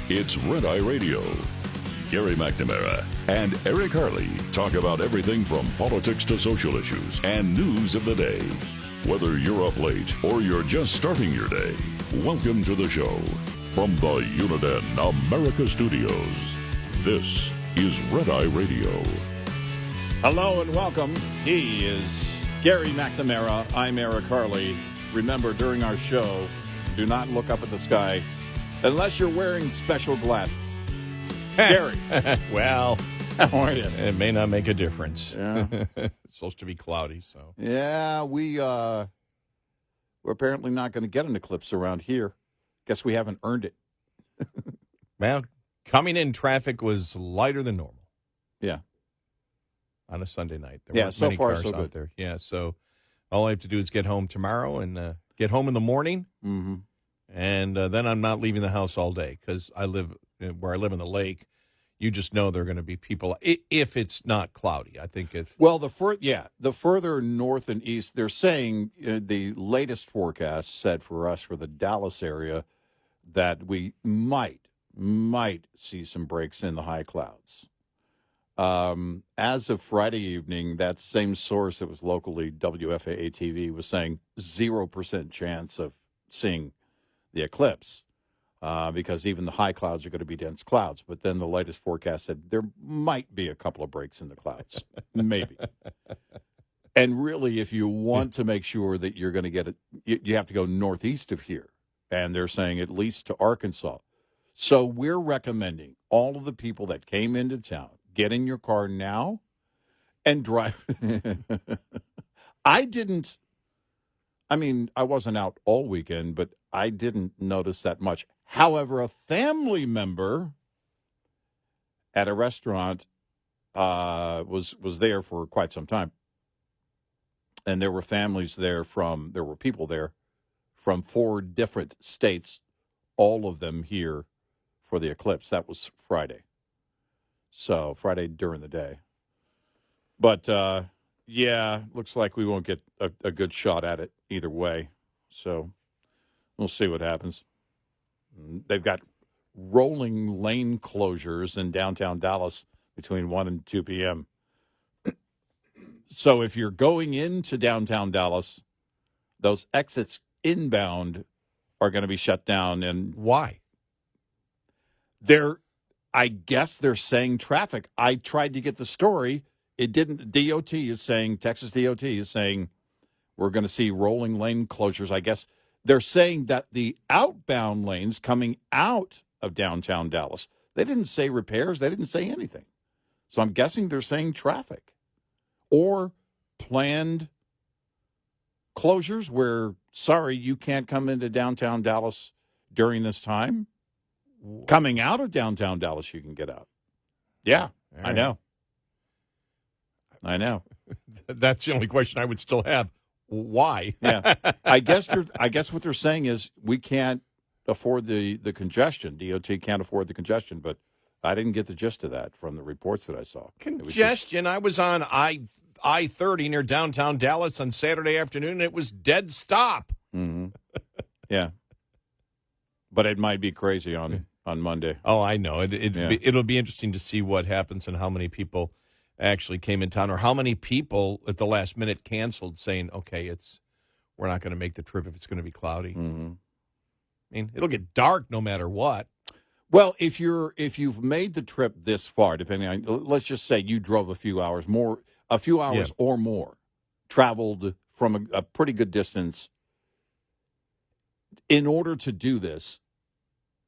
It's Red Eye Radio. Gary McNamara and Eric Harley talk about everything from politics to social issues and news of the day. Whether you're up late or you're just starting your day, welcome to the show. From the Uniden America Studios, this is Red Eye Radio. Hello and welcome. He is Gary McNamara. I'm Eric Harley. Remember, during our show, do not look up at the sky unless you're wearing special glasses. Gary. Well, how are you? It may not make a difference. Yeah. It's supposed to be cloudy, so. Yeah, we're apparently not going to get an eclipse around here. Guess we haven't earned it. Well, coming in, traffic was lighter than normal. Yeah. On a Sunday night. There Yeah, weren't so many far cars so out good. there. Yeah, so all I have to do is get home tomorrow and get home in the morning. Mm-hmm. And then I'm not leaving the house all day because I live where I live in the lake. You just know there are going to be people if it's not cloudy. I think if Well, the further north and east, they're saying the latest forecast said for us for the Dallas area that we might see some breaks in the high clouds. As of Friday evening, that same source that was locally WFAA TV was saying 0% chance of seeing the eclipse because even the high clouds are going to be dense clouds. But then the latest forecast said there might be a couple of breaks in the clouds, maybe. And really, if you want to make sure that you're going to get it, you have to go northeast of here. And they're saying at least to Arkansas. So we're recommending all of the people that came into town, get in your car now and drive. I wasn't out all weekend, but I didn't notice that much. However, a family member at a restaurant was there for quite some time. And there were people there from 4 different states, all of them here for the eclipse. That was Friday. So Friday during the day. But, looks like we won't get a good shot at it either way. So we'll see what happens. They've got rolling lane closures in downtown Dallas between 1 and 2 p.m. So if you're going into downtown Dallas, those exits inbound are going to be shut down. And why? I guess they're saying traffic. I tried to get the story. It didn't. Texas DOT is saying we're going to see rolling lane closures. I guess they're saying that the outbound lanes coming out of downtown Dallas, they didn't say repairs. They didn't say anything. So I'm guessing they're saying traffic or planned closures where, sorry, you can't come into downtown Dallas during this time. Coming out of downtown Dallas, you can get out. Yeah, I know. That's the only question I would still have. Why? Yeah, I guess what they're saying is we can't afford the congestion. DOT can't afford the congestion, but I didn't get the gist of that from the reports that I saw. Congestion. I was on I-30 near downtown Dallas on Saturday afternoon, and it was dead stop. Mm-hmm. Yeah. But it might be crazy on Monday. Oh, I know. It'll be interesting to see what happens and how many people actually came in town or how many people at the last minute canceled saying, okay, we're not going to make the trip if it's going to be cloudy. Mm-hmm. I mean, it'll get dark no matter what. Well, if you've made the trip this far, depending on, let's just say you drove a few hours or more, traveled from a pretty good distance. In order to do this,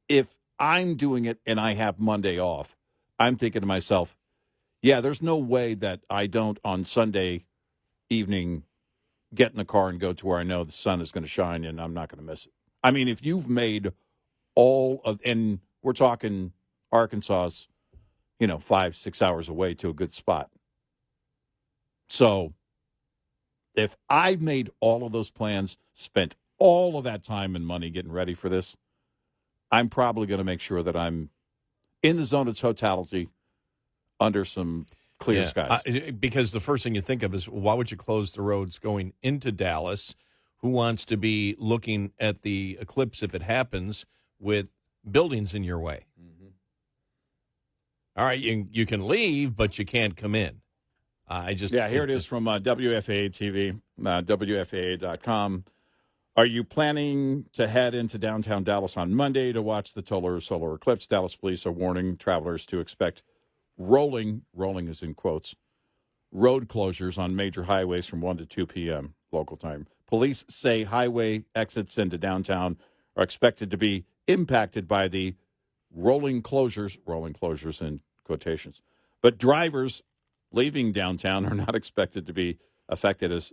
if I'm doing it and I have Monday off, I'm thinking to myself, yeah, there's no way that I don't on Sunday evening get in the car and go to where I know the sun is going to shine and I'm not going to miss it. I mean, if you've made and we're talking Arkansas's, 5-6 hours away to a good spot. So if I've made all of those plans, spent all of that time and money getting ready for this, I'm probably going to make sure that I'm in the zone of totality under some clear skies. Because the first thing you think of is, why would you close the roads going into Dallas? Who wants to be looking at the eclipse if it happens with buildings in your way. All right, you can leave, but you can't come in. Here it is from WFAA TV, WFAA.com. Are you planning to head into downtown Dallas on Monday to watch the total solar eclipse? Dallas police are warning travelers to expect rolling is in quotes, road closures on major highways from 1 to 2 p.m. local time. Police say highway exits into downtown are expected to be impacted by the rolling closures in quotations. But drivers leaving downtown are not expected to be affected, as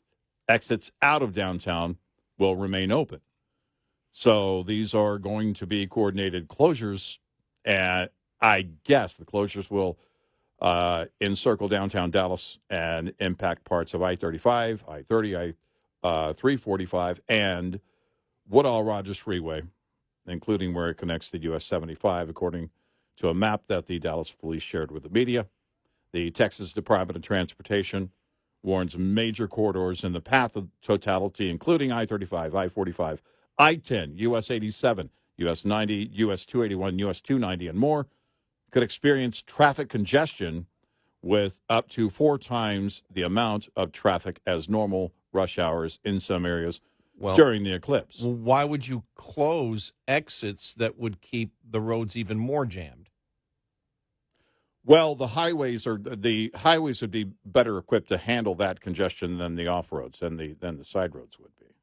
exits out of downtown will remain open. So these are going to be coordinated closures, and I guess the closures will encircle downtown Dallas and impact parts of I-35, I-30, I-345, and Woodall-Rogers Freeway, including where it connects to US 75, according to a map that the Dallas police shared with the media. The Texas Department of Transportation warns major corridors in the path of totality, including I-35, I-45, I-10, US 87, US 90, US 281, US 290, and more, could experience traffic congestion with up to 4 times the amount of traffic as normal rush hours in some areas during the eclipse. Why would you close exits that would keep the roads even more jammed? Well, the highways would be better equipped to handle that congestion than the off roads than the side roads would be,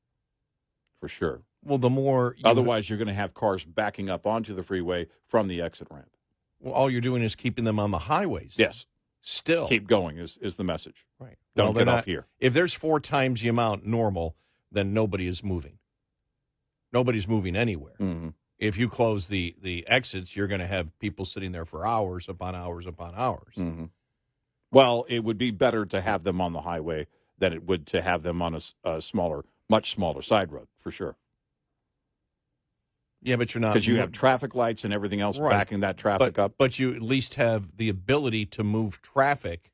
for sure. Well, the more otherwise, you're going to have cars backing up onto the freeway from the exit ramp. Well, all you're doing is keeping them on the highways. Yes, still keep going is the message. Right. Don't get off here. If there's 4 times the amount normal, then nobody is moving. Nobody's moving anywhere. Mm-hmm. If you close the exits, you're going to have people sitting there for hours upon hours upon hours. Mm-hmm. Well, it would be better to have them on the highway than it would to have them on a much smaller side road, for sure. Yeah, but you're not... Because you have traffic lights and everything else backing that traffic up. But you at least have the ability to move traffic.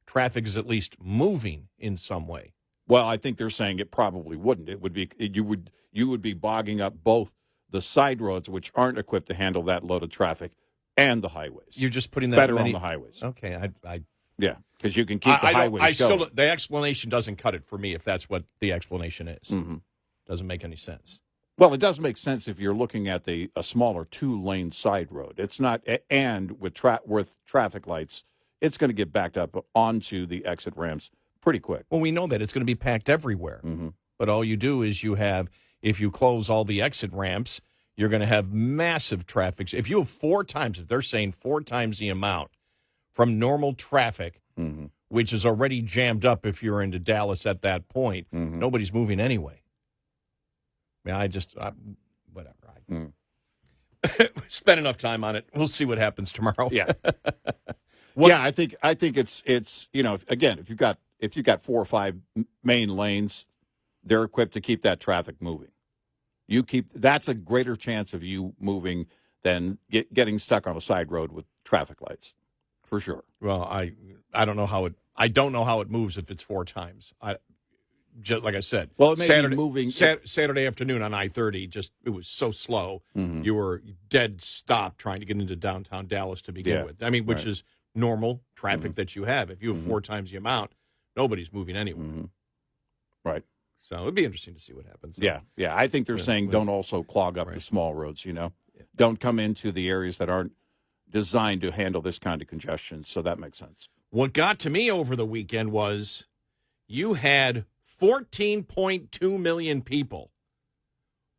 Traffic is at least moving in some way. Well, I think they're saying it probably wouldn't. It would be you would be bogging up both the side roads, which aren't equipped to handle that load of traffic, and the highways. You're just putting that better on the highways. Okay, yeah, because you can keep the highways going. The explanation doesn't cut it for me if that's what the explanation is. Mm-hmm. Doesn't make any sense. Well, it does make sense if you're looking at a smaller 2-lane side road. It's not, and with traffic lights, it's going to get backed up onto the exit ramps pretty quick. Well, we know that it's going to be packed everywhere. Mm-hmm. But all you do is if you close all the exit ramps, you're going to have massive traffic. If you have 4 times, if they're saying 4 times the amount from normal traffic, mm-hmm. which is already jammed up if you're into Dallas at that point, mm-hmm. nobody's moving anyway. I mean, whatever. Spend enough time on it. We'll see what happens tomorrow. Yeah. Yeah, I think it's again, if you've got 4 or 5 main lanes, they're equipped to keep that traffic moving. That's a greater chance of you moving than getting stuck on a side road with traffic lights, for sure. Well, I don't know how it moves if it's 4 times. Just like I said, well, it may be moving Saturday afternoon on I-30. It was so slow. Mm-hmm. You were dead stop trying to get into downtown Dallas to begin with. I mean, which is normal traffic mm-hmm. that you have. If you have 4 times the amount, nobody's moving anywhere. Mm-hmm. Right. So it'd be interesting to see what happens. Yeah. I think they're saying don't also clog up the small roads. Yeah. Don't come into the areas that aren't designed to handle this kind of congestion. So that makes sense. What got to me over the weekend was you had 14.2 million people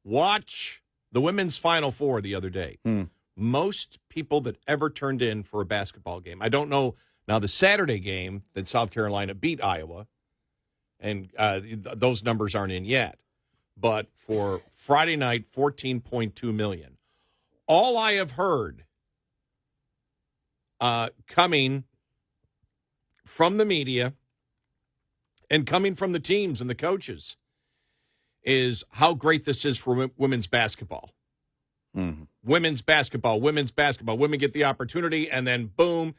watch the women's Final Four the other day. Most people that ever turned in for a basketball game. I don't know. Now, the Saturday game that South Carolina beat Iowa, and those numbers aren't in yet. But for Friday night, 14.2 million. All I have heard coming from the media and coming from the teams and the coaches is how great this is for women's basketball. Mm-hmm. Women's basketball. Women get the opportunity, and then, boom,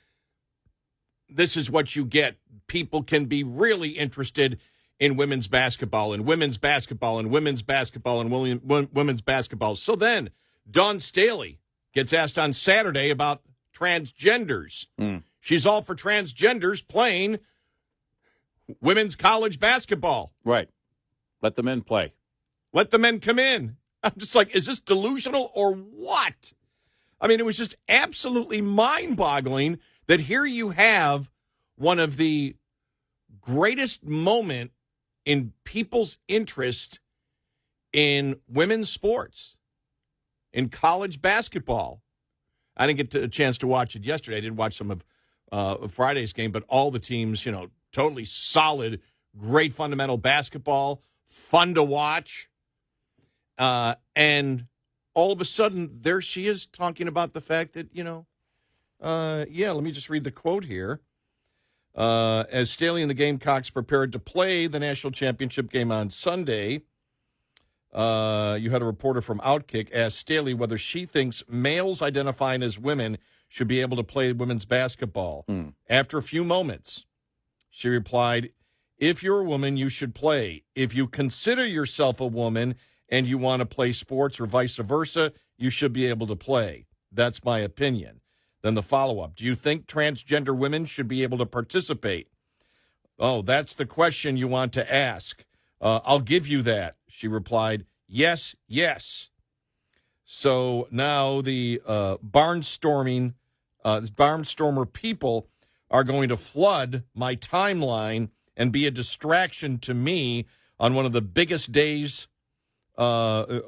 this is what you get. People can be really interested in women's basketball and women's basketball and women's basketball and women's basketball. So then Dawn Staley gets asked on Saturday about transgenders. She's all for transgenders playing women's college basketball. Right. Let the men play. Let the men come in. I'm just like, is this delusional or what? I mean, it was just absolutely mind-boggling that here you have one of the greatest moment in people's interest in women's sports, in college basketball. I didn't get a chance to watch it yesterday. I did watch some of Friday's game, but all the teams, totally solid, great fundamental basketball, fun to watch. And all of a sudden, there she is talking about the fact that, let me just read the quote here. As Staley and the Gamecocks prepared to play the national championship game on Sunday, you had a reporter from Outkick ask Staley whether she thinks males identifying as women should be able to play women's basketball. After a few moments, she replied, "If you're a woman, you should play. If you consider yourself a woman and you want to play sports or vice versa, you should be able to play. That's my opinion." Then the follow-up, do you think transgender women should be able to participate? Oh, that's the question you want to ask. I'll give you that. She replied, yes. So now the barnstormer people are going to flood my timeline and be a distraction to me on one of the biggest days of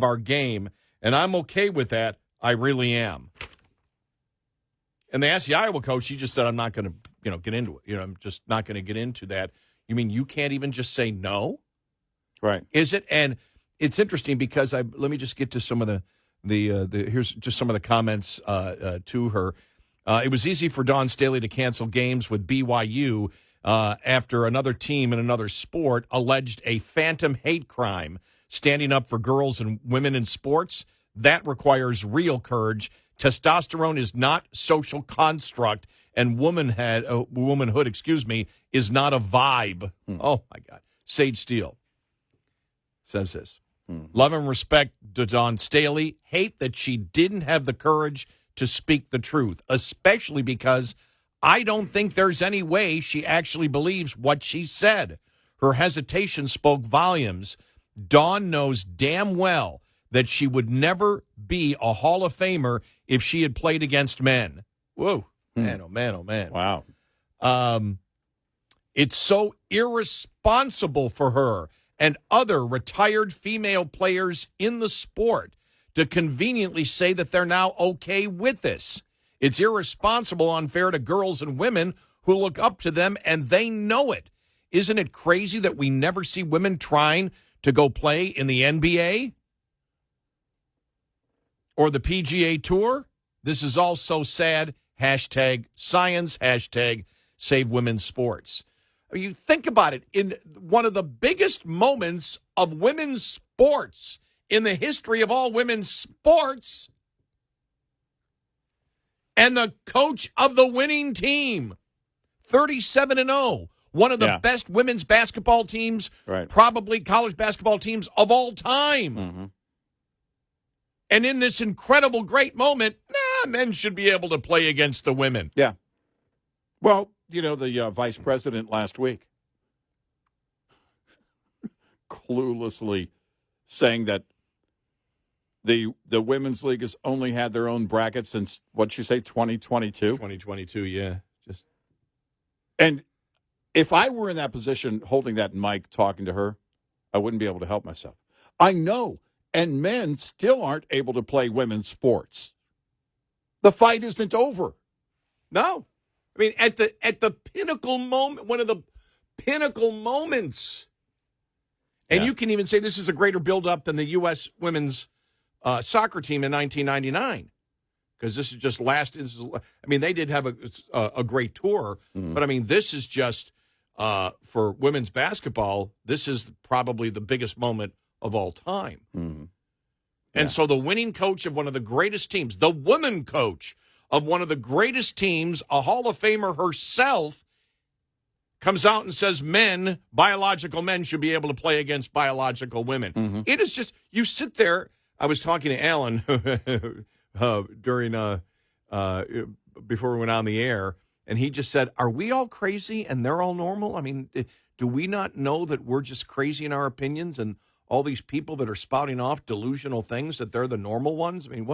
our game. And I'm okay with that. I really am. And they asked the Iowa coach. He just said, I'm not going to, get into it. I'm just not going to get into that. You mean you can't even just say no? Right. Is it? And it's interesting because let me just get to some of the here's just some of the comments to her. It was easy for Dawn Staley to cancel games with BYU after another team in another sport alleged a phantom hate crime. Standing up for girls and women in sports, that requires real courage. Testosterone is not social construct, and womanhood, is not a vibe. Oh, my God. Sage Steele says this. Love and respect to Dawn Staley. Hate that she didn't have the courage to speak the truth, especially because I don't think there's any way she actually believes what she said. Her hesitation spoke volumes. Dawn knows damn well that she would never be a Hall of Famer if she had played against men. Whoa. Man, oh, man, oh, man. Wow. It's so irresponsible for her and other retired female players in the sport to conveniently say that they're now okay with this. It's irresponsible, unfair to girls and women who look up to them, and they know it. Isn't it crazy that we never see women trying to go play in the NBA or the PGA Tour? This is all so sad. Hashtag science, hashtag save women's sports. You think about it, in one of the biggest moments of women's sports in the history of all women's sports, and the coach of the winning team, 37-0, one of the best women's basketball teams, probably college basketball teams of all time. And in this incredible, great moment, men should be able to play against the women. Yeah. Well, the vice president last week cluelessly saying that the women's league has only had their own bracket since, what'd you say, 2022? 2022, yeah. And if I were in that position holding that mic talking to her, I wouldn't be able to help myself. I know. And men still aren't able to play women's sports. The fight isn't over. No. I mean, at the pinnacle moment, one of the pinnacle moments. And you can even say this is a greater buildup than the U.S. women's soccer team in 1999. Because this is just they did have a great tour. But, I mean, this is just, for women's basketball, this is probably the biggest moment of all time. And so the winning coach of one of the greatest teams, the woman coach of one of the greatest teams, a Hall of Famer herself, comes out and says biological men should be able to play against biological women. It is just, you sit there, I was talking to Alan during before we went on the air, and he just said, "Are we all crazy and they're all normal? I mean, do we not know that we're just crazy in our opinions, and all these people that are spouting off delusional things that they're the normal ones? I mean,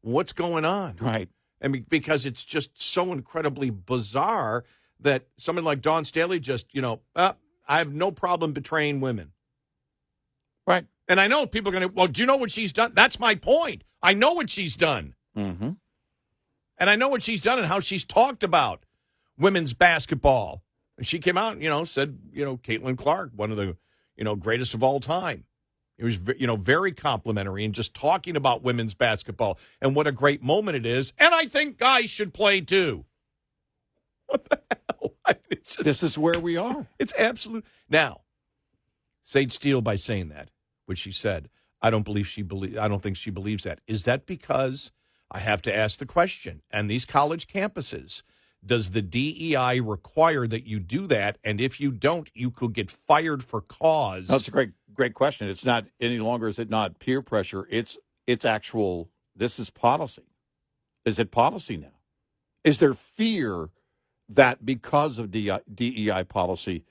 what's going on?" Right. I mean, because it's just so incredibly bizarre that someone like Dawn Staley just, I have no problem betraying women. Right. And I know people are going to, well, do you know what she's done? That's my point. I know what she's done. Mm-hmm. And I know what she's done and how she's talked about women's basketball. And she came out and, said, Caitlin Clark, one of the, greatest of all time. It was, very complimentary and just talking about women's basketball and what a great moment it is. And I think guys should play too. What the hell? This is where we are. It's absolute. Now, Sage Steele, by saying that, which she said, I don't think she believes that. Is that because I have to ask the question, and these college campuses, does the DEI require that you do that? And if you don't, you could get fired for cause. That's a great question. It's not any longer, is it not peer pressure? It's actual, this is policy. Is it policy now? Is there fear that because of DEI policy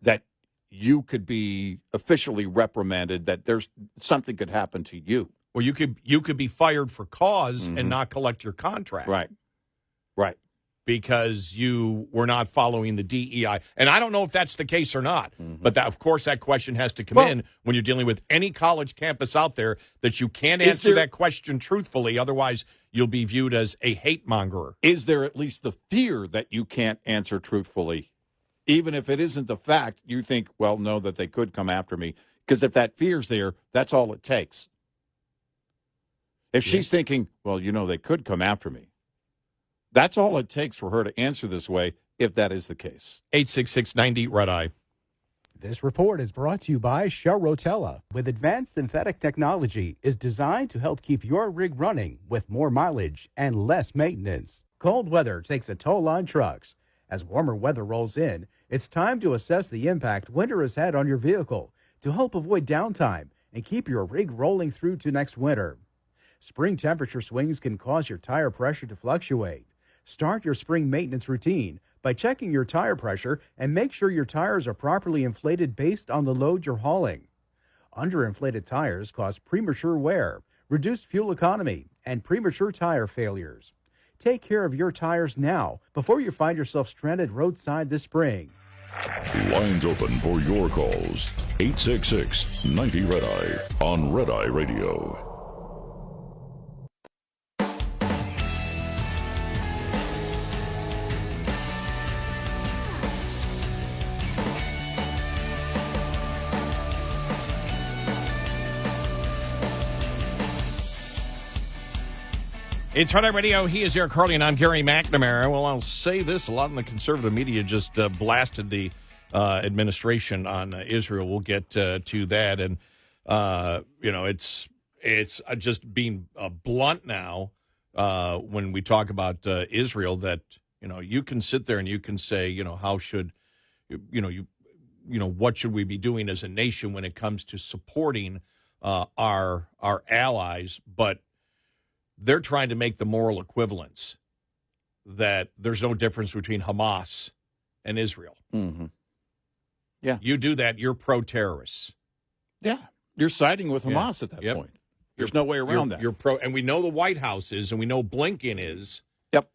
that you could be officially reprimanded, that there's something could happen to you? Well, you could be fired for cause and not collect your contract. Right. Because you were not following the DEI. And I don't know if that's the case or not. Mm-hmm. But of course, that question has to come in when you're dealing with any college campus out there, that you can't answer that question truthfully. Otherwise, you'll be viewed as a hate mongerer. Is there at least the fear that you can't answer truthfully? Even if it isn't the fact, you think, well, no, that they could come after me. Because if that fear's there, that's all it takes. If she's thinking, well, they could come after me, that's all it takes for her to answer this way, if that is the case. 866-90-RED-EYE. This report is brought to you by Shell Rotella. With advanced synthetic technology, is designed to help keep your rig running with more mileage and less maintenance. Cold weather takes a toll on trucks. As warmer weather rolls in, it's time to assess the impact winter has had on your vehicle to help avoid downtime and keep your rig rolling through to next winter. Spring temperature swings can cause your tire pressure to fluctuate. Start your spring maintenance routine by checking your tire pressure and make sure your tires are properly inflated based on the load you're hauling. Underinflated tires cause premature wear, reduced fuel economy, and premature tire failures. Take care of your tires now before you find yourself stranded roadside this spring. Lines open for your calls. 866-90-RED-EYE on Red Eye Radio. It's Red Eye Radio. He is Eric Harley, and I'm Gary McNamara. Well, I'll say this. A lot in the conservative media just blasted the administration on Israel. We'll get to that. And, it's just being blunt now when we talk about Israel, that, you can sit there and you can say, how should, what should we be doing as a nation when it comes to supporting our allies? But they're trying to make the moral equivalence that there's no difference between Hamas and Israel. Mm-hmm. Yeah. You do that, you're pro-terrorists. Yeah. You're siding with Hamas at that point. There's no way around that. You're pro, and we know the White House is, and we know Blinken is. Yep.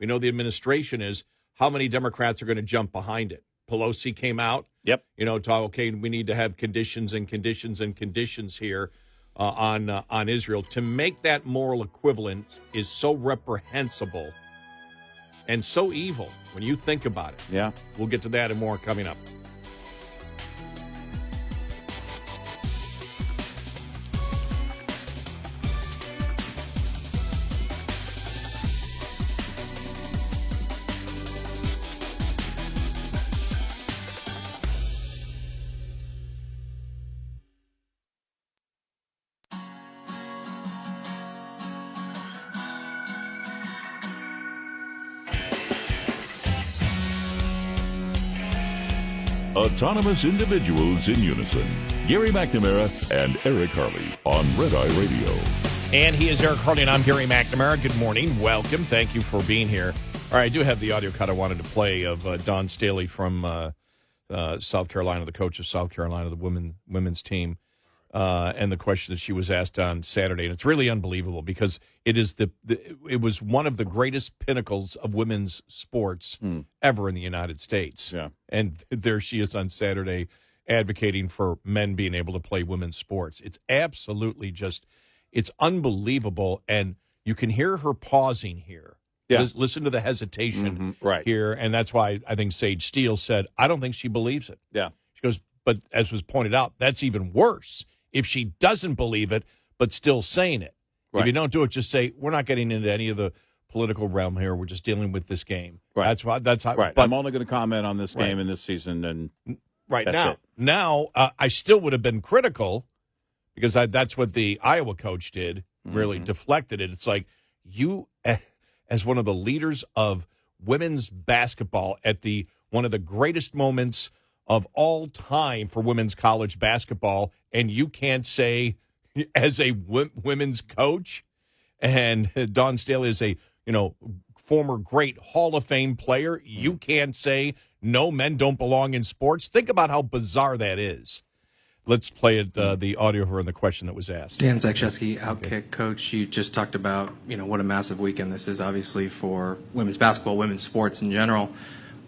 We know the administration is. How many Democrats are going to jump behind it? Pelosi came out. Yep. Okay, we need to have conditions and conditions and conditions here on Israel. To make that moral equivalent is so reprehensible and so evil when you think about it. Yeah. We'll get to that and more coming up. Autonomous individuals in unison. Gary McNamara and Eric Harley on Red Eye Radio. And he is Eric Harley, and I'm Gary McNamara. Good morning. Welcome. Thank you for being here. All right, I do have the audio cut I wanted to play of Dawn Staley from South Carolina, the coach of South Carolina, the women's team, and the question that she was asked on Saturday. And it's really unbelievable because it is it was one of the greatest pinnacles of women's sports ever in the United States. Yeah. And there she is on Saturday advocating for men being able to play women's sports. It's absolutely it's unbelievable. And you can hear her pausing here. Yeah. Listen to the hesitation here. And that's why I think Sage Steele said, I don't think she believes it. Yeah. She goes, but as was pointed out, that's even worse if she doesn't believe it, but still saying it. Right. If you don't do it, just say, we're not getting into any of the political realm here. We're just dealing with this game. Right. That's how. Right. But I'm only going to comment on this game in this season. And now, I still would have been critical because that's what the Iowa coach did, really deflected it. It's like you, as one of the leaders of women's basketball at one of the greatest moments of all time for women's college basketball, and you can't say, as a women's coach, and Dawn Staley is a former great Hall of Fame player, you can't say no, men don't belong in sports. Think about how bizarre that is. Let's play the audio of her and the question that was asked. Dan Zakrzewski, Outkick coach. You just talked about, what a massive weekend this is, obviously, for women's basketball, women's sports in general.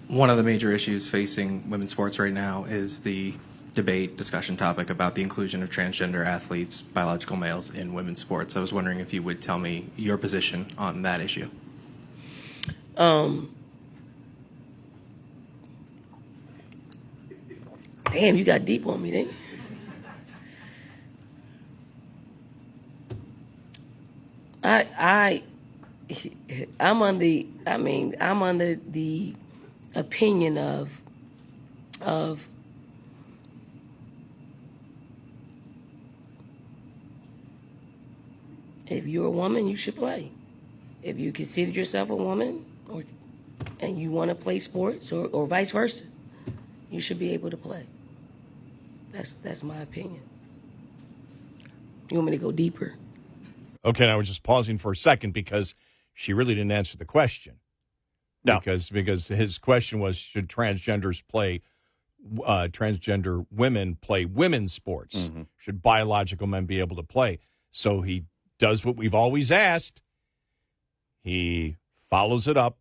One of the major issues facing women's sports right now is the discussion topic about the inclusion of transgender athletes, biological males, in women's sports. I was wondering if you would tell me your position on that issue. Damn, you got deep on me, didn't you? I'm under the opinion of if you're a woman, you should play. If you consider yourself a woman and you want to play sports or vice versa, you should be able to play. That's my opinion. You want me to go deeper? Okay, and I was just pausing for a second because she really didn't answer the question. No. Because his question was, should transgender women play women's sports? Should biological men be able to play? So he does what we've always asked. He follows it up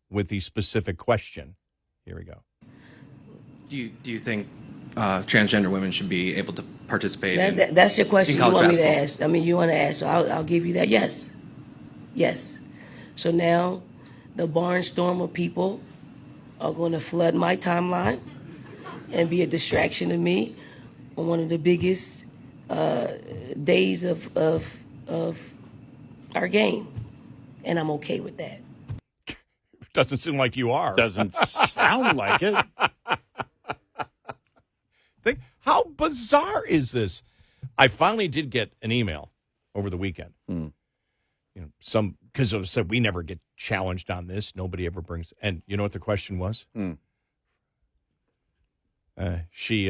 with the specific question. Here we go. Do you think transgender women should be able to participate that's your question you want basketball? Me to ask. I mean, you want to ask, so I'll give you that. Yes. So now the barnstorm of people are going to flood my timeline and be a distraction to me on one of the biggest days of our game, and I'm okay with that. Doesn't seem like you are. Doesn't sound like it. Think, how bizarre is this? I finally did get an email over the weekend. Because I said we never get challenged on this. Nobody ever brings. And you know what the question was? She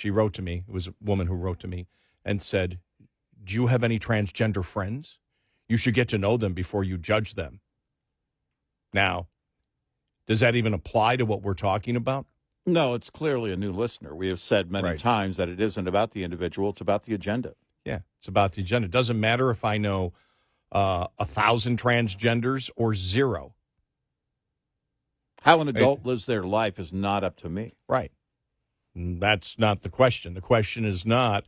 wrote to me. It was a woman who wrote to me and said, "Do you have any transgender friends? You should get to know them before you judge them." Now, does that even apply to what we're talking about? No, it's clearly a new listener. We have said many times that it isn't about the individual, it's about the agenda. Yeah, it's about the agenda. It doesn't matter if I know 1,000 transgenders or 0. How an adult lives their life is not up to me. Right. That's not the question. The question is not,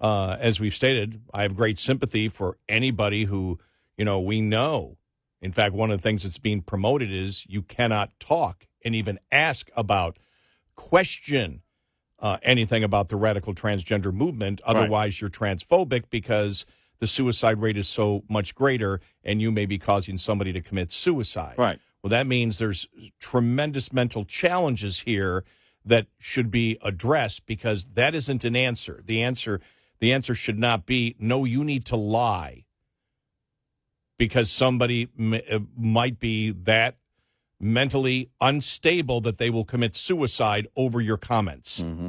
as we've stated, I have great sympathy for anybody who, we know. In fact, one of the things that's being promoted is you cannot talk and even ask about, question anything about the radical transgender movement. Otherwise, you're transphobic because the suicide rate is so much greater and you may be causing somebody to commit suicide. Right. Well, that means there's tremendous mental challenges here that should be addressed because that isn't an answer. The answer should not be, no, you need to lie because somebody might be that mentally unstable that they will commit suicide over your comments. Mm-hmm.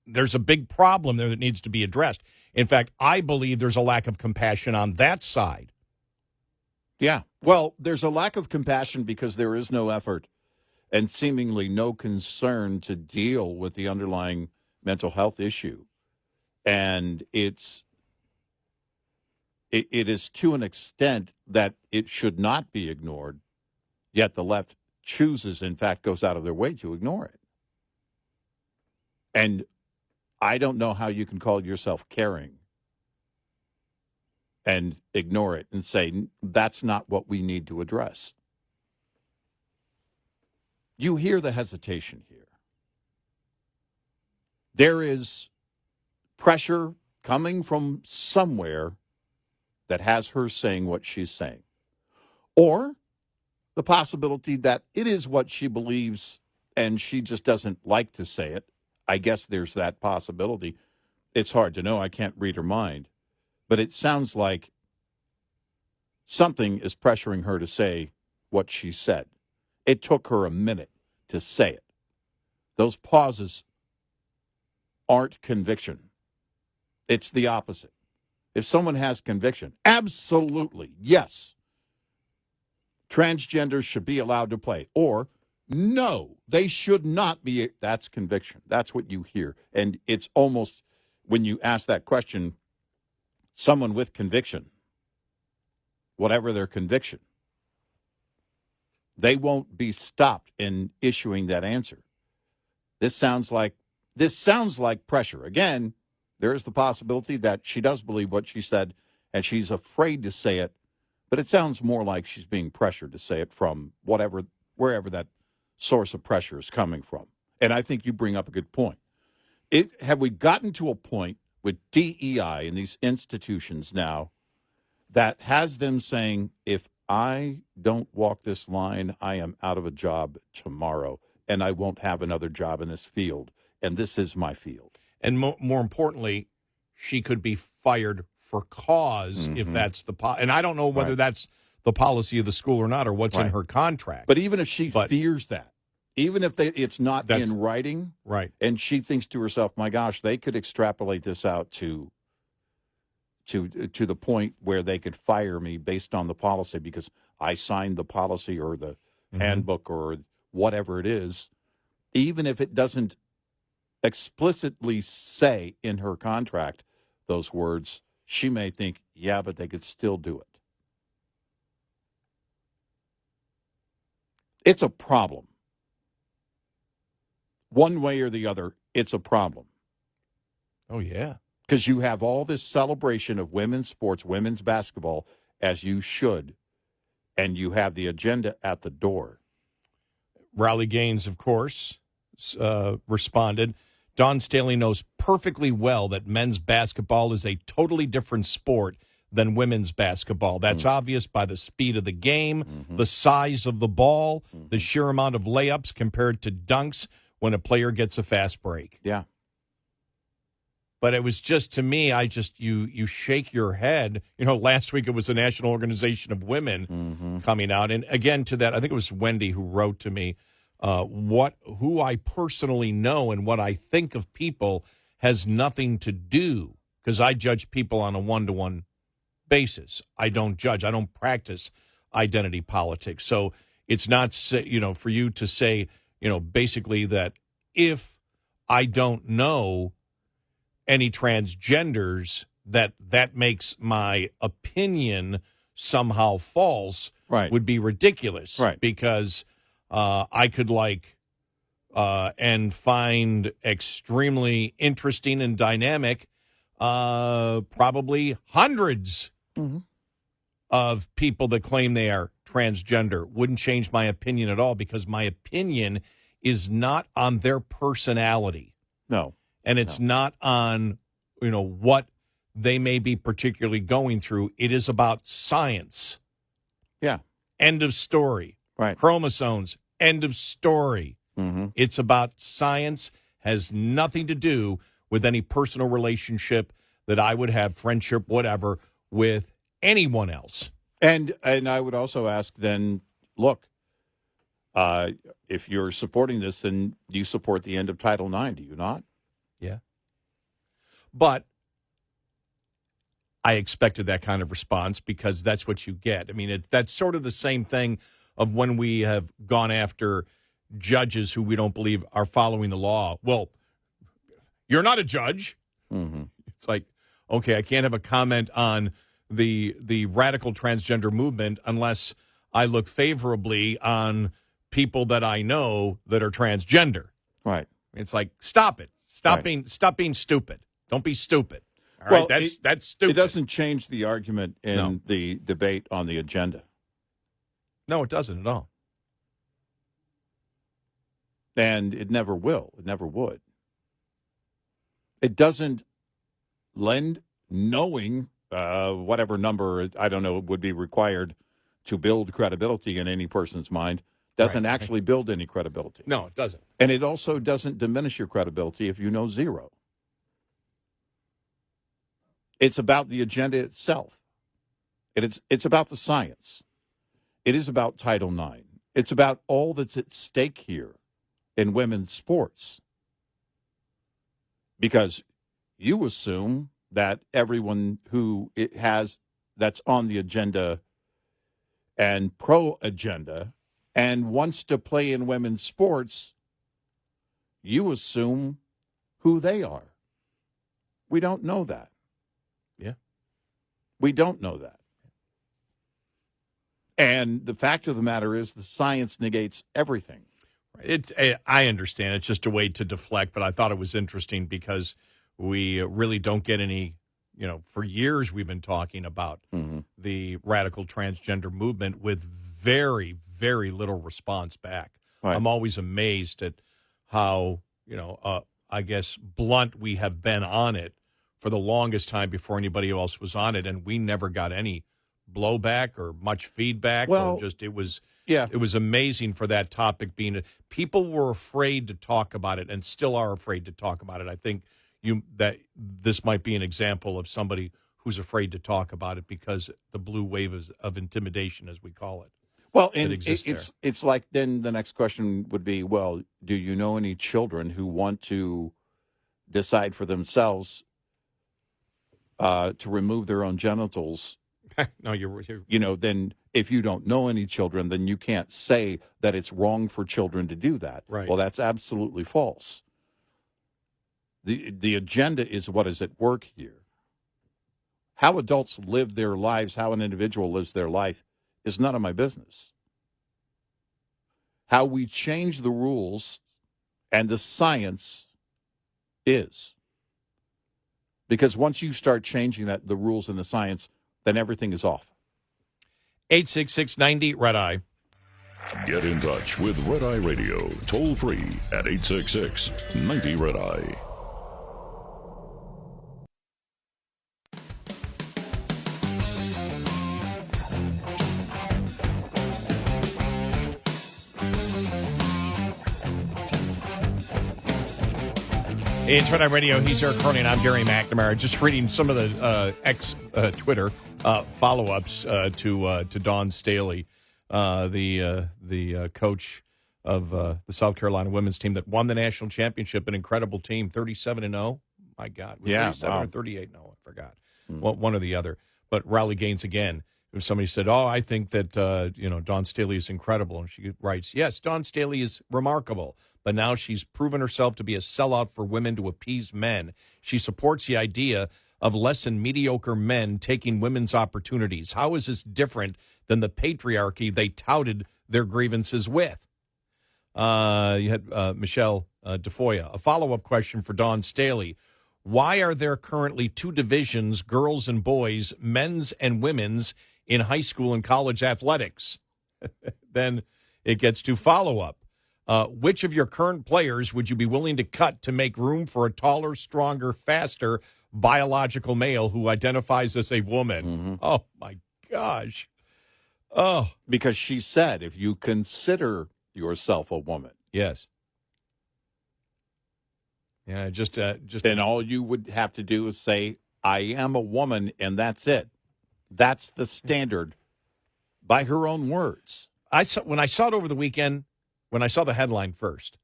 There's a big problem there that needs to be addressed. In fact, I believe there's a lack of compassion on that side. Yeah. Well, there's a lack of compassion because there is no effort and seemingly no concern to deal with the underlying mental health issue. And it is to an extent that it should not be ignored, yet the left chooses, in fact, goes out of their way to ignore it. And I don't know how you can call yourself caring and ignore it and say, that's not what we need to address. You hear the hesitation here. There is pressure coming from somewhere that has her saying what she's saying. Or the possibility that it is what she believes and she just doesn't like to say it. I guess there's that possibility. It's hard to know. I can't read her mind. But it sounds like something is pressuring her to say what she said. It took her a minute to say it. Those pauses aren't conviction. It's the opposite. If someone has conviction, absolutely, yes, transgenders should be allowed to play. Or, no, they should not be. That's conviction. That's what you hear. And it's almost, when you ask that question, someone with conviction, whatever their conviction, they won't be stopped in issuing that answer. This sounds like pressure. Again, there is the possibility that she does believe what she said and she's afraid to say it, but it sounds more like she's being pressured to say it from wherever that source of pressure is coming from. And I think you bring up a good point. Have we gotten to a point with DEI and these institutions now that has them saying, if I don't walk this line, I am out of a job tomorrow, and I won't have another job in this field, and this is my field. And more importantly, she could be fired for cause if that's the and I don't know whether that's the policy of the school or not, or what's in her contract. But even if she fears that, even if it's not in writing, right, and she thinks to herself, my gosh, they could extrapolate this out to the point where they could fire me based on the policy because I signed the policy or the handbook or whatever it is, even if it doesn't explicitly say in her contract those words, she may think, yeah, but they could still do it. It's a problem. One way or the other, it's a problem. Oh, yeah. Because you have all this celebration of women's sports, women's basketball, as you should, and you have the agenda at the door. Riley Gaines, of course, responded, Don Staley knows perfectly well that men's basketball is a totally different sport than women's basketball. That's obvious by the speed of the game, the size of the ball, the sheer amount of layups compared to dunks when a player gets a fast break. Yeah. But it was just, to me, you shake your head. You know, last week it was the National Organization of Women coming out. And again, to that, I think it was Wendy who wrote to me, who I personally know and what I think of people has nothing to do, because I judge people on a one-to-one basis. I don't judge. I don't practice identity politics. So it's not, for you to say, basically that if I don't know any transgenders, that makes my opinion somehow false, would be ridiculous. Right. Because I could and find extremely interesting and dynamic probably hundreds of people that claim they are transgender. Wouldn't change my opinion at all, because my opinion is not on their personality. No. And it's not on, what they may be particularly going through. It is about science. Yeah. End of story. Right. Chromosomes. End of story. Mm-hmm. It's about science, has nothing to do with any personal relationship that I would have, friendship, whatever, with anyone else. And I would also ask then, look, If you're supporting this, then you support the end of Title IX, do you not? Yeah. But I expected that kind of response because that's what you get. I mean, that's sort of the same thing of when we have gone after judges who we don't believe are following the law. Well, you're not a judge. Mm-hmm. It's like, okay, I can't have a comment on the radical transgender movement unless I look favorably on people that I know that are transgender. Right. It's like, stop it. Stop being stupid. Don't be stupid. All right, that's stupid. It doesn't change the argument in the debate on the agenda. No, it doesn't at all. And it never will. It never would. It doesn't lend knowing whatever number, I don't know, would be required to build credibility in any person's mind. Doesn't actually build any credibility. No, it doesn't. And it also doesn't diminish your credibility if you know zero. It's about the agenda itself. It's about the science. It is about Title IX. It's about all that's at stake here in women's sports. Because you assume that everyone who that's on the agenda and pro-agenda and wants to play in women's sports, you assume who they are. We don't know that. Yeah. We don't know that. And the fact of the matter is the science negates everything. I understand. It's just a way to deflect, but I thought it was interesting because we really don't get any, for years we've been talking about the radical transgender movement with very, very little response back. Right. I'm always amazed at how, I guess, blunt we have been on it for the longest time before anybody else was on it, and we never got any blowback or much feedback. Well, it was amazing for that topic being people were afraid to talk about it and still are afraid to talk about it. I think that this might be an example of somebody who's afraid to talk about it because the blue wave of intimidation, as we call it. Well, and it's like then the next question would be, well, do you know any children who want to decide for themselves to remove their own genitals? No, you're then if you don't know any children, then you can't say that it's wrong for children to do that. Right. Well, that's absolutely false. The agenda is what is at work here. How adults live their lives, how an individual lives their life, is none of my business. How we change the rules and the science is. Because once you start changing the rules and the science, then everything is off. 866-90-RED-EYE. Get in touch with Red Eye Radio, toll free at 866-90-RED-EYE. It's Red Eye Radio. He's Eric Harley, and I'm Gary McNamara. Just reading some of the Twitter follow-ups to Dawn Staley, the coach of the South Carolina women's team that won the national championship, an incredible team, 37-0. My God. 37 or 38? No, I forgot. One or the other. But Riley Gaines again. If somebody said, I think that, Dawn Staley is incredible. And she writes, yes, Dawn Staley is remarkable. But now she's proven herself to be a sellout for women to appease men. She supports the idea of less than mediocre men taking women's opportunities. How is this different than the patriarchy they touted their grievances with? You had Michelle DeFoya. A follow-up question for Dawn Staley. Why are there currently two divisions, girls and boys, men's and women's, in high school and college athletics? Then it gets to follow-up. Which of your current players would you be willing to cut to make room for a taller, stronger, faster biological male who identifies as a woman? Mm-hmm. Oh, my gosh. Oh. Because she said, if you consider yourself a woman. Yes. Yeah, just then all you would have to do is say, I am a woman, and that's it. That's the standard by her own words. When I saw it over the weekend, when I saw the headline first,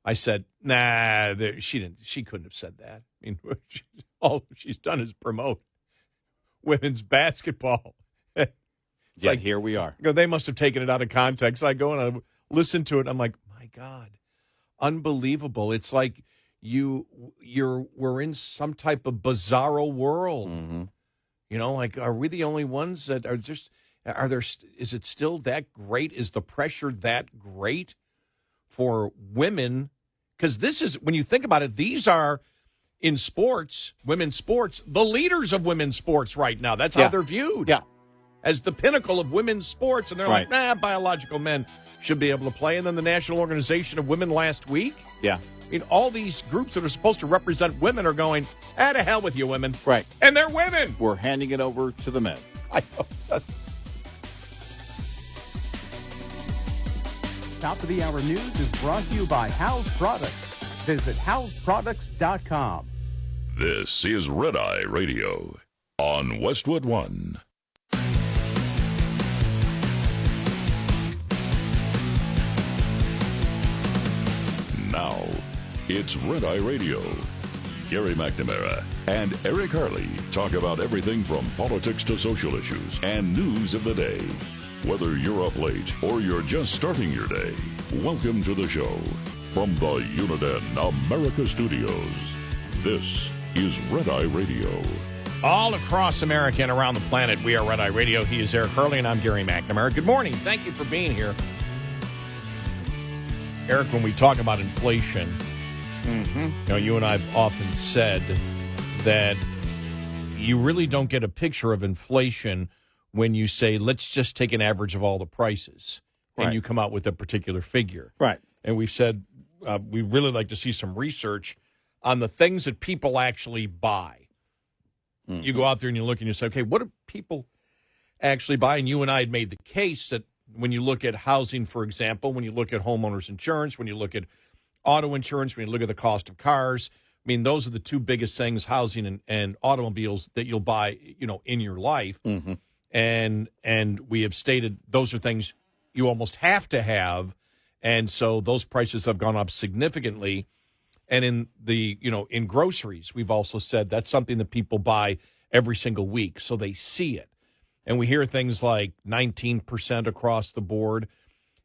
I said, nah, she couldn't have said that. I mean, all she's done is promote women's basketball. Yeah, here we are. They must have taken it out of context. I go and I listen to it. I'm like, my God, unbelievable. It's like we're in some type of bizarro world. Mm-hmm. You know, like, are we the only ones that are just, is it still that great? Is the pressure that great for women? Because this is, when you think about it, these are in sports, women's sports, the leaders of women's sports right now. That's how they're viewed. Yeah. As the pinnacle of women's sports. And they're Right. like, biological men should be able to play. And then the National Organization of Women last week. Yeah. I mean, all these groups that are supposed to represent women are going, to hell with you, women. Right. And they're women. We're handing it over to the men. I know. Top of the hour news is brought to you by House Products. Visit houseproducts.com. This is Red Eye Radio on Westwood One. Now, it's Red Eye Radio. Gary McNamara and Eric Harley talk about everything from politics to social issues and news of the day. Whether you're up late or you're just starting your day, welcome to the show. From the Uniden America Studios, this is Red Eye Radio. All across America and around the planet, we are Red Eye Radio. He is Eric Harley, and I'm Gary McNamara. Good morning. Thank you for being here. Eric, when we talk about inflation, you and I have often said that you really don't get a picture of inflation when you say, let's just take an average of all the prices, and you come out with a particular figure. Right. And we've said we really like to see some research on the things that people actually buy. Mm-hmm. You go out there and you look and you say, okay, what do people actually buy? And you and I had made the case that when you look at housing, for example, when you look at homeowners insurance, when you look at auto insurance, when you look at the cost of cars, I mean, those are the two biggest things, housing and automobiles, that you'll buy, in your life. Mm-hmm. And we have stated those are things you almost have to have. And so those prices have gone up significantly. And in the, in groceries, we've also said that's something that people buy every single week. So they see it. And we hear things like 19% across the board.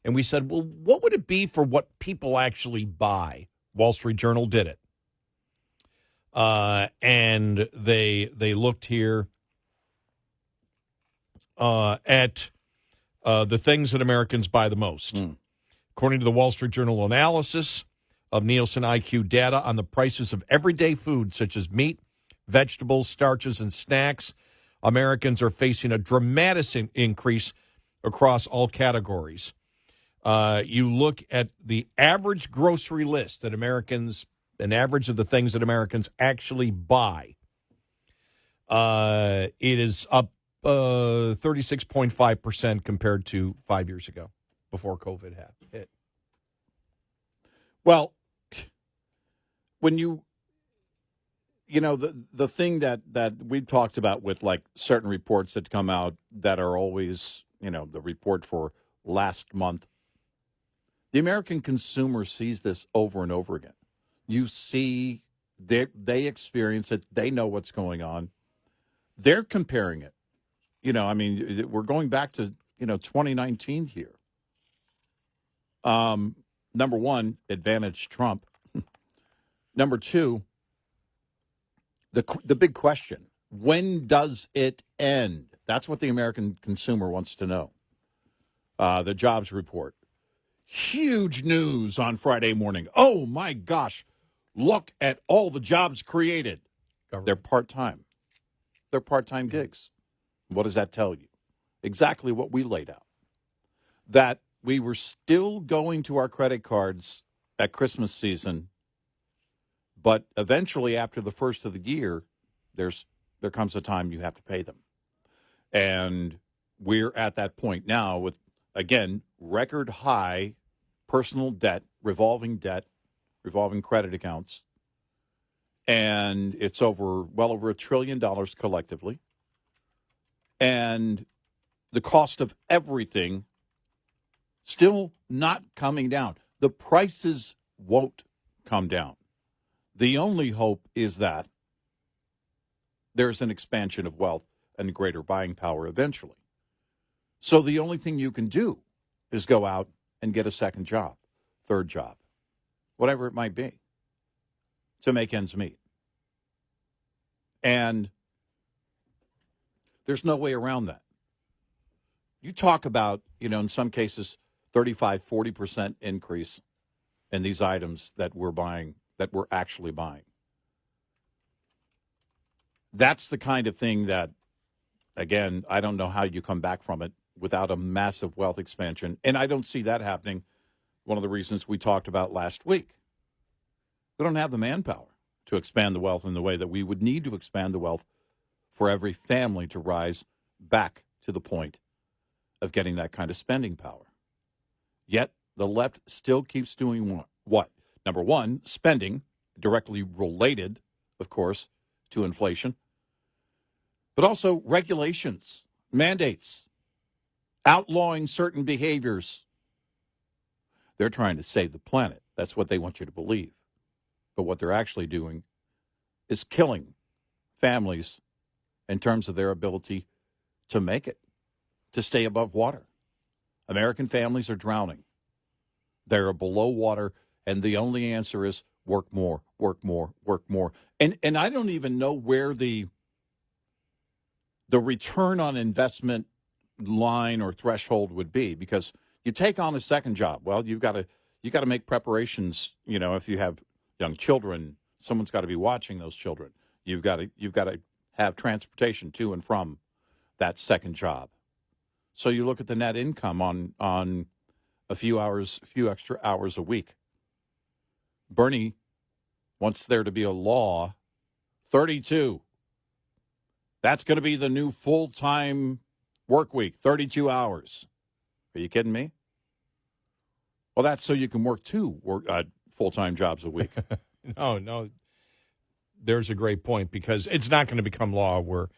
And we said, well, what would it be for what people actually buy? Wall Street Journal did it. And they looked here at the things that Americans buy the most. According to the Wall Street Journal analysis of Nielsen IQ data on the prices of everyday food such as meat, vegetables, starches, and snacks, Americans are facing a dramatic increase across all categories. You look at the average grocery list that an average of the things that Americans actually buy. It is up 36.5% compared to 5 years ago, before COVID hit. Well, when the thing that we've talked about with like certain reports that come out that are always, the report for last month, the American consumer sees this over and over again. You see, they experience it. They know what's going on. They're comparing it. We're going back to, 2019 here. Number one, advantage Trump. Number two, the big question, when does it end? That's what the American consumer wants to know. The jobs report. Huge news on Friday morning. Oh, my gosh. Look at all the jobs created. They're part-time. They're part-time gigs. What does that tell you? Exactly what we laid out. That we were still going to our credit cards at Christmas season, but eventually after the first of the year, there comes a time you have to pay them. And we're at that point now with, again, record high personal debt, revolving credit accounts. And it's well over $1 trillion collectively. And the cost of everything Still not coming down. The prices won't come down. The only hope is that there's an expansion of wealth and greater buying power eventually. So the only thing you can do is go out and get a second job, third job, whatever it might be, to make ends meet. And there's no way around that. You talk about, in some cases, 35, 40% increase in these items that we're buying, that we're actually buying. That's the kind of thing that, again, I don't know how you come back from it without a massive wealth expansion. And I don't see that happening. One of the reasons we talked about last week. We don't have the manpower to expand the wealth in the way that we would need to expand the wealth for every family to rise back to the point of getting that kind of spending power. Yet the left still keeps doing what? Number one, spending, directly related, of course, to inflation, but also regulations, mandates, outlawing certain behaviors. They're trying to save the planet. That's what they want you to believe. But what they're actually doing is killing families in terms of their ability to make it, to stay above water. American families are drowning. They're below water, and the only answer is work more, work more, work more. And I don't even know where the return on investment line or threshold would be, because you take on a second job. Well, you got to make preparations. If you have young children, someone's got to be watching those children. You've got to have transportation to and from that second job. So you look at the net income on a few extra hours a week. Bernie wants there to be a law, 32. That's going to be the new full-time work week, 32 hours. Are you kidding me? Well, that's so you can work two full-time jobs a week. No. There's a great point, because it's not going to become law where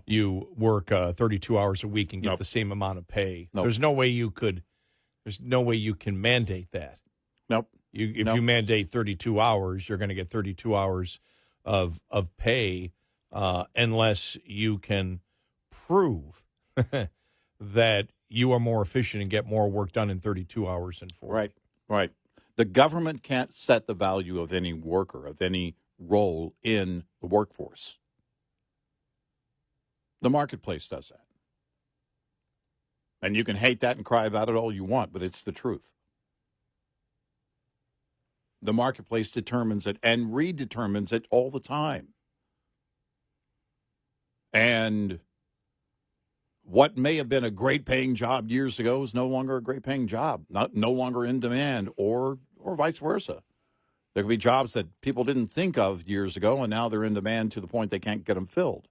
you work 32 hours a week and get the same amount of pay. Nope. There's no way you can mandate that. Nope. If you mandate 32 hours, you're going to get 32 hours of pay unless you can prove that you are more efficient and get more work done in 32 hours than 40. Right. The government can't set the value of any worker, of any role in the workforce. The marketplace does that. And you can hate that and cry about it all you want, but it's the truth. The marketplace determines it and redetermines it all the time. And what may have been a great-paying job years ago is no longer a great-paying job, no longer in demand, or vice versa. There could be jobs that people didn't think of years ago, and now they're in demand to the point they can't get them filled.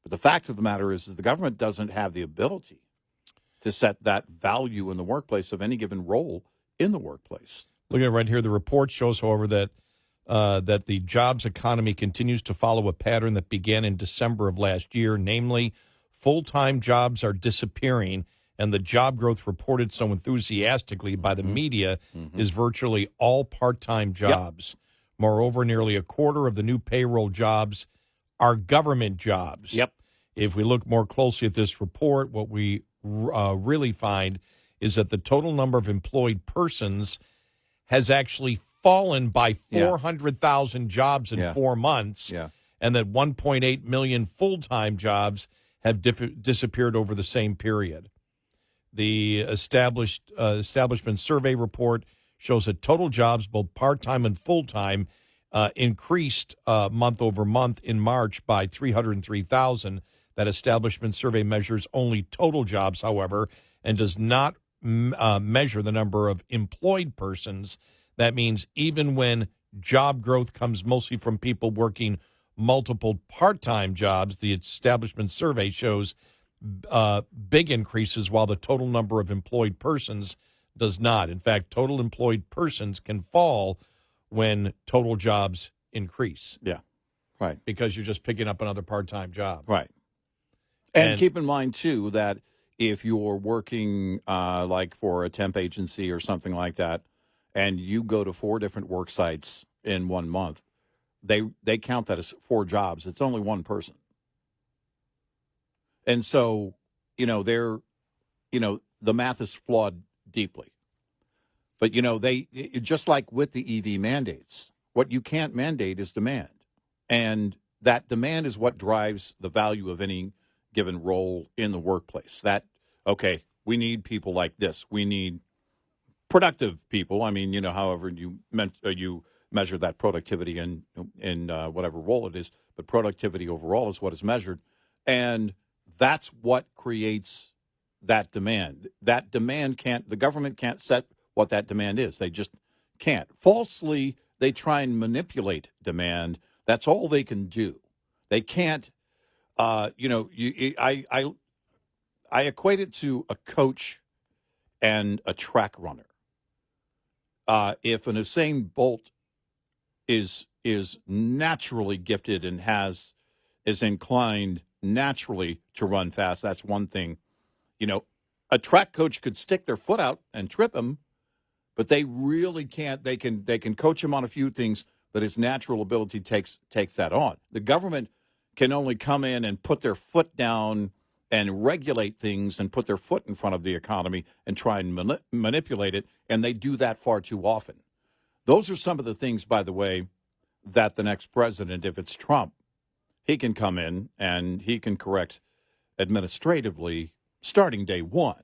But the fact of the matter is the government doesn't have the ability to set that value in the workplace of any given role in the workplace. Looking at right here, the report shows, however, that the jobs economy continues to follow a pattern that began in December of last year, namely full-time jobs are disappearing, and the job growth reported so enthusiastically by the media is virtually all part-time jobs. Yep. Moreover, nearly a quarter of the new payroll jobs are government jobs. Yep. If we look more closely at this report, what we really find is that the total number of employed persons has actually fallen by 400,000 jobs in 4 months, and that 1.8 million full-time jobs have disappeared over the same period. The establishment survey report shows that total jobs, both part-time and full-time, increased month over month in March by 303,000. That establishment survey measures only total jobs, however, and does not measure the number of employed persons. That means even when job growth comes mostly from people working multiple part-time jobs, the establishment survey shows big increases while the total number of employed persons does not. In fact, total employed persons can fall when total jobs increase. Yeah, right. Because you're just picking up another part-time job. Right. And keep in mind, too, that if you're working like for a temp agency or something like that, and you go to 4 different work sites in 1 month, they count that as 4 jobs. It's only one person. And so, the math is flawed deeply. But, they just like with the EV mandates, what you can't mandate is demand. And that demand is what drives the value of any given role in the workplace. That, okay, we need people like this. We need productive people. I mean, however you measure that productivity in whatever role it is, but productivity overall is what is measured. And that's what creates that demand. That demand the government can't set what that demand is. They just can't. Falsely, they try and manipulate demand. That's all they can do. They can't, I equate it to a coach and a track runner. If an Usain Bolt is naturally gifted and is inclined naturally to run fast, that's one thing. A track coach could stick their foot out and trip him, but they really can't. They can coach him on a few things, but his natural ability takes that on. The government can only come in and put their foot down and regulate things and put their foot in front of the economy and try and manipulate it, and they do that far too often. Those are some of the things, by the way, that the next president, if it's Trump, he can come in and he can correct administratively starting day one.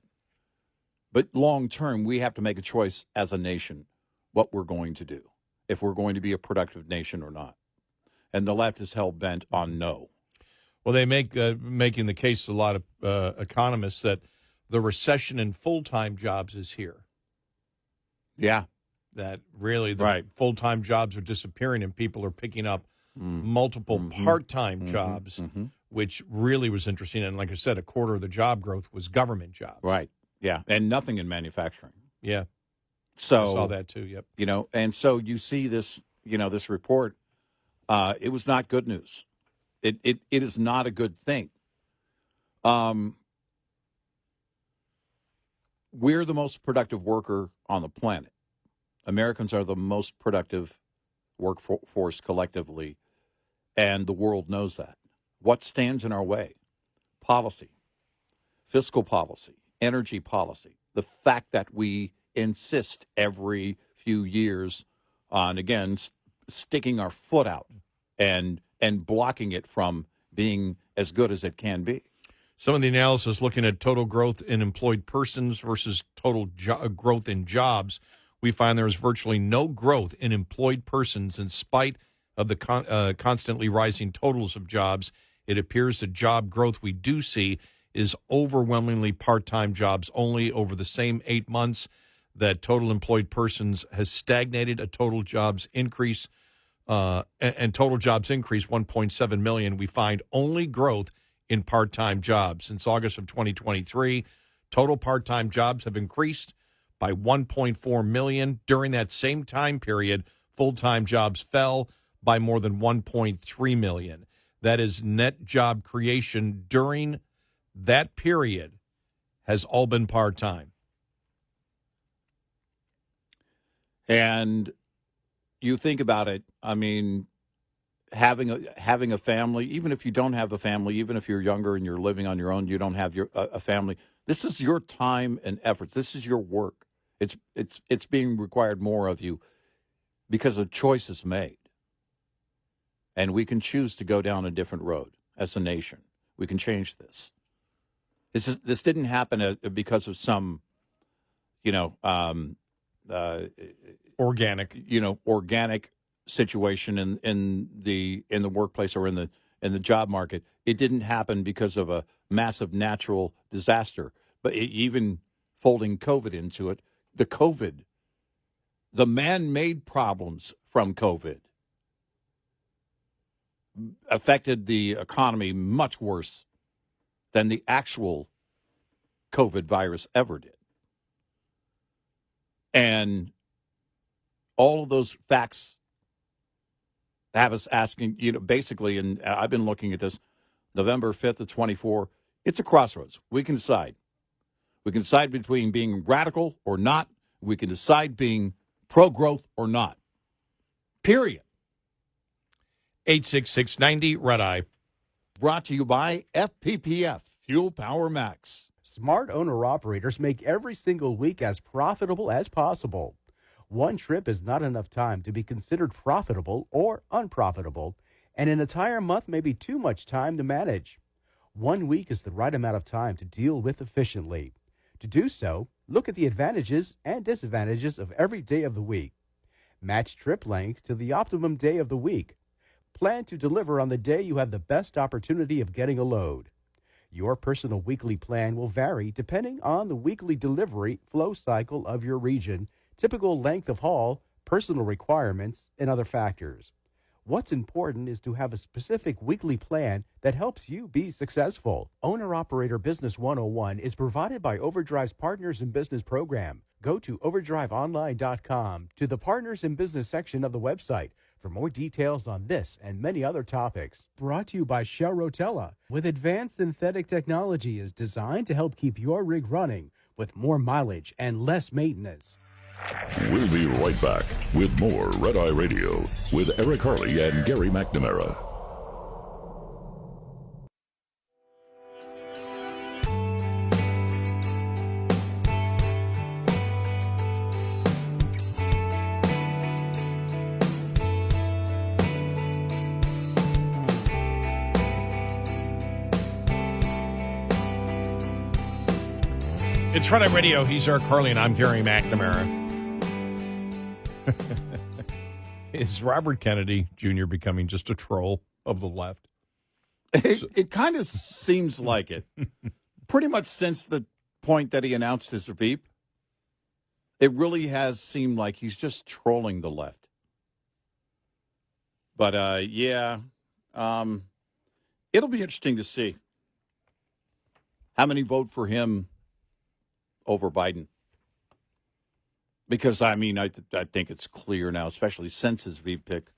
But long term, we have to make a choice as a nation what we're going to do, if we're going to be a productive nation or not. And the left is hell-bent on no. Well, they making the case, a lot of economists, that the recession in full-time jobs is here. Yeah. That really the full-time jobs are disappearing and people are picking up multiple part-time jobs, which really was interesting. And like I said, a quarter of the job growth was government jobs. Right. Yeah. And nothing in manufacturing. Yeah. So I saw that too. Yep. And so you see this, this report. It was not good news. It is not a good thing. We're the most productive worker on the planet. Americans are the most productive workforce collectively, and the world knows that. What stands in our way? Policy, fiscal policy, energy policy, the fact that we insist every few years on, again, sticking our foot out and blocking it from being as good as it can be. Some of the analysis looking at total growth in employed persons versus total growth in jobs, we find there is virtually no growth in employed persons in spite of the constantly rising totals of jobs. It appears the job growth we do see is overwhelmingly part-time jobs only. Over the same 8 months that total employed persons has stagnated, a total jobs increase and total jobs increase 1.7 million. We find only growth in part-time jobs. Since August of 2023, total part-time jobs have increased by 1.4 million. During that same time period, full-time jobs fell by more than 1.3 million. That is, net job creation during that period has all been part-time. And you think about it, I mean, having a family, even if you don't have a family, even if you're younger and you're living on your own, you don't have a family. This is your time and efforts. This is your work. It's being required more of you because a choice is made. And we can choose to go down a different road as a nation. We can change this. This didn't happen because of some, organic situation in the workplace or in the job market. It didn't happen because of a massive natural disaster. But even folding COVID into it, the man-made problems from COVID affected the economy much worse than the actual COVID virus ever did. And all of those facts have us asking, basically, and I've been looking at this, November 5th of 24, it's a crossroads. We can decide. We can decide between being radical or not. We can decide being pro-growth or not. Period. 86690 Red Eye. Brought to you by FPPF, Fuel Power Max. Smart owner-operators make every single week as profitable as possible. One trip is not enough time to be considered profitable or unprofitable, and an entire month may be too much time to manage. 1 week is the right amount of time to deal with efficiently. To do so, look at the advantages and disadvantages of every day of the week. Match trip length to the optimum day of the week. Plan to deliver on the day you have the best opportunity of getting a load. Your personal weekly plan will vary depending on the weekly delivery flow cycle of your region, typical length of haul, personal requirements, and other factors. What's important is to have a specific weekly plan that helps you be successful. Owner-Operator Business 101 is provided by Overdrive's Partners in Business program. Go to overdriveonline.com to the Partners in Business section of the website for more details on this and many other topics. Brought to you by Shell Rotella, with advanced synthetic technology is designed to help keep your rig running with more mileage and less maintenance. We'll be right back with more Red Eye Radio with Eric Harley and Gary McNamara. It's Red Eye Radio. He's Eric Harley, and I'm Gary McNamara. Is Robert Kennedy Jr. becoming just a troll of the left? It kind of seems like it. Pretty much since the point that he announced his Veep, it really has seemed like he's just trolling the left. But, it'll be interesting to see how many vote for him over Biden. Because, I mean, I think it's clear now, especially since his Veep pick,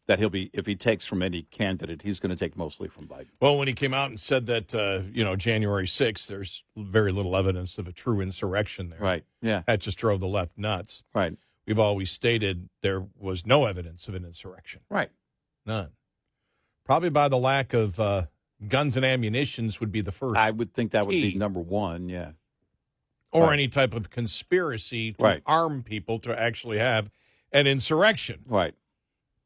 that he'll be, if he takes from any candidate, he's going to take mostly from Biden. Well, when he came out and said that, January 6th, there's very little evidence of a true insurrection there. Right, yeah. That just drove the left nuts. Right. We've always stated there was no evidence of an insurrection. Right. None. Probably by the lack of guns and ammunitions would be the first. I would think that would key. be number one, yeah. Or Right. any type of conspiracy to Right. arm people to actually have an insurrection. Right.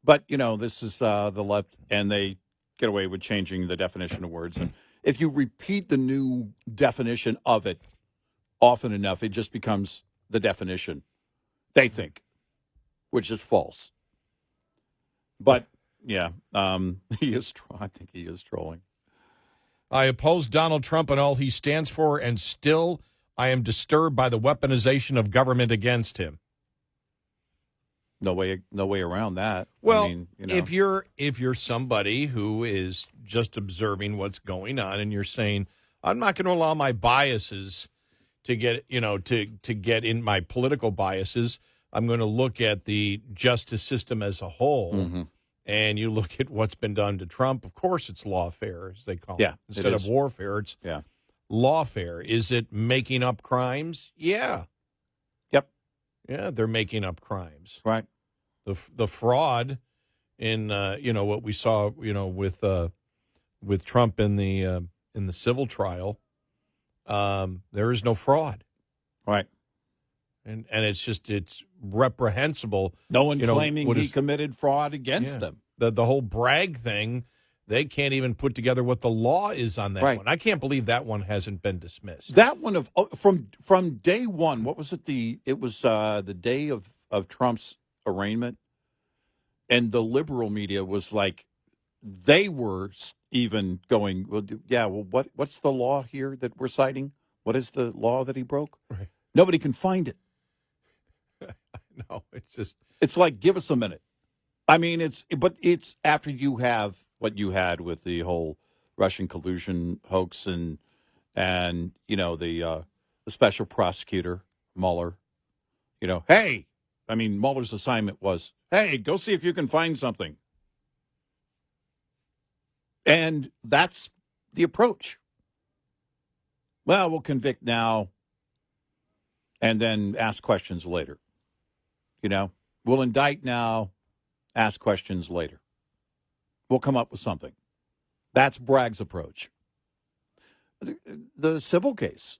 But, this is the left, and they get away with changing the definition of words. And if you repeat the new definition of it often enough, it just becomes the definition, they think, which is false. But, yeah, I think he is trolling. I oppose Donald Trump and all he stands for, and still I am disturbed by the weaponization of government against him. No way around that. Well, I mean, if you're somebody who is just observing what's going on, and you're saying, I'm not going to allow my biases to get, to get in my political biases. I'm going to look at the justice system as a whole. Mm-hmm. And you look at what's been done to Trump. Of course, it's lawfare, as they call it. Instead of warfare, it's lawfare. Is it making up crimes? Yeah. Yep. Yeah, they're making up crimes. Right. The fraud in what we saw with Trump in the civil trial, there is no fraud. Right. And it's reprehensible. No one claiming he committed fraud against them. The whole Bragg thing, they can't even put together what the law is on that one. I can't believe that one hasn't been dismissed. That one from day one. What was it? It was the day of Trump's arraignment, and the liberal media was like, they were even going, what's the law here that we're citing? What is the law that he broke? Right. Nobody can find it. No, it's like, give us a minute. I mean, it's after you have what you had with the whole Russian collusion hoax and the special prosecutor Mueller. Mueller's assignment was, hey, go see if you can find something. And that's the approach. Well, we'll convict now and then ask questions later. We'll indict now, ask questions later. We'll come up with something. That's Bragg's approach. The civil case.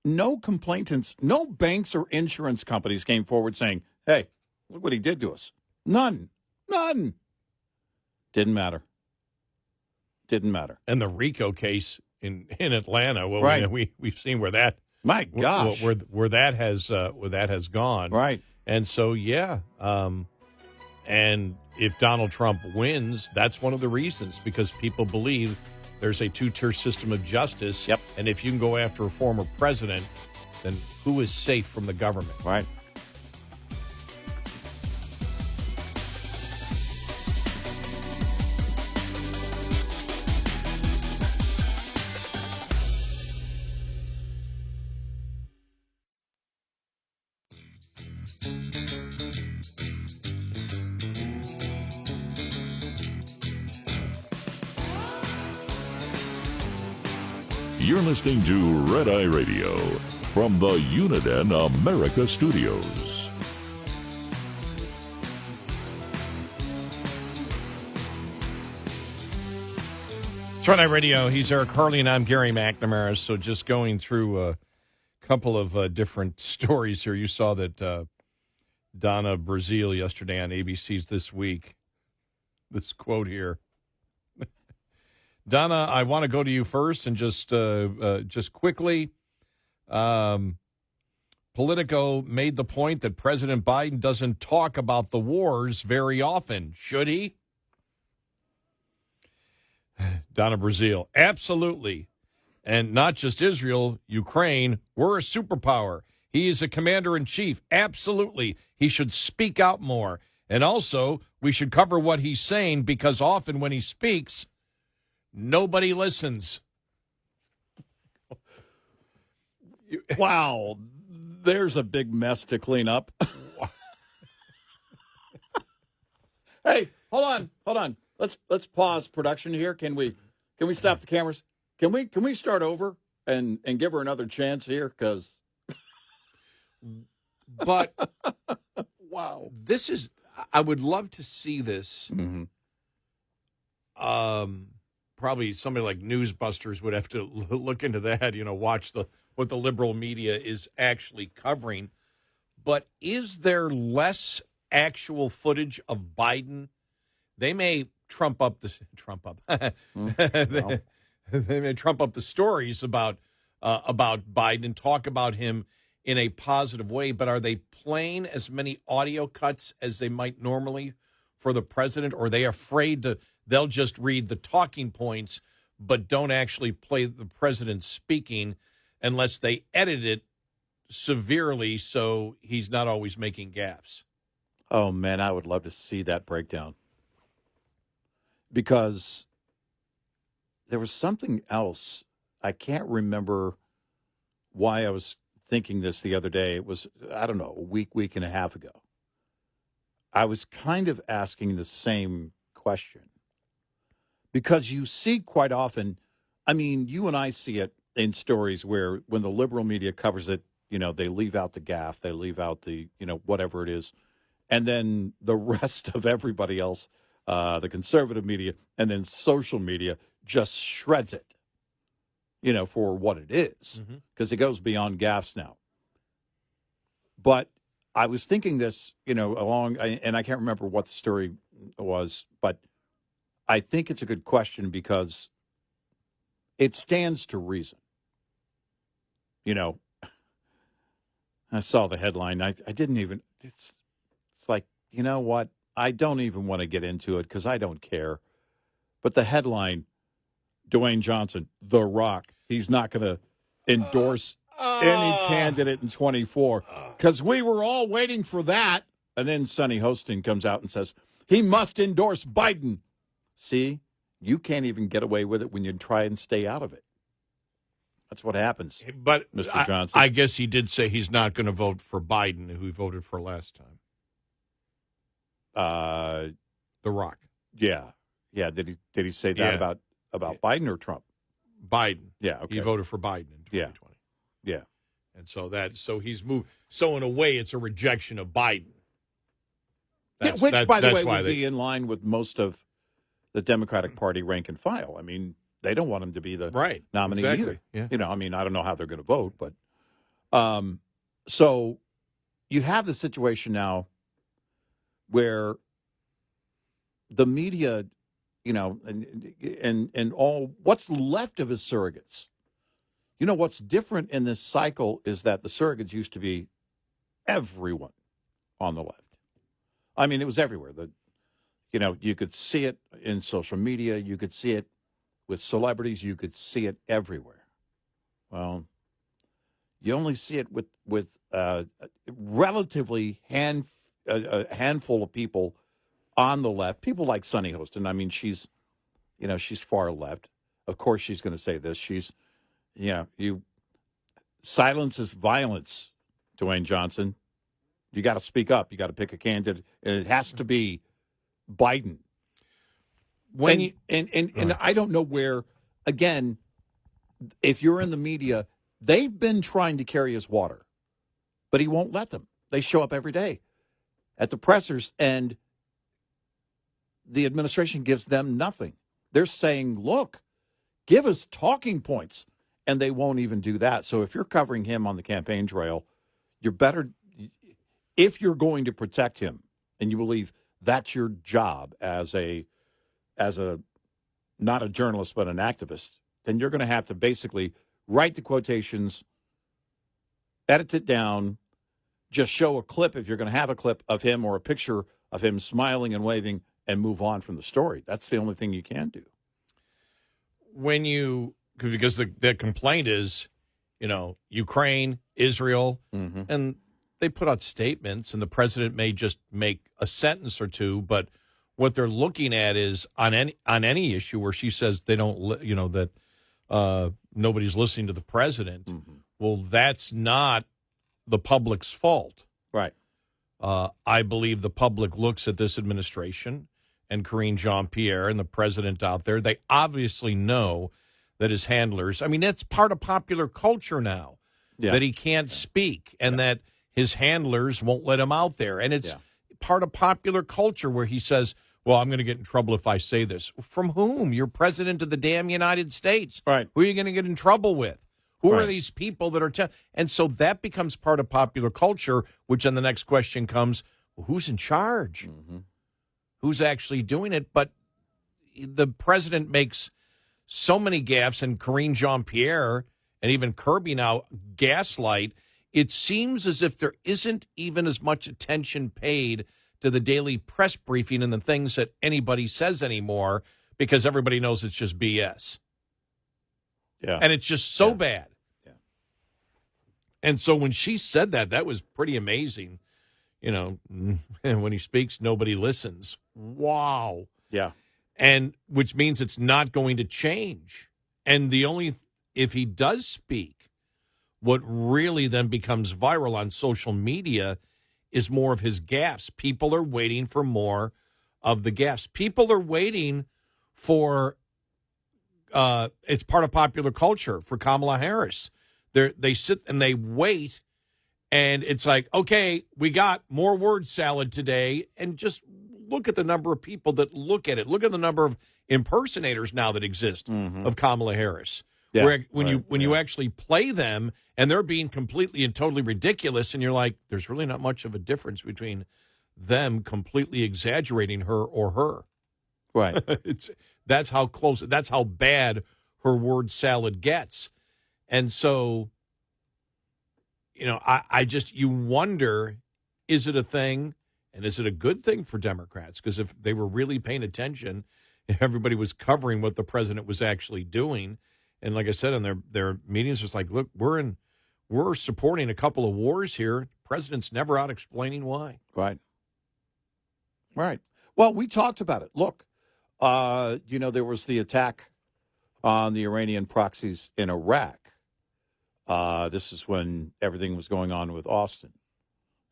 No complainants, no banks or insurance companies came forward saying, hey, look what he did to us. None. Didn't matter. And the RICO case in Atlanta, well, right. we've seen where that, my gosh, where that has gone. Right. And so, and if Donald Trump wins, that's one of the reasons, because people believe there's a two-tier system of justice. Yep. And if you can go after a former president, then who is safe from the government? Right. You're listening to Red Eye Radio from the Uniden America Studios. It's Red Eye Radio. He's Eric Harley, and I'm Gary McNamara. So just going through a couple of different stories here. You saw that Donna Brizile yesterday on ABC's This Week. This quote here. Donna, I want to go to you first and just quickly. Politico made the point that President Biden doesn't talk about the wars very often. Should he? Donna Brizile, absolutely. And not just Israel, Ukraine, we're a superpower. He is a commander-in-chief. Absolutely. He should speak out more. And also, we should cover what he's saying, because often when he speaks, nobody listens. Wow. There's a big mess to clean up. Hey, hold on. Let's pause production here. Can we stop the cameras? Can we start over and give her another chance here? Because But wow, this is, I would love to see this. Mm-hmm. Probably somebody like Newsbusters would have to look into that, watch what the liberal media is actually covering. But is there less actual footage of Biden? They may trump up. They may trump up the stories about Biden and talk about him in a positive way, but are they playing as many audio cuts as they might normally for the president, or are they afraid they'll just read the talking points but don't actually play the president speaking unless they edit it severely so he's not always making gaffes? Oh, man, I would love to see that breakdown. Because there was something else. I can't remember why I was thinking this the other day. It was, I don't know, a week and a half ago. I was kind of asking the same question. Because you see quite often, I mean, you and I see it in stories where when the liberal media covers it, they leave out the gaffe, they leave out the, whatever it is. And then the rest of everybody else, the conservative media, and then social media just shreds it, for what it is, because it goes beyond gaffes now. But I was thinking this, and I can't remember what the story was, but I think it's a good question because it stands to reason. I saw the headline. I didn't even, it's like, you know what? I don't even want to get into it because I don't care. But the headline, Dwayne Johnson, The Rock, he's not going to endorse any candidate in 24 because we were all waiting for that. And then Sonny Hostin comes out and says, he must endorse Biden. See, you can't even get away with it when you try and stay out of it. That's what happens, but Mr. Johnson. I guess he did say he's not going to vote for Biden, who he voted for last time. The Rock. Yeah. Did he say that about Biden or Trump? Biden. Yeah, okay. He voted for Biden in 2020. Yeah. And so he's moved. So in a way, it's a rejection of Biden. Which, by the way, that's why would be in line with most of the Democratic Party rank and file. I mean, they don't want him to be the nominee either. Yeah. You know, I mean, I don't know how they're going to vote, but so you have the situation now where the media, you know, and all what's left of his surrogates. You know, what's different in this cycle is that the surrogates used to be everyone on the left. I mean, it was everywhere. You know, you could see it in social media. You could see it with celebrities. You could see it everywhere. Well, you only see it with relatively a handful of people on the left. People like Sunny Hostin. I mean, she's far left. Of course, she's going to say this. Silence is violence, Dwayne Johnson. You got to speak up. You got to pick a candidate, and it has to be Biden. And I don't know where. Again, if you're in the media, they've been trying to carry his water, but he won't let them. They show up every day at the pressers, and the administration gives them nothing. They're saying, "Look, give us talking points," and they won't even do that. So if you're covering him on the campaign trail, you're better. If you're going to protect him, and you believe that's your job as a not a journalist but an activist, then you're going to have to basically write the quotations, edit it down, just show a clip if you're going to have a clip of him or a picture of him smiling and waving, and move on from the story. That's the only thing you can do. Because the complaint is, Ukraine, Israel, and they put out statements, and the president may just make a sentence or two, but what they're looking at is on any issue where she says they don't, that nobody's listening to the president. Mm-hmm. Well, that's not the public's fault. Right. I believe the public looks at this administration and Karine Jean-Pierre and the president out there. They obviously know that his handlers, I mean, that's part of popular culture now, that he can't speak and that his handlers won't let him out there. And it's part of popular culture where he says, well, I'm going to get in trouble if I say this. From whom? You're president of the damn United States. Right. Who are you going to get in trouble with? Who are these people that are and so that becomes part of popular culture, which then the next question comes, well, who's in charge? Mm-hmm. Who's actually doing it? But the president makes so many gaffes, and Karine Jean-Pierre and even Kirby now gaslight. It seems as if there isn't even as much attention paid to the daily press briefing and the things that anybody says anymore because everybody knows it's just BS. Yeah. And it's just so bad. Yeah. And so when she said that was pretty amazing. When he speaks, nobody listens. Wow. Yeah. And which means it's not going to change. And if he does speak, what really then becomes viral on social media is more of his gaffes. People are waiting for more of the gaffes. People are waiting for, it's part of popular culture for Kamala Harris. They sit and they wait, and it's like, okay, we got more word salad today, and just look at the number of people that look at it. Look at the number of impersonators now that exist of Kamala Harris. Yeah, where when you actually play them and they're being completely and totally ridiculous, and you're like, there's really not much of a difference between them completely exaggerating her or her. Right. That's how close, that's how bad her word salad gets. And so, you wonder, is it a thing, and is it a good thing for Democrats? Because if they were really paying attention, if everybody was covering what the president was actually doing. And like I said, in their meetings, it's like, look, we're supporting a couple of wars here. President's never out explaining why. Right. Well, we talked about it. Look, there was the attack on the Iranian proxies in Iraq. This is when everything was going on with Austin,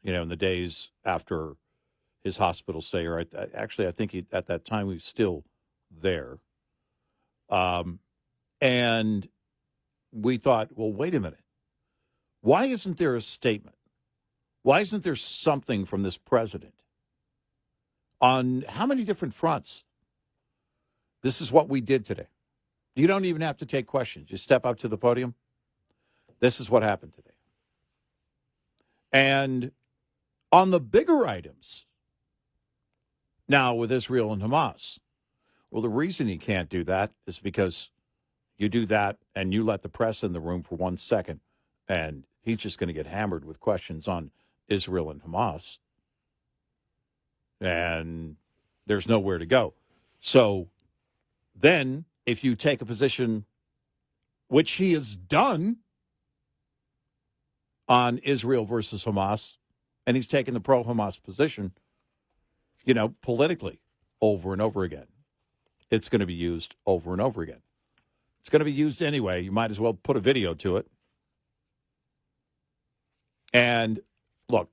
in the days after his hospital stay. Or actually, I think at that time he was still there. And we thought, well, wait a minute. Why isn't there a statement? Why isn't there something from this president on how many different fronts? This is what we did today. You don't even have to take questions. You step up to the podium. This is what happened today. And on the bigger items, now with Israel and Hamas, well, the reason he can't do that is because you do that and you let the press in the room for 1 second, and he's just going to get hammered with questions on Israel and Hamas. And there's nowhere to go. So then if you take a position, which he has done on Israel versus Hamas, and he's taken the pro-Hamas position, politically over and over again. It's going to be used over and over again. It's going to be used anyway. You might as well put a video to it. And look,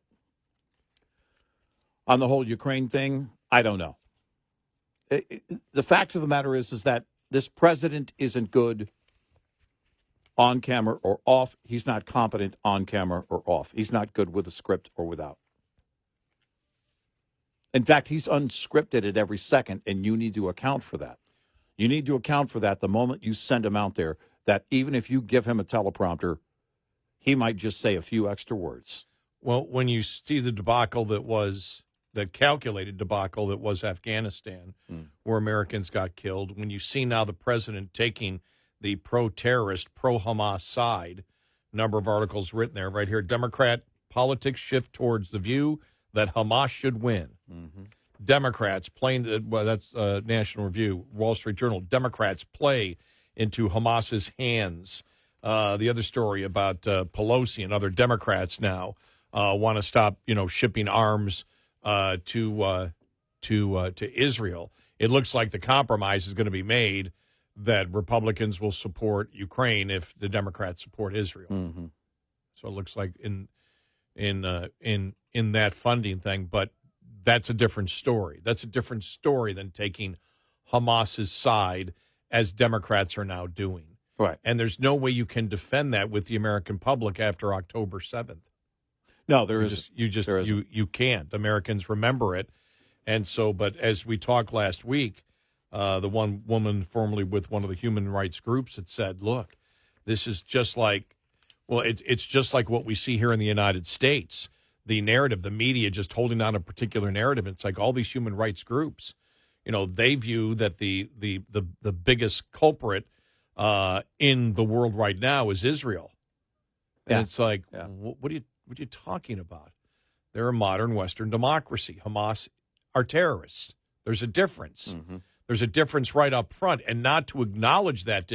on the whole Ukraine thing, I don't know. The fact of the matter is that this president isn't good on camera or off. He's not competent on camera or off. He's not good with a script or without. In fact, he's unscripted at every second, and you need to account for that. You need to account for that the moment you send him out there, that even if you give him a teleprompter, he might just say a few extra words. Well, when you see the debacle the calculated debacle that was Afghanistan, where Americans got killed, when you see now the president taking the pro-terrorist, pro-Hamas side, number of articles written there right here, Democrat politics shift towards the view that Hamas should win. Mm-hmm. Democrats playing, that's National Review, Wall Street Journal, Democrats play into Hamas's hands. The other story about Pelosi and other Democrats now want to stop, shipping arms to Israel. It looks like the compromise is going to be made that Republicans will support Ukraine if the Democrats support Israel. Mm-hmm. So it looks like in that funding thing, but that's a different story. That's a different story than taking Hamas's side, as Democrats are now doing. Right. And there's no way you can defend that with the American public after October 7th. No, there isn't. You can't. Americans remember it. And so, but as we talked last week, the one woman formerly with one of the human rights groups had said, look, this is just like, well, it's just like what we see here in the United States. The narrative, the media just holding on a particular narrative. It's like all these human rights groups, they view that the biggest culprit in the world right now is Israel. And it's like, what are you talking about? They're a modern Western democracy. Hamas are terrorists. There's a difference. Mm-hmm. There's a difference right up front, and not to acknowledge that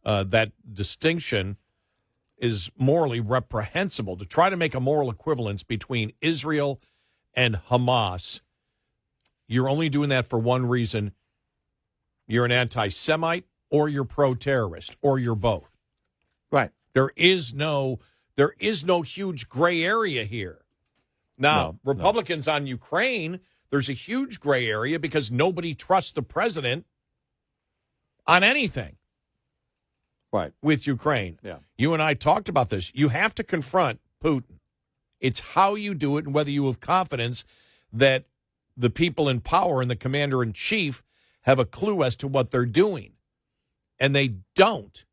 that distinction is morally reprehensible. To try to make a moral equivalence between Israel and Hamas, you're only doing that for one reason. You're an anti-Semite, or you're pro-terrorist, or you're both. Right. There is no huge gray area here. Now, Republicans on Ukraine, there's a huge gray area because nobody trusts the president on anything. Right. With Ukraine. Yeah. You and I talked about this. You have to confront Putin. It's how you do it and whether you have confidence that the people in power and the commander-in-chief have a clue as to what they're doing. And they don't.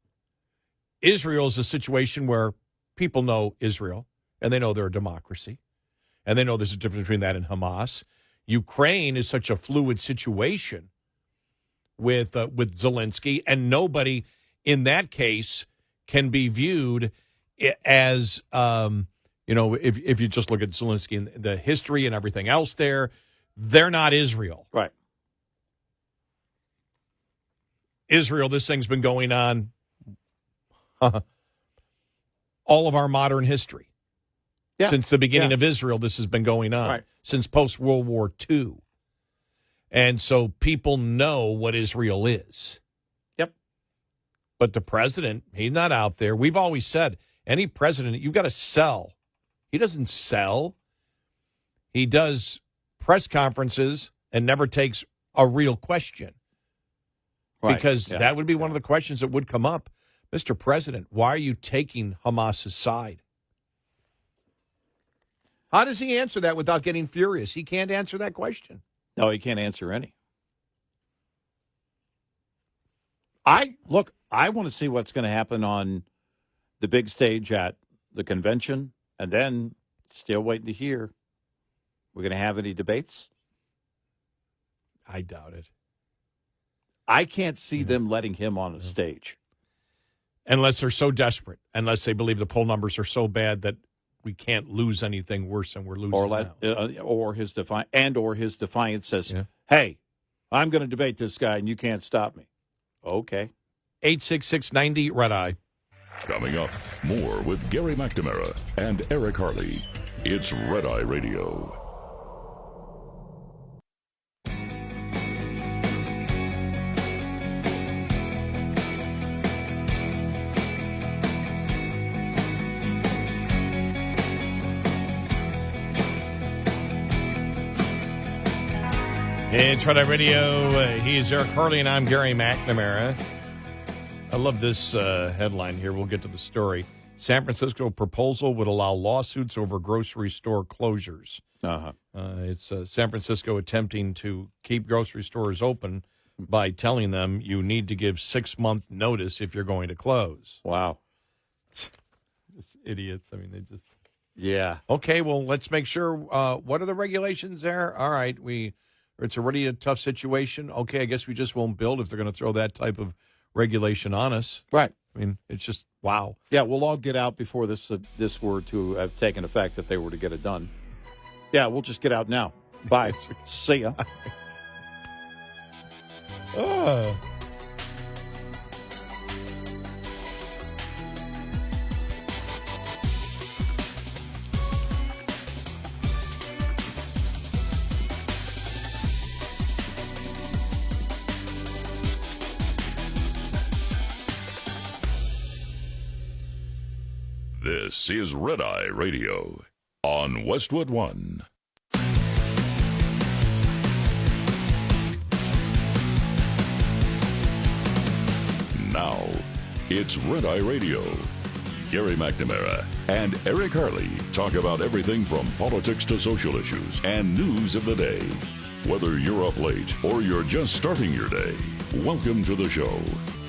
Israel is a situation where people know Israel, and they know they're a democracy, and they know there's a difference between that and Hamas. Ukraine is such a fluid situation with Zelensky, and nobody in that case can be viewed as, if you just look at Zelensky and the history and everything else there, they're not Israel. Right. Israel, this thing's been going on all of our modern history. Yeah. Since the beginning of Israel, this has been going on. Right. Since post-World War II. And so people know what Israel is. Yep. But the president, he's not out there. We've always said, any president, you've got to sell. He doesn't sell. He does press conferences and never takes a real question. Right. Because Yeah. that would be one of the questions that would come up. Mr. President, why are you taking Hamas's side? How does he answer that without getting furious? He can't answer that question. No, he can't answer any. I want to see what's going to happen on the big stage at the convention, and then still waiting to hear. We're going to have any debates? I doubt it. I can't see them letting him on the stage. Unless they're so desperate, unless they believe the poll numbers are so bad that we can't lose anything worse than we're losing now. Or his defiance says, "Hey, I'm going to debate this guy, and you can't stop me." Okay. 86690 Red Eye. Coming up, more with Gary McNamara and Eric Harley. It's Red Eye Radio. It's Red Eye Radio. He's Eric Harley, and I'm Gary McNamara. I love this headline here. We'll get to the story. San Francisco proposal would allow lawsuits over grocery store closures. It's San Francisco attempting to keep grocery stores open by telling them you need to give 6-month notice if you're going to close. Wow. Just idiots. I mean, they just... Yeah. Okay, well, let's make sure. What are the regulations there? All right, it's already a tough situation. Okay, I guess we just won't build if they're going to throw that type of regulation on us. Right. I mean, it's just, wow. Yeah, we'll all get out before this were to have taken effect if they were to get it done. Yeah, we'll just get out now. Bye. See ya. Oh. This is Red Eye Radio on Westwood One. Now, it's Red Eye Radio. Gary McNamara and Eric Harley talk about everything from politics to social issues and news of the day. Whether you're up late or you're just starting your day, welcome to the show.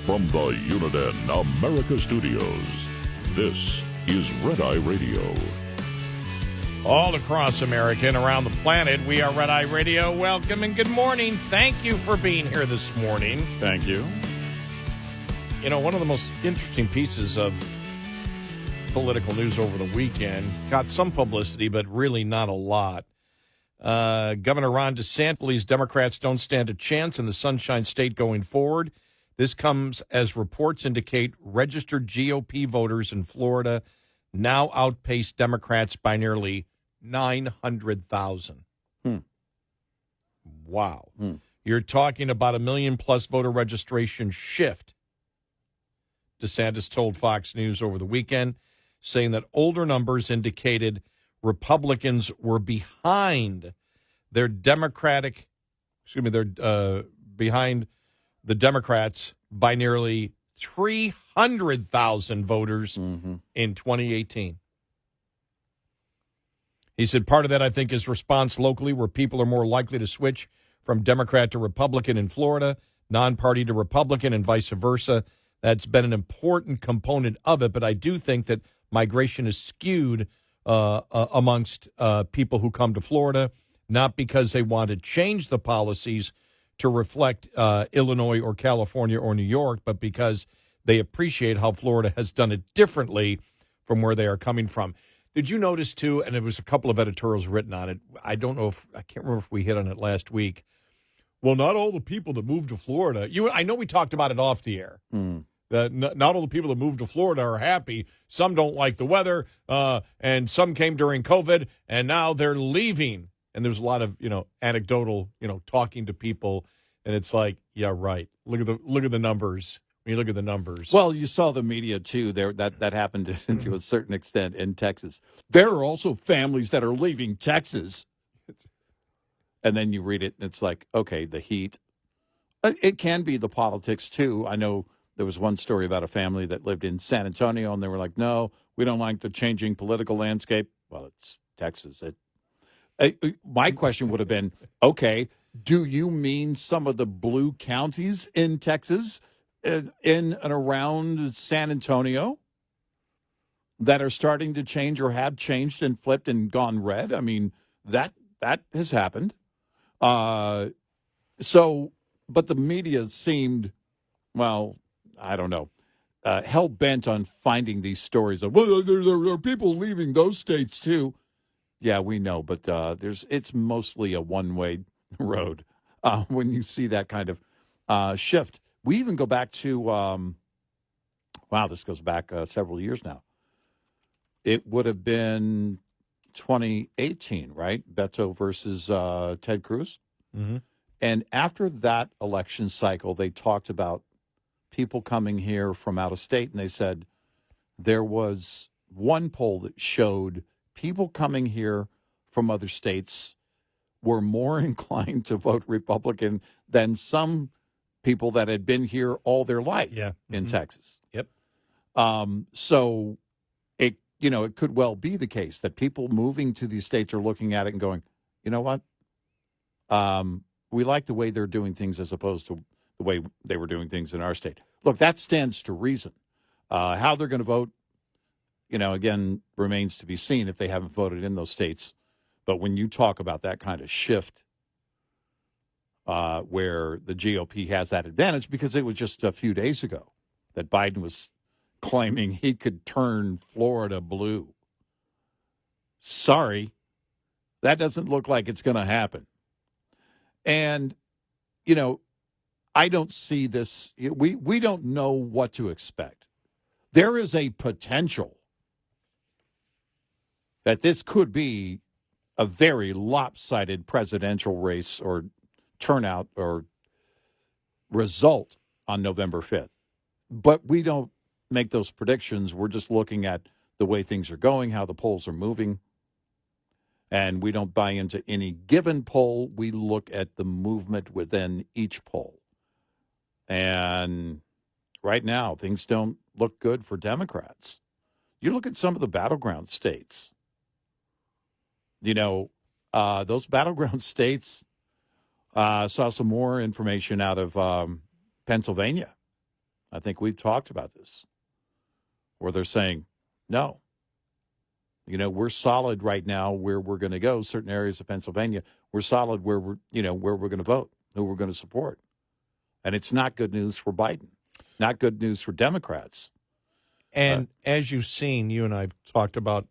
From the Uniden America Studios, this is Red Eye Radio. All across America and around the planet, we are Red Eye Radio. Welcome and good morning. Thank you for being here this morning. Thank you. You know, one of the most interesting pieces of political news over the weekend got some publicity, but really not a lot. Governor Ron DeSantis believes Democrats don't stand a chance in the Sunshine State going forward. This comes as reports indicate registered GOP voters in Florida now outpace Democrats by nearly 900,000. Wow. You're talking about a million-plus voter registration shift. DeSantis told Fox News over the weekend, saying that older numbers indicated Republicans were behind behind the Democrats by nearly 300,000 voters in 2018. He said part of that, I think, is response locally where people are more likely to switch from Democrat to Republican in Florida, non-party to Republican, and vice versa. That's been an important component of it, but I do think that migration is skewed amongst people who come to Florida, not because they want to change the policies to reflect Illinois or California or New York, but because they appreciate how Florida has done it differently from where they are coming from. Did you notice, too, and there was a couple of editorials written on it, I can't remember if we hit on it last week. Well, not all the people that moved to Florida, I know we talked about it off the air. Not all the people that moved to Florida are happy. Some don't like the weather, and some came during COVID, and now they're leaving. And there's a lot of, anecdotal, talking to people, and it's like, yeah, right. Look at the numbers. When you look at the numbers. Well, you saw the media, too. That happened to a certain extent in Texas. There are also families that are leaving Texas. And then you read it, and it's like, okay, the heat. It can be the politics, too. I know there was one story about a family that lived in San Antonio, and they were like, no, we don't like the changing political landscape. Well, it's Texas. My question would have been, okay, do you mean some of the blue counties in Texas, in and around San Antonio, that are starting to change or have changed and flipped and gone red? I mean, that has happened. But the media seemed, well, I don't know, hell bent on finding these stories of, well, there are people leaving those states too. Yeah, we know, but it's mostly a one-way road when you see that kind of shift. We even go back to, this goes back several years now. It would have been 2018, right? Beto versus Ted Cruz. Mm-hmm. And after that election cycle, they talked about people coming here from out of state, and they said there was one poll that showed people coming here from other states were more inclined to vote Republican than some people that had been here all their life in Texas. Yep. So it could well be the case that people moving to these states are looking at it and going, you know what? We like the way they're doing things as opposed to the way they were doing things in our state. Look, that stands to reason. How they're going to vote, again, remains to be seen if they haven't voted in those states. But when you talk about that kind of shift where the GOP has that advantage, because it was just a few days ago that Biden was claiming he could turn Florida blue. Sorry, that doesn't look like it's going to happen. And, I don't see this. We don't know what to expect. There is a potential that this could be a very lopsided presidential race or turnout or result on November 5th. But we don't make those predictions. We're just looking at the way things are going, how the polls are moving. And we don't buy into any given poll. We look at the movement within each poll. And right now, things don't look good for Democrats. You look at some of the battleground states. Those battleground states saw some more information out of Pennsylvania. I think we've talked about this, where they're saying, no, we're solid right now where we're going to go. Certain areas of Pennsylvania, we're solid where we're going to vote, who we're going to support. And it's not good news for Biden, not good news for Democrats. And as you've seen, you and I have talked about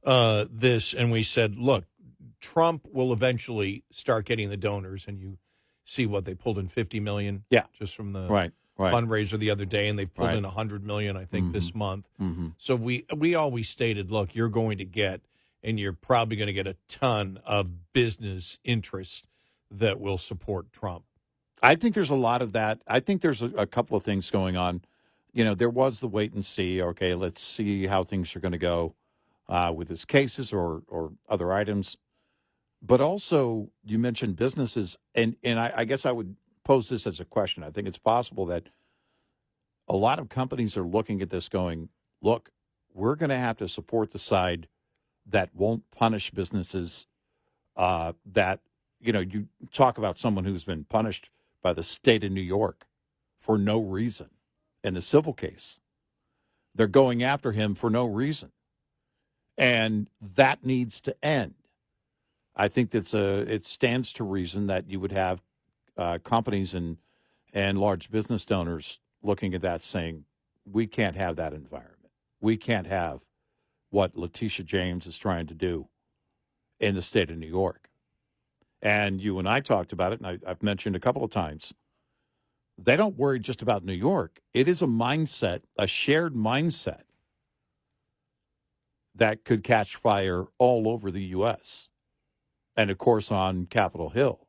this, and we said, look, Trump will eventually start getting the donors, and you see what they pulled in $50 million just from the fundraiser the other day, and they've pulled in $100 million, I think, this month. Mm-hmm. So we always stated, look, you're going to get, and you're probably going to get a ton of business interest that will support Trump. I think there's a lot of that. I think there's a couple of things going on. There was the wait and see. Okay, let's see how things are going to go with his cases or other items. But also, you mentioned businesses, and I guess I would pose this as a question. I think it's possible that a lot of companies are looking at this going, look, we're going to have to support the side that won't punish businesses that, you talk about someone who's been punished by the state of New York for no reason in the civil case. They're going after him for no reason. And that needs to end. I think it stands to reason that you would have companies and large business donors looking at that saying, we can't have that environment. We can't have what Letitia James is trying to do in the state of New York. And you and I talked about it, and I've mentioned a couple of times, they don't worry just about New York. It is a mindset, a shared mindset, that could catch fire all over the U.S. and, of course, on Capitol Hill.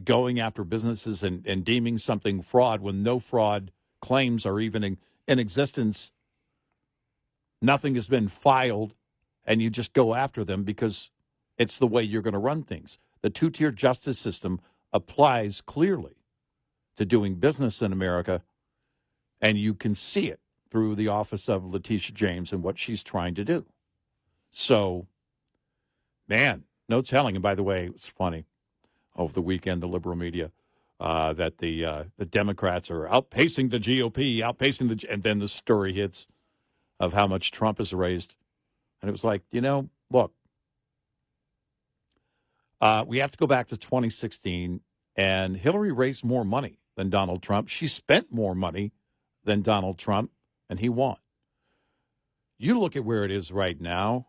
Going after businesses and deeming something fraud when no fraud claims are even in existence. Nothing has been filed, and you just go after them because it's the way you're going to run things. The two-tier justice system applies clearly to doing business in America, and you can see it through the office of Letitia James and what she's trying to do. So, man, no telling. And by the way, it's funny, over the weekend, the liberal media, that the Democrats are outpacing the GOP, and then the story hits of how much Trump has raised. And it was like, look, we have to go back to 2016, and Hillary raised more money than Donald Trump. She spent more money than Donald Trump, and he won. You look at where it is right now,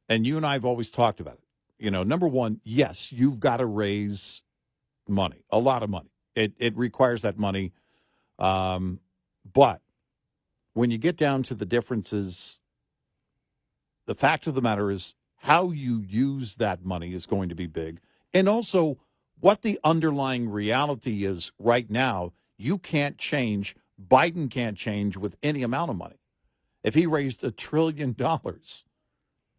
and you and I have always talked about it. Number one, yes, you've got to raise money, a lot of money. It requires that money. But when you get down to the differences, the fact of the matter is how you use that money is going to be big. And also what the underlying reality is right now, you can't change. Biden can't change with any amount of money. If he raised $1 trillion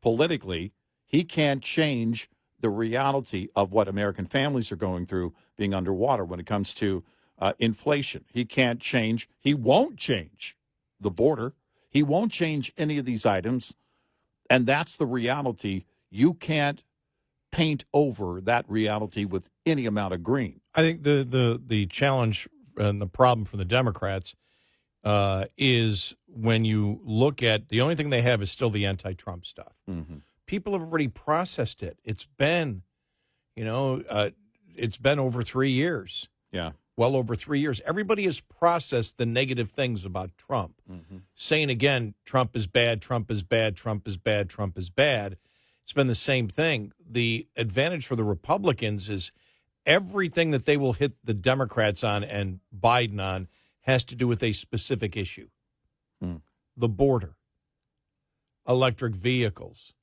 politically, he can't change the reality of what American families are going through being underwater when it comes to inflation. He can't change. He won't change the border. He won't change any of these items. And that's the reality. You can't paint over that reality with any amount of green. I think the challenge and the problem for the Democrats is when you look at the only thing they have is still the anti-Trump stuff. Mm-hmm. People have already processed it. It's been, it's been over 3 years. Yeah. Well over 3 years. Everybody has processed the negative things about Trump. Mm-hmm. Saying again, Trump is bad, Trump is bad, Trump is bad, Trump is bad. It's been the same thing. The advantage for the Republicans is everything that they will hit the Democrats on and Biden on has to do with a specific issue. The border, electric vehicles.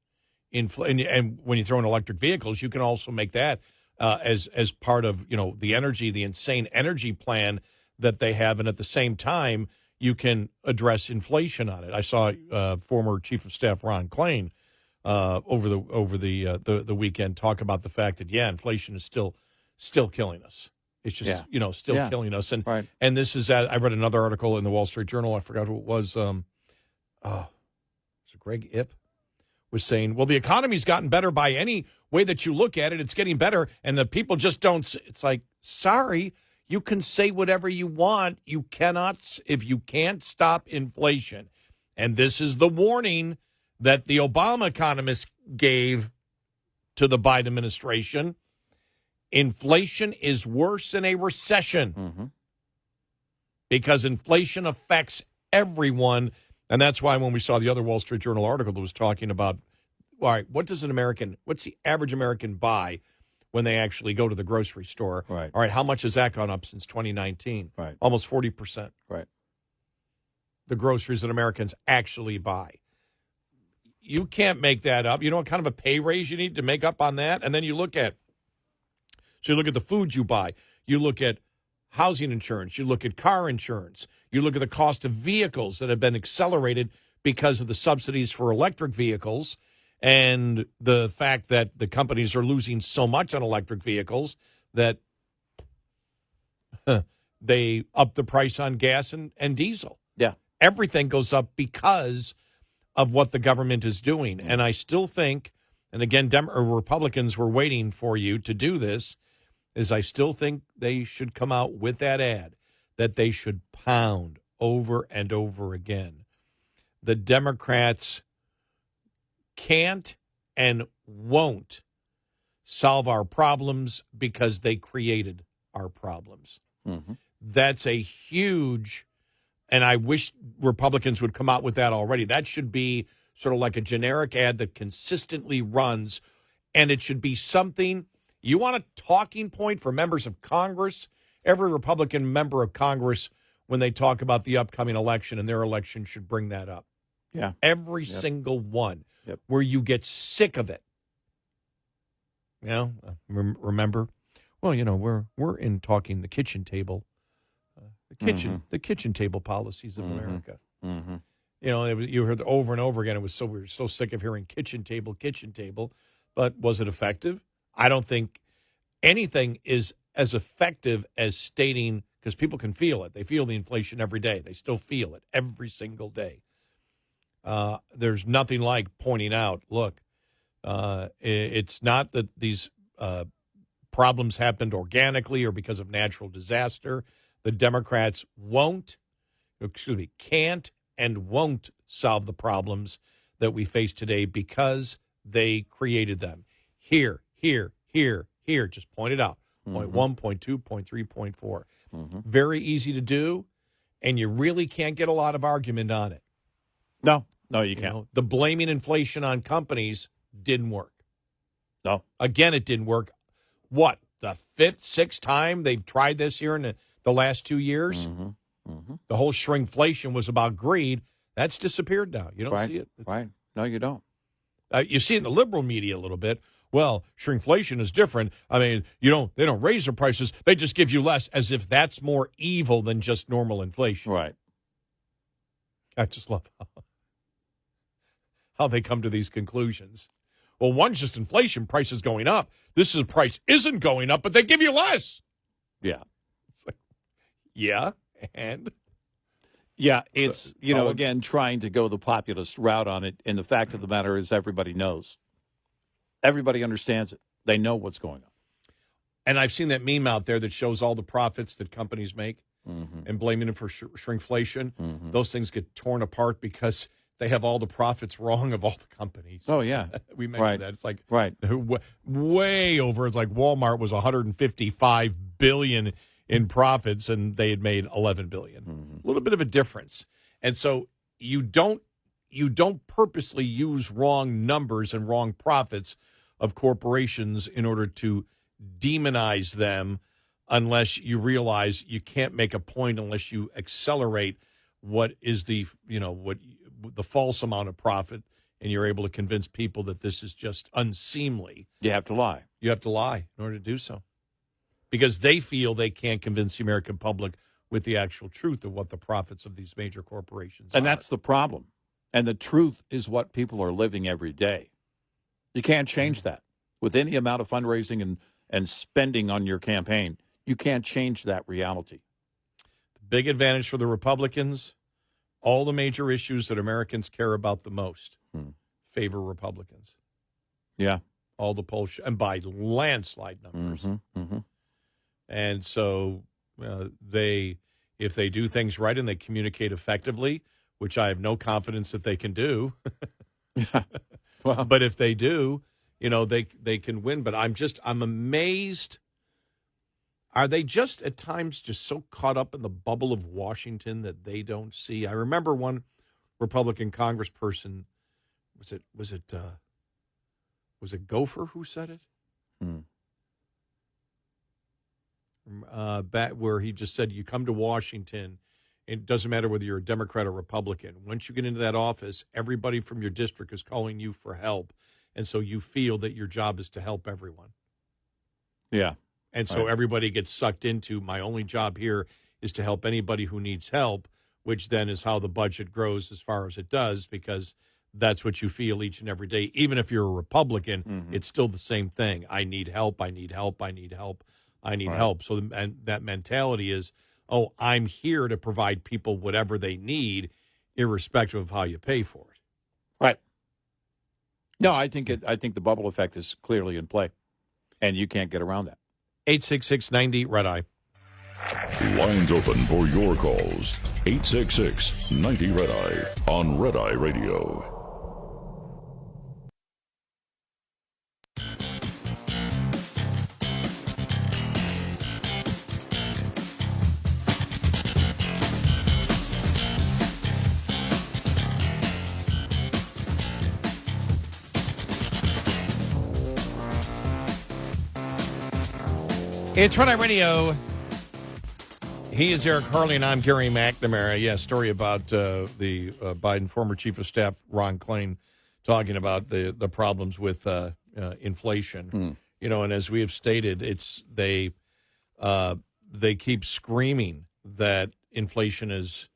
And when you throw in electric vehicles, you can also make that as part of the insane energy plan that they have, and at the same time you can address inflation on it. I saw former Chief of Staff Ron Klain over the weekend talk about the fact that inflation is still killing us. It's just still killing us, and right. And this is I read another article in the Wall Street Journal. I forgot who it was. It's Greg Ip. Was saying, well, the economy's gotten better by any way that you look at it. It's getting better, and the people just don't. It's like, sorry, you can say whatever you want. You cannot, if you can't stop inflation. And this is the warning that the Obama economists gave to the Biden administration. Inflation is worse than a recession because inflation affects everyone. And that's why when we saw the other Wall Street Journal article that was talking about, all right, what's the average American buy when they actually go to the grocery store? Right. All right, how much has that gone up since 2019? Right. Almost 40%. Right. The groceries that Americans actually buy. You can't make that up. You know what kind of a pay raise you need to make up on that? And then you look at the food you buy. You look at housing insurance. You look at car insurance. You look at the cost of vehicles that have been accelerated because of the subsidies for electric vehicles and the fact that the companies are losing so much on electric vehicles that they up the price on gas and diesel. Yeah. Everything goes up because of what the government is doing. And I still think, and again, Republicans were waiting for you to do this, is I still think they should come out with that ad that they should pound over and over again. The Democrats can't and won't solve our problems because they created our problems. Mm-hmm. That's a huge, and I wish Republicans would come out with that already. That should be sort of like a generic ad that consistently runs, and it should be something. You want a talking point for members of Congress? Every Republican member of Congress, when they talk about the upcoming election and their election, should bring that up. Yeah. Every single one. Yep. Where you get sick of it. Remember? Well, we're in talking the kitchen table. The kitchen table policies of America. Mm-hmm. You heard over and over again. We were so sick of hearing kitchen table. But was it effective? I don't think anything is as effective as stating because people can feel it. They feel the inflation every day. They still feel it every single day. There's nothing like pointing out, look, it's not that these problems happened organically or because of natural disaster. The Democrats can't and won't solve the problems that we face today because they created them. Here. Just point it out. Point 1, point 2, point 3, point 4. Very easy to do, and you really can't get a lot of argument on it. No, you can't. The blaming inflation on companies didn't work. No. Again, it didn't work. What, the fifth, sixth time they've tried this here in the last 2 years? The whole shrinkflation was about greed. That's disappeared now. You don't see it. Right. No, you don't. You see it in the liberal media a little bit. Well, shrinkflation is different. I mean, they don't raise their prices. They just give you less, as if that's more evil than just normal inflation. Right. I just love how they come to these conclusions. Well, one's just inflation, prices going up. This is price isn't going up, but they give you less. Yeah. It's like, yeah, and? Yeah, it's, again, trying to go the populist route on it. And the fact of the matter is everybody knows. Everybody understands it. They know what's going on. And I've seen that meme out there that shows all the profits that companies make and blaming them for shrinkflation. Those things get torn apart because they have all the profits wrong of all the companies. Oh, yeah. We mentioned that. It's like right. way over. It's like Walmart was $155 billion in profits, and they had made $11 billion. A little bit of a difference. And so you don't purposely use wrong numbers and wrong profits of corporations in order to demonize them, unless you realize you can't make a point unless you accelerate what is the false amount of profit, and you're able to convince people that this is just unseemly. You have to lie. You have to lie in order to do so, because they feel they can't convince the American public with the actual truth of what the profits of these major corporations are. And that's the problem. And the truth is what people are living every day. You can't change that with any amount of fundraising and spending on your campaign. You can't change that reality. The big advantage for the Republicans, all the major issues that Americans care about the most favor Republicans. Yeah. All the polls, and by landslide numbers. And so if they do things right and they communicate effectively, which I have no confidence that they can do. Yeah. Well, but if they do, they can win. But I'm amazed. Are they just at times just so caught up in the bubble of Washington that they don't see? I remember one Republican congressperson, was it Gopher who said it? Back where he just said, you come to Washington, it doesn't matter whether you're a Democrat or Republican. Once you get into that office, everybody from your district is calling you for help. And so you feel that your job is to help everyone. Yeah. And so everybody gets sucked into, my only job here is to help anybody who needs help, which then is how the budget grows as far as it does, because that's what you feel each and every day. Even if you're a Republican, it's still the same thing. I need help. I need help. I need help. I need help. So that mentality is, I'm here to provide people whatever they need, irrespective of how you pay for it. Right. No, I think the bubble effect is clearly in play, and you can't get around that. 866-90 Red Eye. Lines open for your calls. 866-90 Red Eye on Red Eye Radio. It's Red Eye Radio. He is Eric Harley, and I'm Gary McNamara. Yeah, story about the Biden former chief of staff, Ron Klain, talking about the problems with inflation. And as we have stated, they keep screaming that inflation is,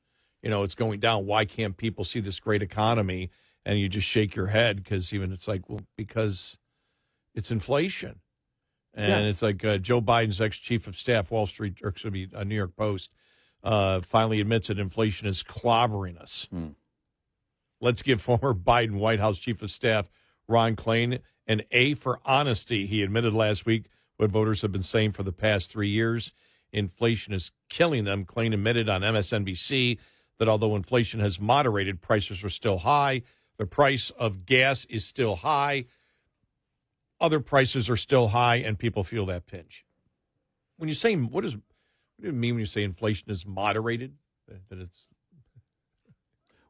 it's going down. Why can't people see this great economy? And you just shake your head because it's like, well, because it's inflation. And it's like Joe Biden's ex-chief of staff, Wall Street, or excuse me, New York Post, finally admits that inflation is clobbering us. Let's give former Biden White House chief of staff Ron Klain an A for honesty. He admitted last week what voters have been saying for the past 3 years. Inflation is killing them. Klain admitted on MSNBC that although inflation has moderated, prices are still high. The price of gas is still high. Other prices are still high, and people feel that pinch. When you say, what do you mean when you say inflation is moderated? That it's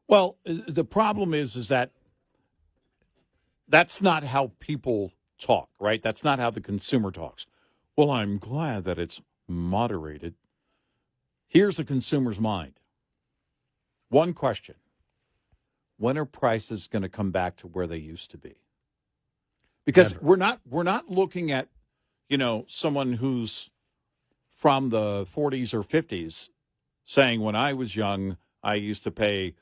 Well, the problem is that that's not how people talk, right? That's not how the consumer talks. Well, I'm glad that it's moderated. Here's the consumer's mind. One question. When are prices going to come back to where they used to be? Because we're not looking at, someone who's from the 40s or 50s saying when I was young, I used to pay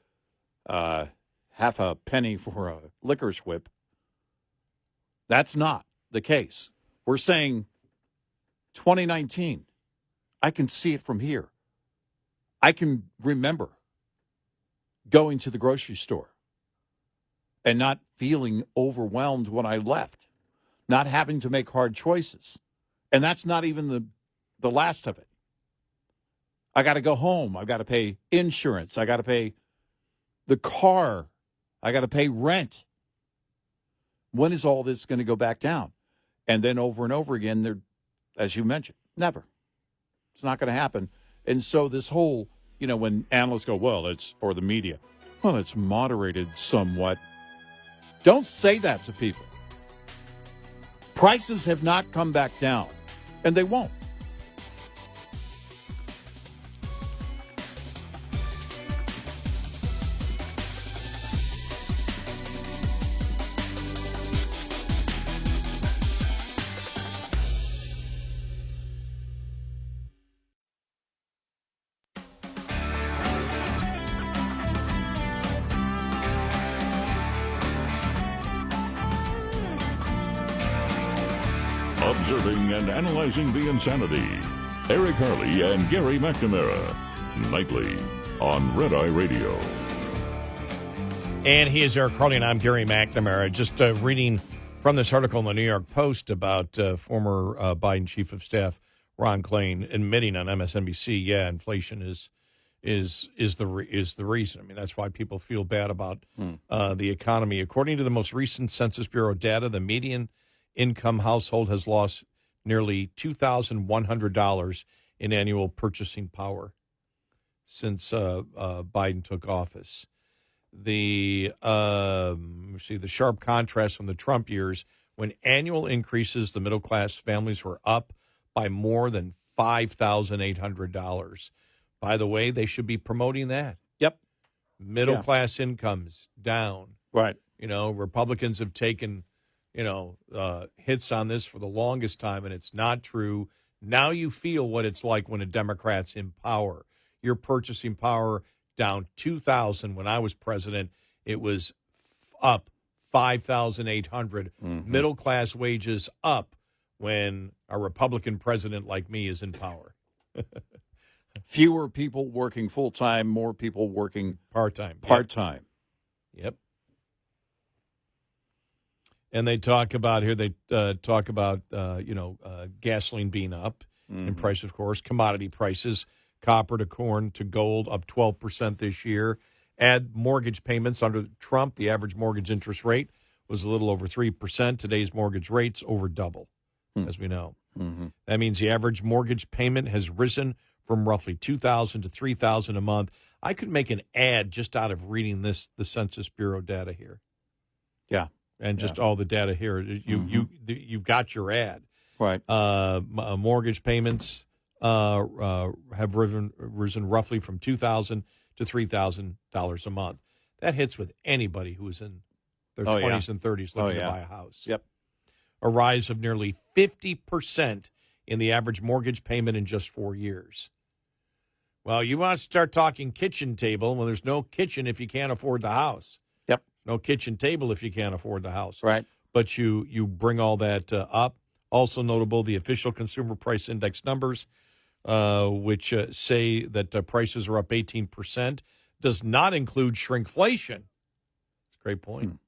half a penny for a licorice whip. That's not the case. We're saying 2019, I can see it from here. I can remember going to the grocery store and not feeling overwhelmed when I left, not having to make hard choices. And that's not even the last of it. I got to go home. I've got to pay insurance. I got to pay the car. I got to pay rent. When is all this going to go back down? And then over and over again, as you mentioned, never. It's not going to happen. And so this whole, when analysts go, or the media, it's moderated somewhat. Don't say that to people. Prices have not come back down, and they won't. Observing and analyzing the insanity. Eric Harley and Gary McNamara. Nightly on Red Eye Radio. And he is Eric Harley, and I'm Gary McNamara. Just reading from this article in the New York Post about former Biden chief of staff Ron Klain admitting on MSNBC, inflation is the reason. I mean, that's why people feel bad about the economy. According to the most recent Census Bureau data, the median income household has lost nearly $2,100 in annual purchasing power since Biden took office. The sharp contrast from the Trump years, when annual increases, the middle class families were up by more than $5,800. By the way, they should be promoting that. Yep. Middle class incomes down. Right. Republicans have taken hits on this for the longest time, and it's not true. Now you feel what it's like when a Democrat's in power. Your purchasing power down $2,000. When I was president, it was up $5,800. Mm-hmm. Middle class wages up when a Republican president like me is in power. Fewer people working full time, more people working part-time. Yep. And they talk about gasoline being up in price, of course, commodity prices, copper to corn to gold up 12% this year. Add mortgage payments under Trump. The average mortgage interest rate was a little over 3%. Today's mortgage rate's over double, as we know. Mm-hmm. That means the average mortgage payment has risen from roughly $2,000 to $3,000 a month. I could make an ad just out of reading the Census Bureau data here. Yeah. And just all the data here. You've got your ad. Right. Mortgage payments have risen roughly from $2,000 to $3,000 a month. That hits with anybody who is in their 20s and 30s looking to buy a house. Yep. A rise of nearly 50% in the average mortgage payment in just 4 years. Well, you want to start talking kitchen table. Well, there's no kitchen if you can't afford the house. Yep. No kitchen table if you can't afford the house. Right. But you bring all that up. Also notable, the official consumer price index numbers, which say that prices are up 18%, does not include shrinkflation. That's a great point.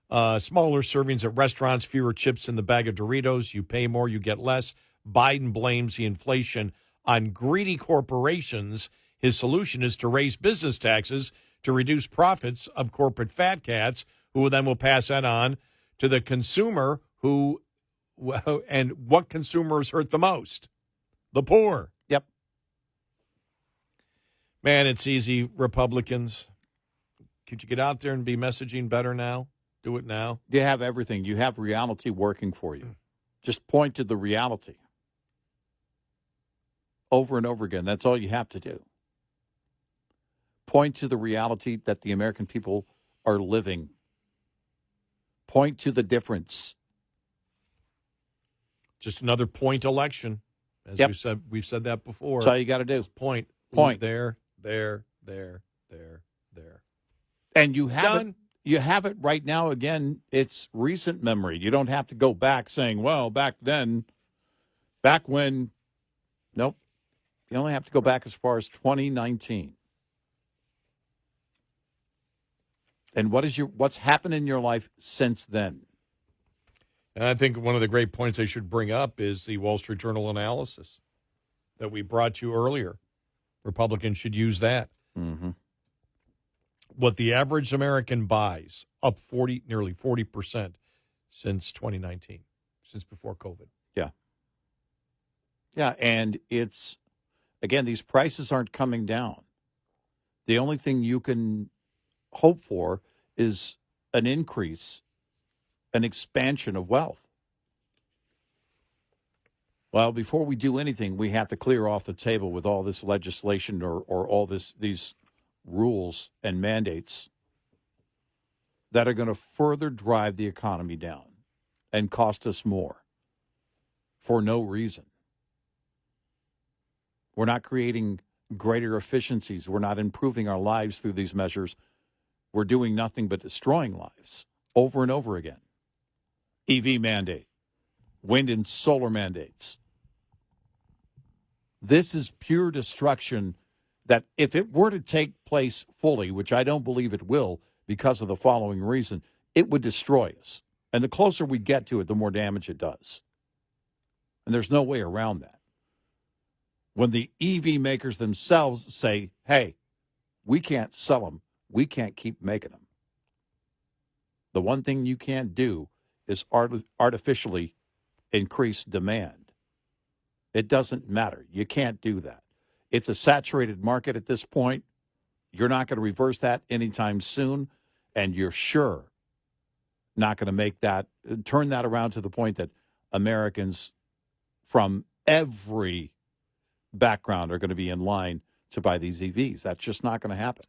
Smaller servings at restaurants, fewer chips in the bag of Doritos. You pay more, you get less. Biden blames the inflation on greedy corporations. His solution is to raise business taxes to reduce profits of corporate fat cats, who then will pass that on to the consumer, and what consumers hurt the most? The poor. Yep. Man, it's easy, Republicans. Could you get out there and be messaging better now? Do it now. You have everything. You have reality working for you. Just point to the reality. Over and over again. That's all you have to do. Point to the reality that the American people are living. Point to the difference. Just another point election. As we've said that before. That's all you got to do. Point. There. And you have it. You have it right now. Again, it's recent memory. You don't have to go back saying, well, back then, back when. Nope. You only have to go back as far as 2019. And what's happened in your life since then? And I think one of the great points I should bring up is the Wall Street Journal analysis that we brought you earlier. Republicans should use that. Mm-hmm. What the average American buys, up nearly 40% since 2019, since before COVID. Yeah. Yeah, and it's, again, these prices aren't coming down. The only thing you can hope for is an increase, an expansion of wealth. Well, before we do anything, we have to clear off the table with all this legislation or all these rules and mandates that are going to further drive the economy down and cost us more for no reason. We're not creating greater efficiencies. We're not improving our lives through these measures. We're doing nothing but destroying lives over and over again. EV mandate, wind and solar mandates. This is pure destruction that if it were to take place fully, which I don't believe it will because of the following reason, it would destroy us. And the closer we get to it, the more damage it does. And there's no way around that. When the EV makers themselves say, hey, we can't sell them, we can't keep making them. The one thing you can't do is artificially increase demand. It doesn't matter. You can't do that. It's a saturated market at this point. You're not going to reverse that anytime soon, and you're sure not going to turn that around to the point that Americans from every background are going to be in line to buy these EVs. That's just not going to happen.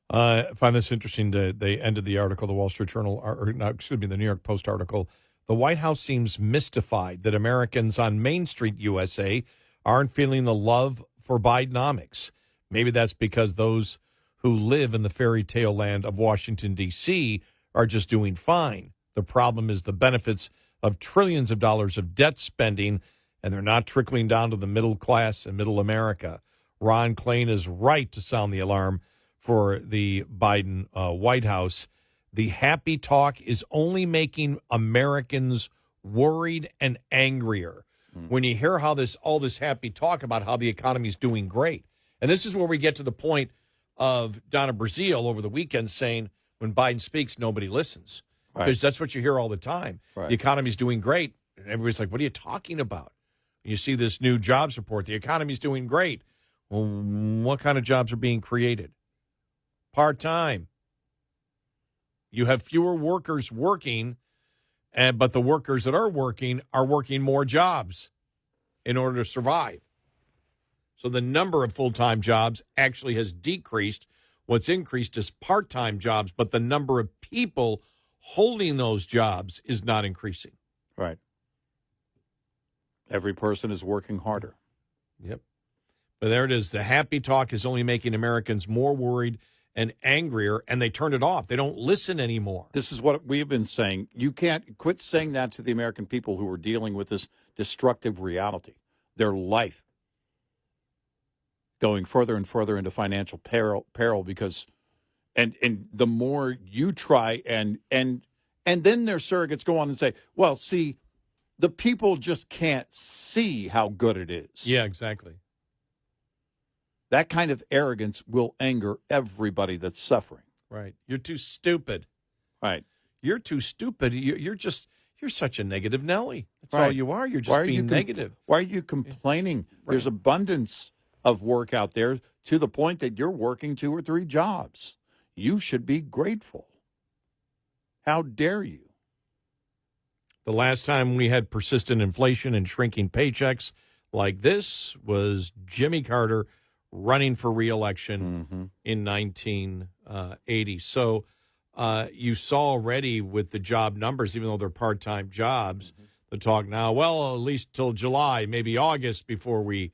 I find this interesting. They ended the article, the Wall Street Journal, the New York Post article. The White House seems mystified that Americans on Main Street, USA, aren't feeling the love for Bidenomics. Maybe that's because those who live in the fairy tale land of Washington, D.C. are just doing fine. The problem is the benefits of trillions of dollars of debt spending, and they're not trickling down to the middle class and middle America. Ron Klain is right to sound the alarm for the Biden White House. The happy talk is only making Americans worried and angrier. When you hear how all this happy talk about how the economy is doing great. And this is where we get to the point of Donna Brizile over the weekend saying when Biden speaks, nobody listens. Because that's what you hear all the time. Right. The economy's doing great. And everybody's like, what are you talking about? You see this new jobs report. The economy's doing great. Well, what kind of jobs are being created? Part-time. You have fewer workers working, but the workers that are working more jobs in order to survive. So the number of full-time jobs actually has decreased. What's increased is part-time jobs, but the number of people holding those jobs is not increasing. Right. Every person is working harder. Yep. But there it is. The happy talk is only making Americans more worried and angrier, and they turn it off. They don't listen anymore. This is what we've been saying. You can't quit saying that to the American people who are dealing with this destructive reality. Their life going further and further into financial peril because, and the more you try and then their surrogates go on and say, well, see, the people just can't see how good it is. Yeah, exactly. That kind of arrogance will anger everybody that's suffering. Right. You're too stupid. Right. You're too stupid. You're such a negative Nelly. That's Right. all you are. You're just being negative. Why are you complaining? Right. There's abundance of work out there to the point that you're working 2 or 3 jobs. You should be grateful. How dare you? The last time we had persistent inflation and shrinking paychecks like this was Jimmy Carter running for re-election in 1980. So you saw already with the job numbers, even though they're part-time jobs, the talk now, well, at least till July, maybe August before we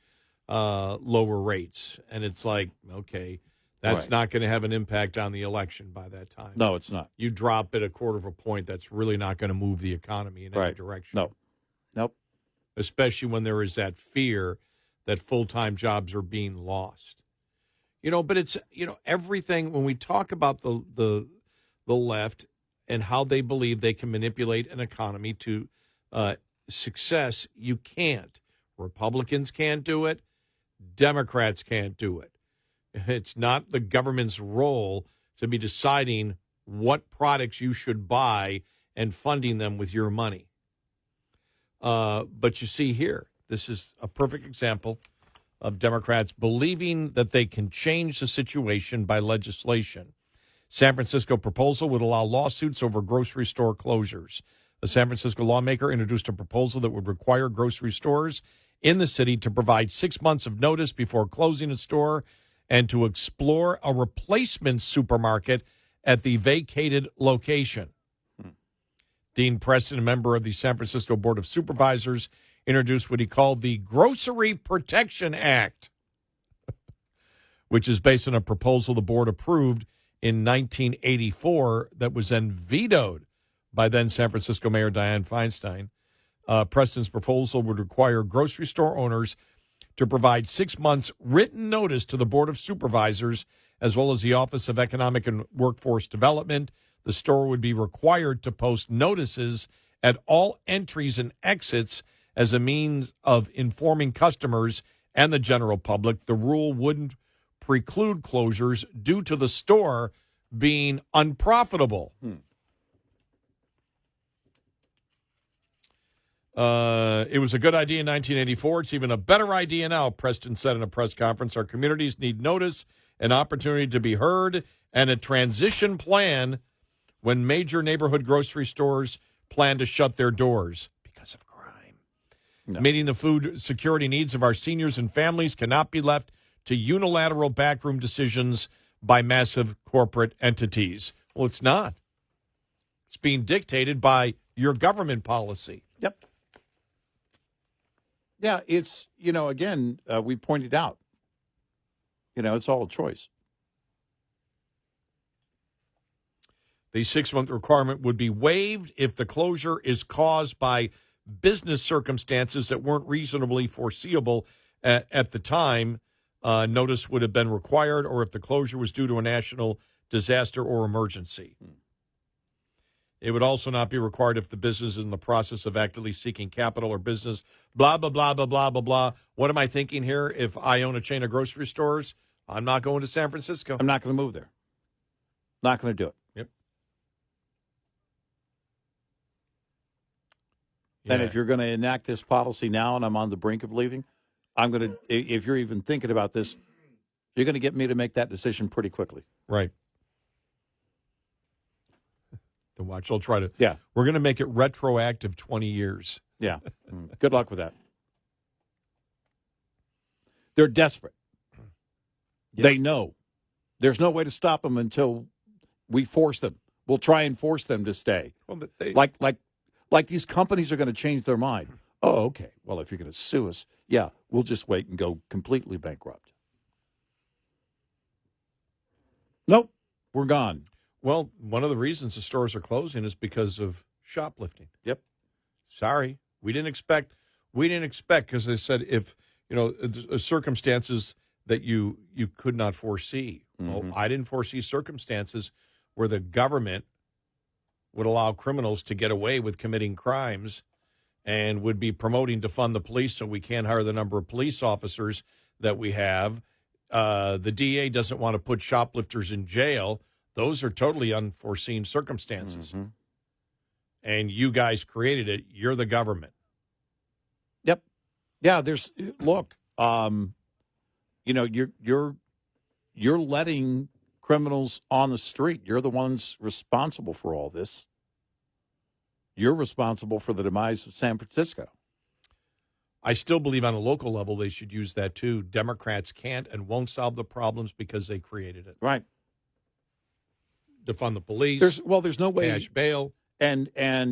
lower rates. And it's like, okay, that's not going to have an impact on the election by that time. No, it's not. You drop it 1/4 point, that's really not going to move the economy in any direction. No. Nope. Especially when there is that fear that full-time jobs are being lost. But it's, everything, when we talk about the left and how they believe they can manipulate an economy to success, you can't. Republicans can't do it. Democrats can't do it. It's not the government's role to be deciding what products you should buy and funding them with your money. But you see here, this is a perfect example of Democrats believing that they can change the situation by legislation. San Francisco proposal would allow lawsuits over grocery store closures. A San Francisco lawmaker introduced a proposal that would require grocery stores in the city to provide 6 months of notice before closing a store and to explore a replacement supermarket at the vacated location. Dean Preston, a member of the San Francisco Board of Supervisors, introduced what he called the Grocery Protection Act, which is based on a proposal the board approved in 1984 that was then vetoed by then San Francisco Mayor Dianne Feinstein. Preston's proposal would require grocery store owners to provide 6 months written notice to the Board of Supervisors, as well as the Office of Economic and Workforce Development. The store would be required to post notices at all entries and exits as a means of informing customers and the general public. The rule wouldn't preclude closures due to the store being unprofitable. It was a good idea in 1984. It's even a better idea now, Preston said in a press conference. Our communities need notice, an opportunity to be heard, and a transition plan when major neighborhood grocery stores plan to shut their doors because of crime. No. Meeting the food security needs of our seniors and families cannot be left to unilateral backroom decisions by massive corporate entities. Well, it's not. It's being dictated by your government policy. Yep. Yeah, it's, again, we pointed out, it's all a choice. The 6-month requirement would be waived if the closure is caused by business circumstances that weren't reasonably foreseeable at the time. Notice would have been required, or if the closure was due to a national disaster or emergency. It would also not be required if the business is in the process of actively seeking capital or business, blah, blah, blah, blah, blah, blah, blah. What am I thinking here? If I own a chain of grocery stores, I'm not going to San Francisco. I'm not going to move there. Not going to do it. Yep. And if you're going to enact this policy now and I'm on the brink of leaving, if you're even thinking about this, you're going to get me to make that decision pretty quickly. Right. Then watch. I'll try to. Yeah. We're going to make it retroactive 20 years. Yeah. Good luck with that. They're desperate. Yep. They know. There's no way to stop them until we force them. We'll try and force them to stay. Well, like these companies are going to change their mind. Oh, okay. Well, if you're going to sue us, yeah, we'll just wait and go completely bankrupt. Nope, we're gone. Well, one of the reasons the stores are closing is because of shoplifting. Yep. Sorry, we didn't expect because they said if circumstances that you could not foresee. Well, I didn't foresee circumstances where the government would allow criminals to get away with committing crimes and would be promoting to fund the police so we can't hire the number of police officers that we have. The DA doesn't want to put shoplifters in jail. Those are totally unforeseen circumstances. And you guys created it. You're the government. Yep. Yeah, look, you're letting criminals on the street. You're the ones responsible for all this. You're responsible for the demise of San Francisco. I still believe on a local level they should use that too. Democrats can't and won't solve the problems because they created it. Right. Defund the police. There's no way. Cash bail. And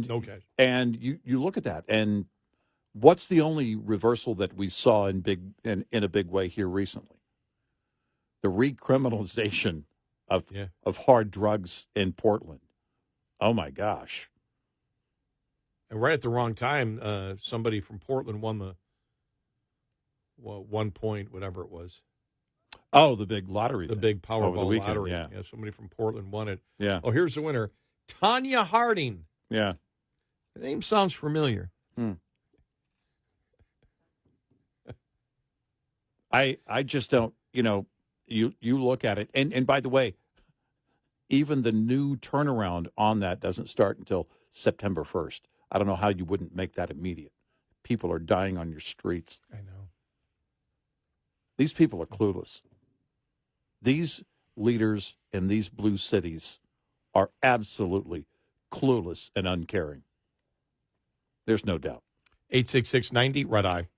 no cash. And you look at that, and what's the only reversal that we saw in a big way here recently? The recriminalization of hard drugs in Portland. Oh my gosh. And right at the wrong time, somebody from Portland won the 1 point, whatever it was. Oh, the big lottery. The big Powerball weekend, lottery. Yeah, somebody from Portland won it. Yeah. Oh, here's the winner. Tanya Harding. Yeah. The name sounds familiar. I just don't, you look at it. And by the way, even the new turnaround on that doesn't start until September 1st. I don't know how you wouldn't make that immediate. People are dying on your streets. I know. These people are clueless. These leaders in these blue cities are absolutely clueless and uncaring. There's no doubt. 866-90 Red Eye.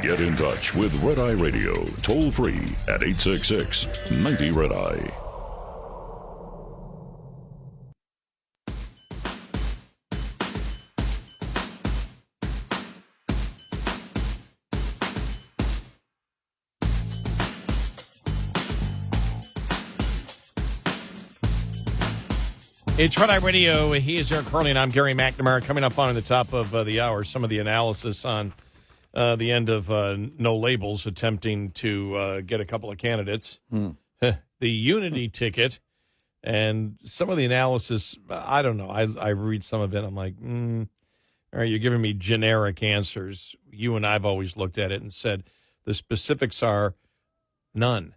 Get in touch with Red Eye Radio, toll free at 866-90 Red Eye. It's Red Eye Radio. He is Eric Harley, and I'm Gary McNamara. Coming up on the top of the hour, some of the analysis on the end of No Labels, attempting to get a couple of candidates. The Unity ticket, and some of the analysis, I don't know. I read some of it. I'm like, all right, you're giving me generic answers. You and I've always looked at it and said the specifics are none.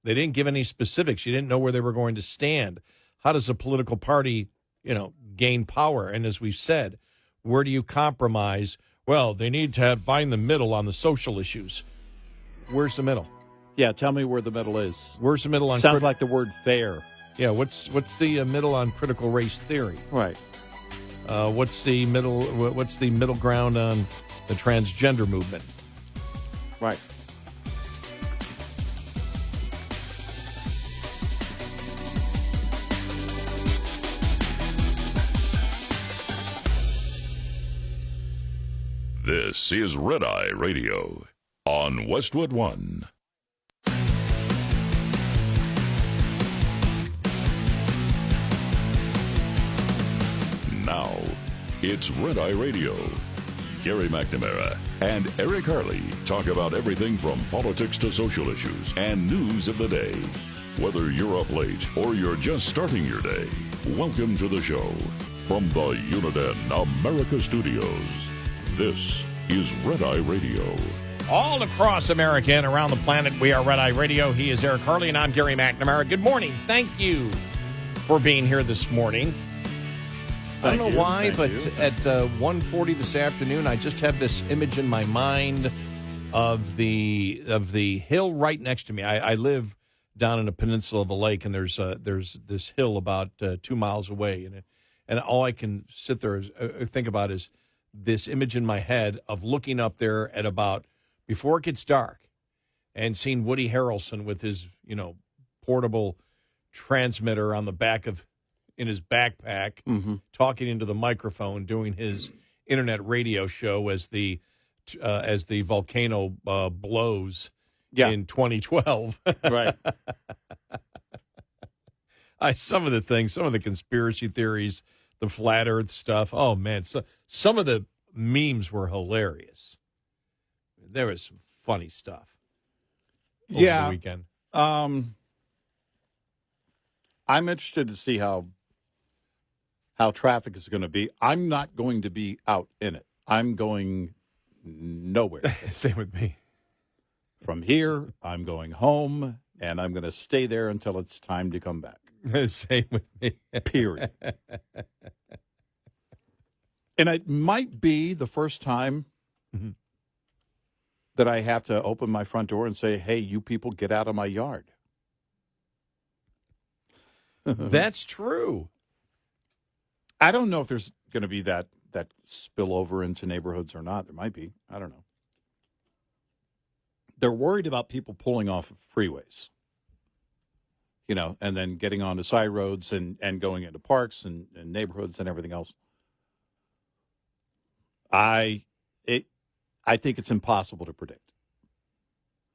They didn't give any specifics. You didn't know where they were going to stand. How does a political party, gain power? And as we've said, where do you compromise? Well, they need to find the middle on the social issues. Where's the middle? Yeah, tell me where the middle is. Where's the middle on? Sounds like the word fair. Yeah, what's the middle on critical race theory? Right. What's the middle ground on the transgender movement? Right. This is Red Eye Radio on Westwood One. Now, it's Red Eye Radio. Gary McNamara and Eric Harley talk about everything from politics to social issues and news of the day. Whether you're up late or you're just starting your day, welcome to the show. From the Uniden America Studios, this is Red Eye Radio. All across America and around the planet, we are Red Eye Radio. He is Eric Harley, and I'm Gary McNamara. Good morning. Thank you for being here this morning. I don't know why, but at 1:40 this afternoon, I just have this image in my mind of the hill right next to me. I live down in a peninsula of a lake, and there's this hill about 2 miles away, and all I can sit there think about is this image in my head of looking up there at about before it gets dark and seeing Woody Harrelson with his portable transmitter on the back of in his backpack, talking into the microphone, doing his internet radio show as the volcano blows in 2012. Right. Some of the conspiracy theories, the flat Earth stuff. Oh man, some of the memes were hilarious. There was some funny stuff over the weekend. I'm interested to see how traffic is going to be. I'm not going to be out in it. I'm going nowhere. Same with me. From here, I'm going home, and I'm going to stay there until it's time to come back. Same with me. Period. And it might be the first time that I have to open my front door and say, hey, you people get out of my yard. That's true. I don't know if there's going to be that spillover into neighborhoods or not. There might be. I don't know. They're worried about people pulling off of freeways, and then getting onto side roads and going into parks and neighborhoods and everything else. I think it's impossible to predict.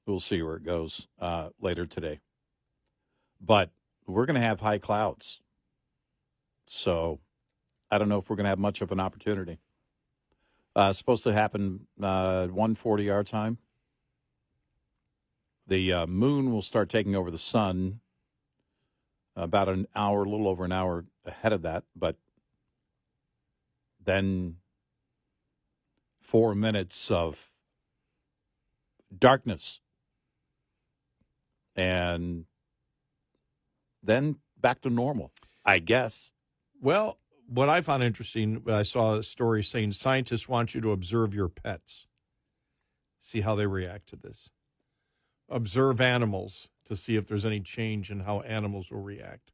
We'll see where it goes later today. But we're going to have high clouds. So I don't know if we're going to have much of an opportunity. It's supposed to happen 1:40 our time. The moon will start taking over the sun about an hour, a little over an hour ahead of that. But then 4 minutes of darkness. And then back to normal, I guess. Well, what I found interesting, I saw a story saying scientists want you to observe your pets, see how they react to this. Observe animals to see if there's any change in how animals will react.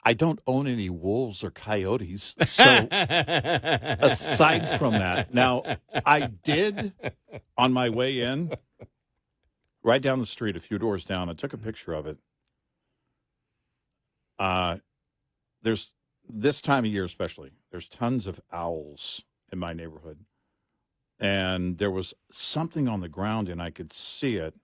I don't own any wolves or coyotes, so aside from that, now I did on my way in, right down the street, a few doors down. I took a picture of it. There's this time of year especially, there's tons of owls in my neighborhood. And there was something on the ground, and I could see it.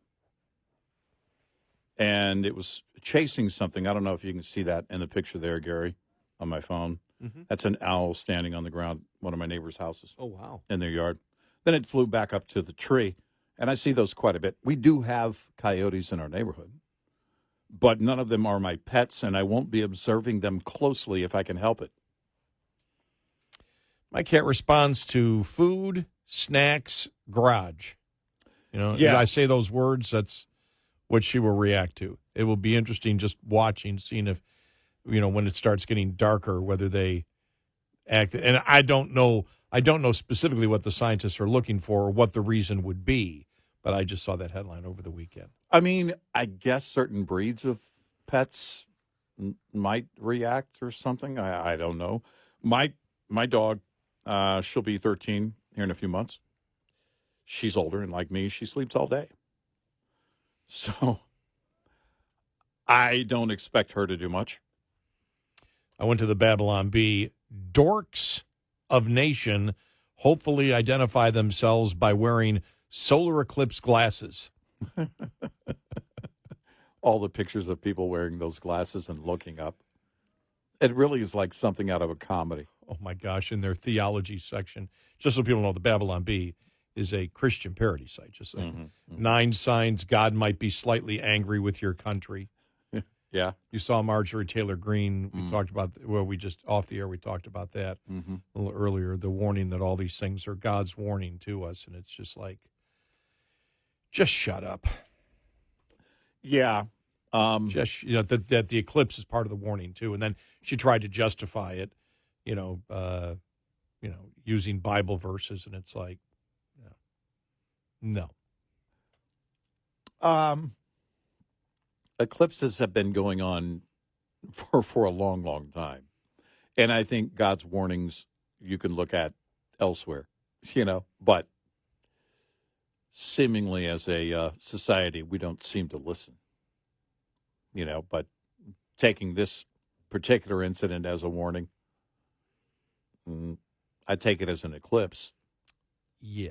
And it was chasing something. I don't know if you can see that in the picture there, Gary, on my phone. Mm-hmm. That's an owl standing on the ground, one of my neighbor's houses. Oh, wow. In their yard. Then it flew back up to the tree, and I see those quite a bit. We do have coyotes in our neighborhood, but none of them are my pets, and I won't be observing them closely if I can help it. My cat responds to food, snacks, garage. Yeah. I say those words, that's what she will react to. It will be interesting just watching, seeing if, when it starts getting darker, whether they act. And I don't know specifically what the scientists are looking for or what the reason would be, but I just saw that headline over the weekend. I mean, I guess certain breeds of pets might react or something. I don't know. My dog, she'll be 13 here in a few months. She's older, and like me, she sleeps all day. So I don't expect her to do much. I went to the Babylon Bee. Dorks of Nation hopefully identify themselves by wearing solar eclipse glasses. All the pictures of people wearing those glasses and looking up. It really is like something out of a comedy. Oh, my gosh, in their theology section. Just so people know, the Babylon Bee is a Christian parody site. Just like 9 signs God might be slightly angry with your country. Yeah. You saw Marjorie Taylor Greene. We talked about, we just, off the air, we talked about that a little earlier, the warning that all these things are God's warning to us. And it's just like, just shut up. Yeah. Just, that the eclipse is part of the warning, too. And then she tried to justify it, using Bible verses. And it's like, no. Eclipses have been going on for a long, long time. And I think God's warnings you can look at elsewhere, but seemingly as a society, we don't seem to listen, but taking this particular incident as a warning, I take it as an eclipse. Yeah.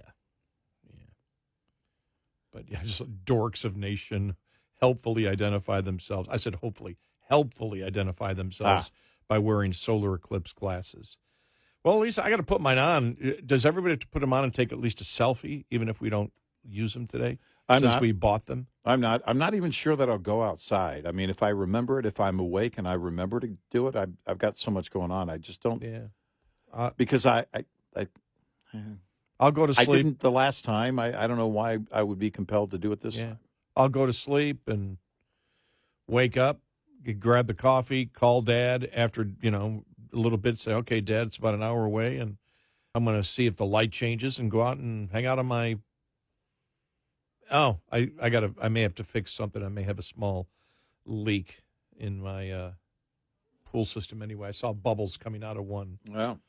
But yeah, just dorks of nation helpfully identify themselves. I said hopefully, helpfully identify themselves by wearing solar eclipse glasses. Well, Lisa, I got to put mine on. Does everybody have to put them on and take at least a selfie, even if we don't use them today? Since we bought them? I'm not. I'm not even sure that I'll go outside. I mean, if I remember it, if I'm awake and I remember to do it, I've got so much going on. I just don't. Yeah. Because I'll go to sleep. I didn't the last time. I don't know why I would be compelled to do it this time. I'll go to sleep and wake up, grab the coffee, call Dad after, a little bit, say, okay, Dad, it's about an hour away, and I'm going to see if the light changes and go out and hang out on my... Oh, I may have to fix something. I may have a small leak in my pool system anyway. I saw bubbles coming out of one. Well,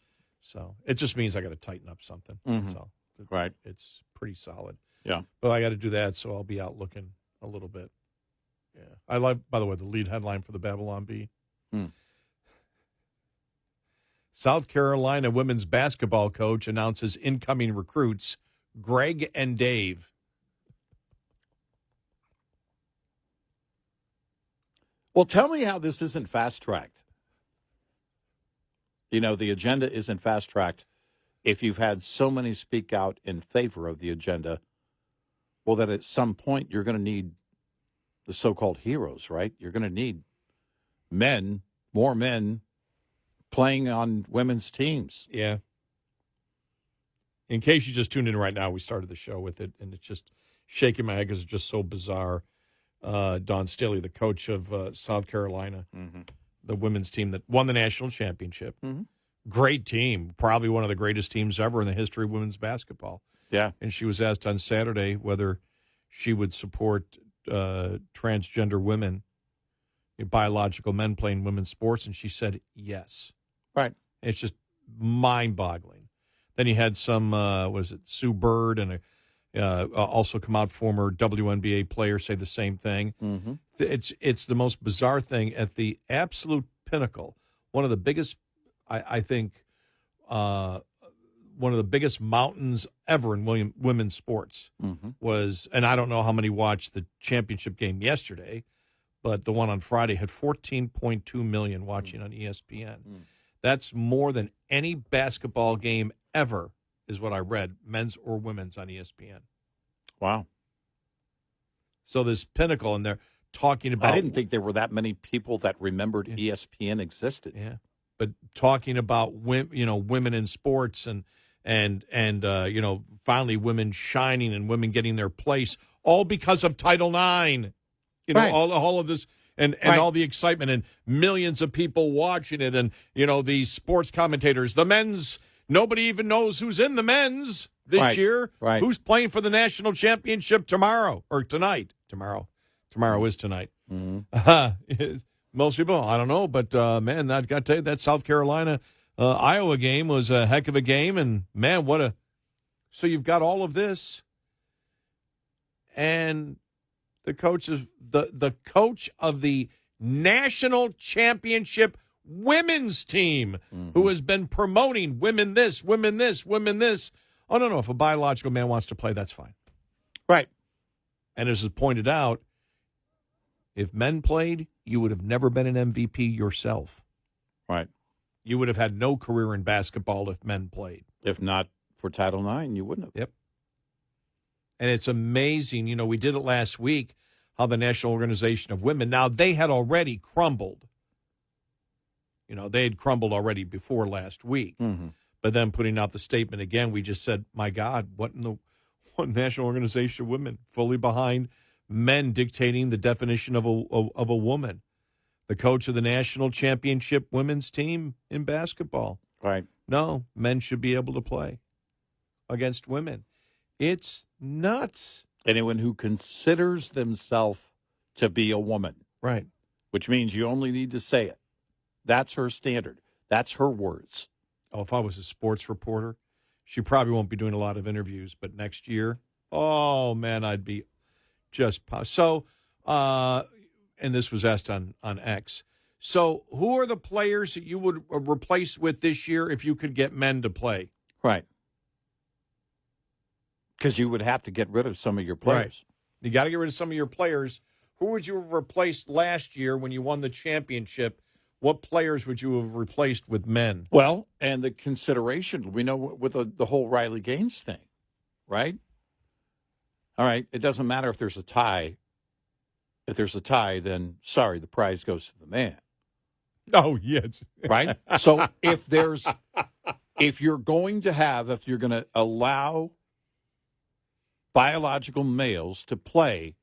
so it just means I got to tighten up something. Mm-hmm. So right. It's pretty solid. Yeah. But I got to do that, so I'll be out looking a little bit. Yeah. I like, by the way, the lead headline for the Babylon Bee. South Carolina women's basketball coach announces incoming recruits, Greg and Dave. Well, tell me how this isn't fast-tracked. The agenda isn't fast-tracked. If you've had so many speak out in favor of the agenda, well, that at some point you're going to need the so-called heroes, right? You're going to need more men playing on women's teams. Yeah. In case you just tuned in right now, we started the show with it, and it's just shaking my head because it's just so bizarre. Don Staley, the coach of South Carolina, the women's team that won the national championship. Mm-hmm. Great team, probably one of the greatest teams ever in the history of women's basketball. Yeah. And she was asked on Saturday whether she would support transgender women, biological men playing women's sports, and she said yes. Right. It's just mind-boggling. Then you had some, Sue Bird and also come out, former WNBA player, say the same thing. Mm-hmm. It's the most bizarre thing at the absolute pinnacle. One of the biggest, I think, one of the biggest mountains ever in women's sports was, and I don't know how many watched the championship game yesterday, but the one on Friday had 14.2 million watching on ESPN. That's more than any basketball game ever, is what I read, men's or women's, on ESPN. Wow. So this pinnacle, and they're talking about... I didn't think there were that many people that remembered ESPN existed. Yeah. But talking about women in sports and finally women shining and women getting their place, all because of Title IX. Right. all of this and right. all the excitement and millions of people watching it, and these sports commentators, the men's, nobody even knows who's in the men's this year. Right. Who's playing for the national championship tomorrow or tonight? Tomorrow is tonight. Mm-hmm. Most people, I don't know, but man, I got to tell you, that South Carolina Iowa game was a heck of a game, and man, so you've got all of this, and the coach is the coach of the national championship women's team, who has been promoting women this, women this, women this. Oh, no, if a biological man wants to play, that's fine. Right. And as is pointed out, if men played, you would have never been an MVP yourself. Right. You would have had no career in basketball if men played. If not for Title IX, you wouldn't have. Yep. And it's amazing. We did it last week, how the National Organization of Women, now they had already crumbled. They had crumbled already before last week. Mm-hmm. But then putting out the statement again, we just said, my God, what National Organization of Women, fully behind men dictating the definition of a woman. The coach of the national championship women's team in basketball. Right. No, men should be able to play against women. It's nuts. Anyone who considers themselves to be a woman. Right. Which means you only need to say it. That's her standard. That's her words. Oh, if I was a sports reporter, she probably won't be doing a lot of interviews, but next year, oh, man, I'd be just... So, and this was asked on X. So who are the players that you would replace with this year if you could get men to play? Right. Because you would have to get rid of some of your players. You got to get rid of some of your players. Who would you have replaced last year when you won the championship? What players would you have replaced with men? Well, and the consideration, we know with the whole Riley Gaines thing, right? All right, it doesn't matter if there's a tie. If there's a tie, then, sorry, the prize goes to the man. Oh, yes. Right? So if you're going to allow biological males to play,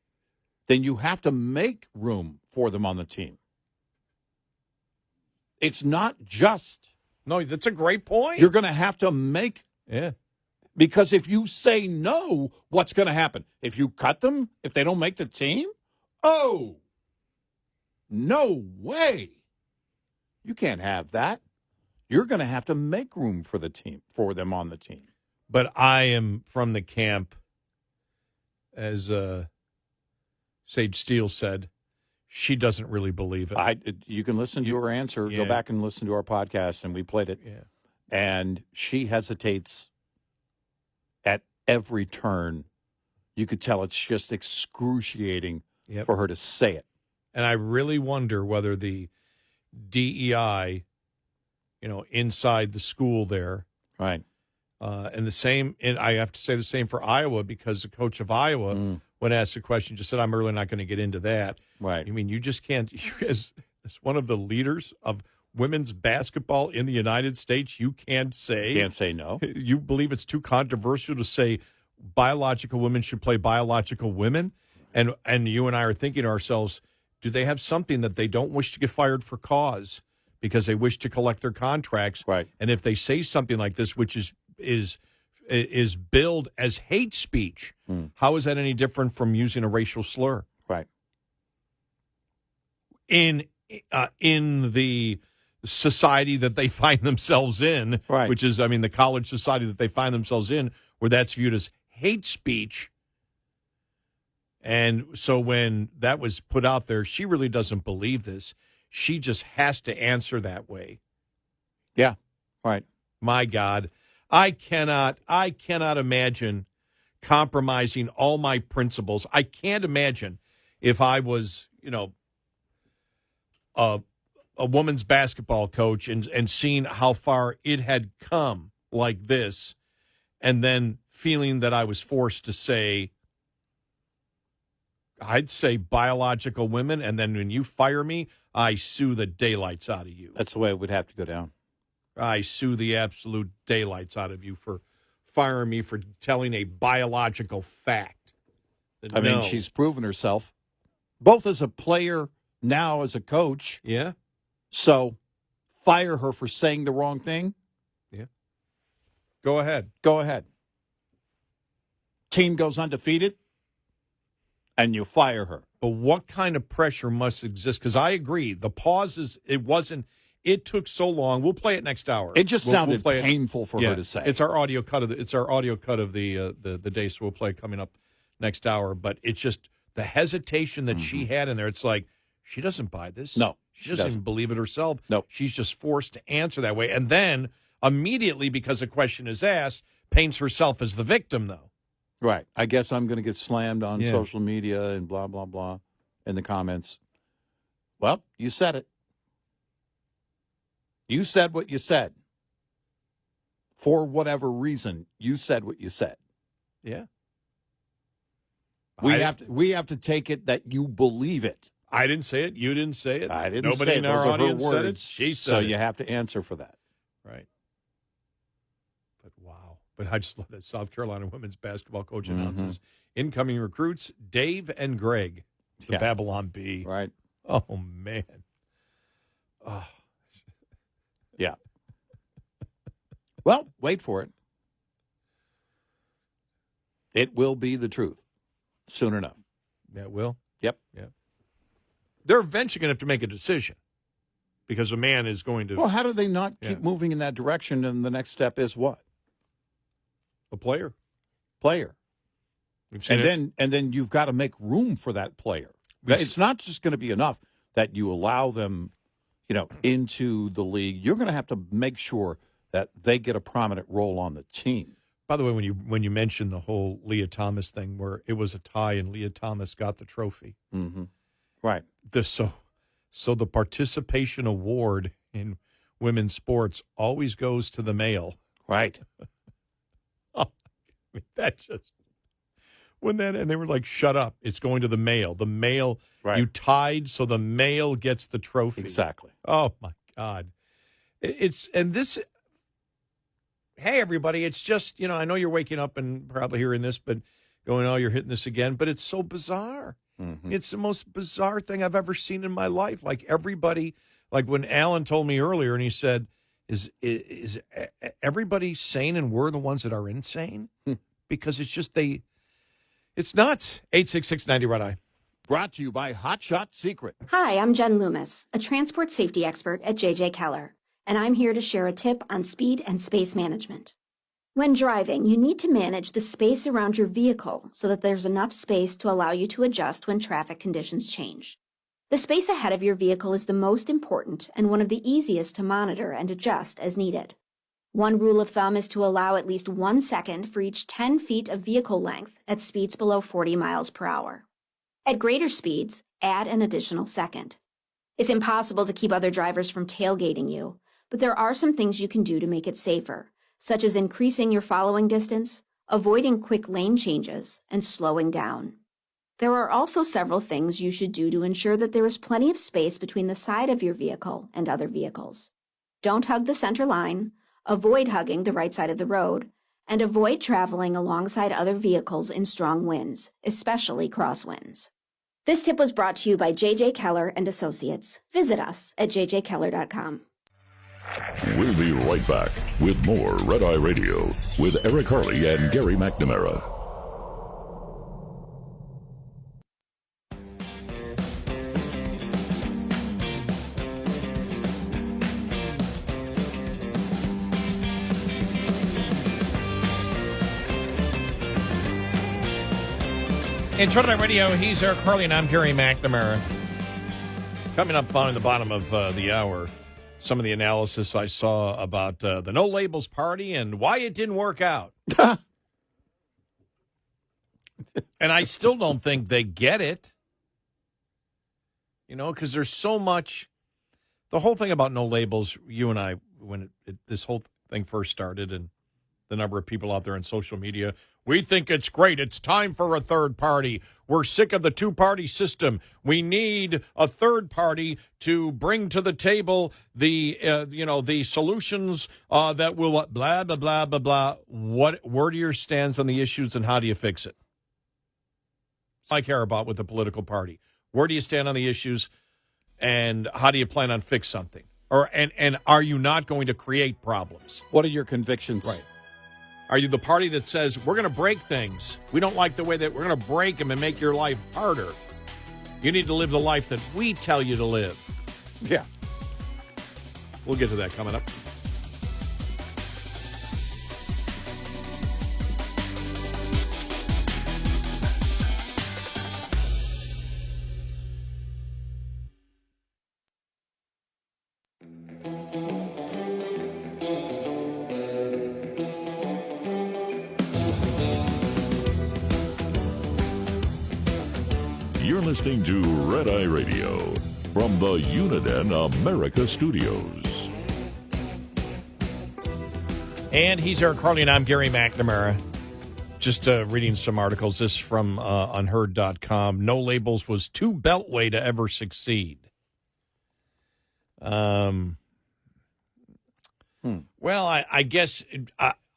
then you have to make room for them on the team. It's not just. No, that's a great point. You're going to have to make. Yeah. Because if you say no, what's going to happen? If you cut them, if they don't make the team? Oh, no way. You can't have that. You're going to have to make room for them on the team. But I am from the camp, as Sage Steele said, she doesn't really believe it. You can listen to her answer. Yeah. Go back and listen to our podcast, and we played it. Yeah. And she hesitates at every turn. You could tell it's just excruciating for her to say it. And I really wonder whether the DEI, inside the school there, right, and the same. And I have to say the same for Iowa, because the coach of Iowa, when asked a question, just said, "I'm really not going to get into that." Right. I mean, you just can't. As one of the leaders of women's basketball in the United States, you can't say no. You believe it's too controversial to say biological women should play biological women, and you and I are thinking to ourselves, do they have something that they don't wish to get fired for cause because they wish to collect their contracts? Right. And if they say something like this, which is billed as hate speech, how is that any different from using a racial slur? Right. In the society that they find themselves in, right, which is, the college society that they find themselves in, where that's viewed as hate speech. And so when that was put out there, she really doesn't believe this. She just has to answer that way. Yeah, right. My God, I cannot imagine compromising all my principles. I can't imagine if I was, a women's basketball coach and seeing how far it had come like this, and then feeling that I was forced to say, I'd say biological women, and then when you fire me, I sue the daylights out of you. That's the way it would have to go down. I sue the absolute daylights out of you for firing me for telling a biological fact. I mean, she's proven herself, both as a player, now as a coach. Yeah. So fire her for saying the wrong thing? Yeah. Go ahead. Go ahead. Team goes undefeated, and you fire her. But what kind of pressure must exist? Because I agree, the pauses, it took so long. We'll play it next hour. It just sounded painful for her to say. It's our audio cut of the day, so we'll play it coming up next hour. But it's just the hesitation that she had in there. It's like, she doesn't buy this. No. She doesn't even believe it herself. No. She's just forced to answer that way. And then immediately, because a question is asked, paints herself as the victim, though. Right. I guess I'm going to get slammed on social media and blah, blah, blah in the comments. Well, you said it. You said what you said. For whatever reason, you said what you said. Yeah. We have to take it that you believe it. I didn't say it. You didn't say it. I didn't Nobody say it. in our Those are her audience said it. words. She said so it. you have to answer for that. Right. But wow. But I just love that South Carolina women's basketball coach announces incoming recruits, Dave and Greg, the Babylon Bee. Right. Oh, man. Oh. Yeah. Well, wait for it. It will be the truth soon enough. Yeah, it will? Yep. Yeah. They're eventually going to have to make a decision because a man is going to. Well, how do they not keep moving in that direction? And the next step is what? A player. Player. And then you've got to make room for that player. It's not just going to be enough that you allow them, into the league. You're going to have to make sure that they get a prominent role on the team. By the way, when you mentioned the whole Leah Thomas thing, where it was a tie and Leah Thomas got the trophy, Mm-hmm. Right. So the participation award in women's sports always goes to the male. Right. Oh, I mean, that just and they were like, "Shut up! It's going to the male. The male. Right. You tied, so the male gets the trophy." Exactly. Oh my God! This. Hey, everybody! It's just I know you're waking up and probably hearing this, but going, "Oh, you're hitting this again." But it's so bizarre. Mm-hmm. It's the most bizarre thing I've ever seen in my life. Like everybody, like when Alan told me earlier, and he said, "Is everybody sane, and we're the ones that are insane?" Because it's just it's nuts. 866-90 Red Eye. Brought to you by Hot Shot Secret. Hi, I'm Jen Loomis, a transport safety expert at JJ Keller, and I'm here to share a tip on speed and space management. When driving, you need to manage the space around your vehicle so that there's enough space to allow you to adjust when traffic conditions change. The space ahead of your vehicle is the most important and one of the easiest to monitor and adjust as needed. One rule of thumb is to allow at least 1 second for each 10 feet of vehicle length at speeds below 40 miles per hour. At greater speeds, add an additional second. It's impossible to keep other drivers from tailgating you, but there are some things you can do to make it safer, such as increasing your following distance, avoiding quick lane changes, and slowing down. There are also several things you should do to ensure that there is plenty of space between the side of your vehicle and other vehicles. Don't hug the center line, avoid hugging the right side of the road, and avoid traveling alongside other vehicles in strong winds, especially crosswinds. This tip was brought to you by JJ Keller and Associates. Visit us at jjkeller.com. We'll be right back with more Red Eye Radio with Eric Harley and Gary McNamara. In Red Eye Radio, he's Eric Harley, and I'm Gary McNamara. Coming up on the bottom of the hour, some of the analysis I saw about the No Labels party and why it didn't work out. And I still don't think they get it. Because there's so much. The whole thing about No Labels, you and I, when this whole thing first started, and the number of people out there on social media, we think it's great. It's time for a third party. We're sick of the two-party system. We need a third party to bring to the table the solutions that will blah, blah, blah, blah, blah. Where do your stands on the issues and how do you fix it? I care about with the political party. Where do you stand on the issues and how do you plan on fix something? And are you not going to create problems? What are your convictions? Right. Are you the party that says, we're going to break things? We don't like the way that we're going to break them and make your life harder. You need to live the life that we tell you to live. Yeah. We'll get to that coming up. You're listening to Red Eye Radio from the Uniden America Studios. And he's Eric Harley, and I'm Gary McNamara. Just reading some articles. This from unheard.com. No Labels was too beltway to ever succeed. Well, I guess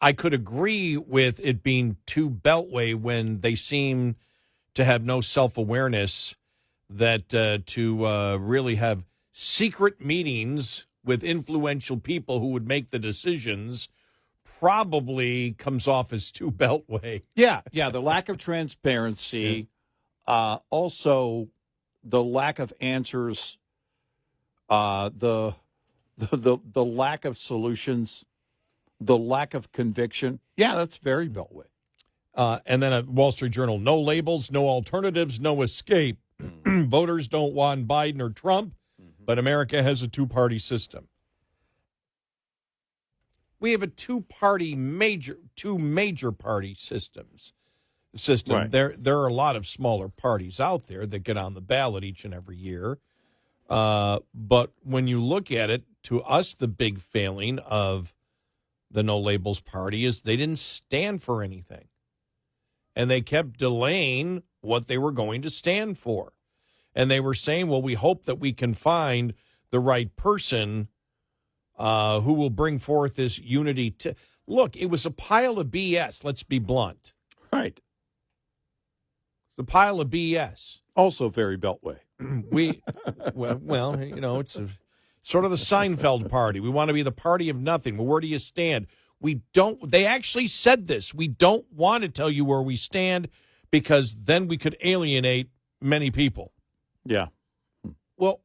I could agree with it being too beltway when they seem to have no self-awareness that to really have secret meetings with influential people who would make the decisions probably comes off as too beltway. Yeah, the lack of transparency, also the lack of answers, the lack of solutions, the lack of conviction. Yeah, that's very beltway. And then at Wall Street Journal, no labels, no alternatives, no escape. Voters don't want Biden or Trump, but America has a two-party system. we have a two major party system. Right. There are a lot of smaller parties out there that get on the ballot each and every year. But when you look at it, to us, the big failing of the No Labels Party is they didn't stand for anything. And they kept delaying what they were going to stand for. And they were saying, well, we hope that we can find the right person who will bring forth this unity. Look, it was a pile of BS, let's be blunt. Right. It's a pile of BS. Also very Beltway. It's sort of the Seinfeld party. We want to be the party of nothing. Well, where do you stand? They actually said this. We don't want to tell you where we stand because then we could alienate many people. Yeah. Well,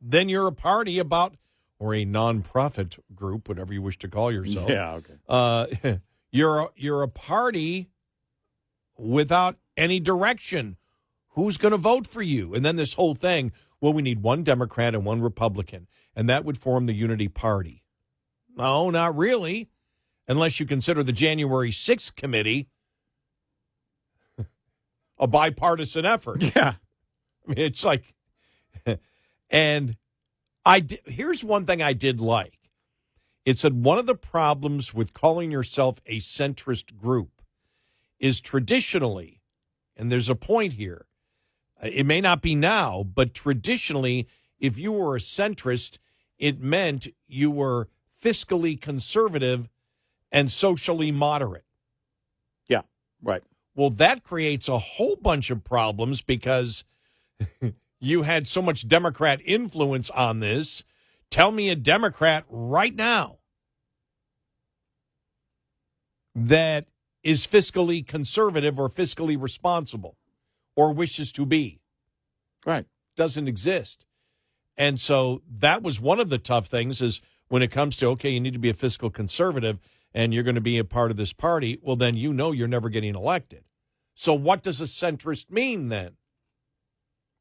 then you're a party or a nonprofit group, whatever you wish to call yourself. Yeah, okay. You're a party without any direction. Who's going to vote for you? And then this whole thing, well, we need one Democrat and one Republican, and that would form the Unity Party. No, not really, unless you consider the January 6th committee a bipartisan effort. Yeah. I mean, it's like, and here's one thing I did like. It said one of the problems with calling yourself a centrist group is traditionally, and there's a point here, it may not be now, but traditionally, if you were a centrist, it meant you were fiscally conservative and socially moderate. Yeah, right. Well, that creates a whole bunch of problems because you had so much Democrat influence on this. Tell me a Democrat right now that is fiscally conservative or fiscally responsible or wishes to be. Right. Doesn't exist. And so that was one of the tough things is when it comes to, okay, you need to be a fiscal conservative and you're going to be a part of this party, well, then you know you're never getting elected. So what does a centrist mean then?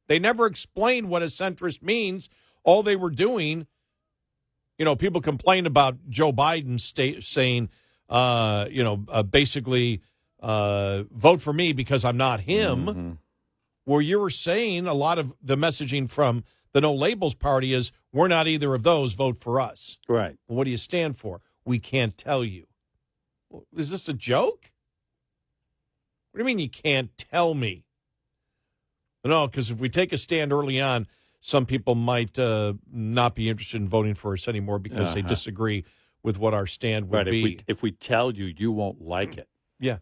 They never explained what a centrist means. All they were doing, people complained about Joe Biden saying, basically vote for me because I'm not him. Mm-hmm. Where you were saying a lot of the messaging from the No Labels Party is, we're not either of those, vote for us. Right. Well, what do you stand for? We can't tell you. Well, is this a joke? What do you mean you can't tell me? No, because if we take a stand early on, some people might not be interested in voting for us anymore because they disagree with what our stand would be. If we tell you, you won't like it. Yeah.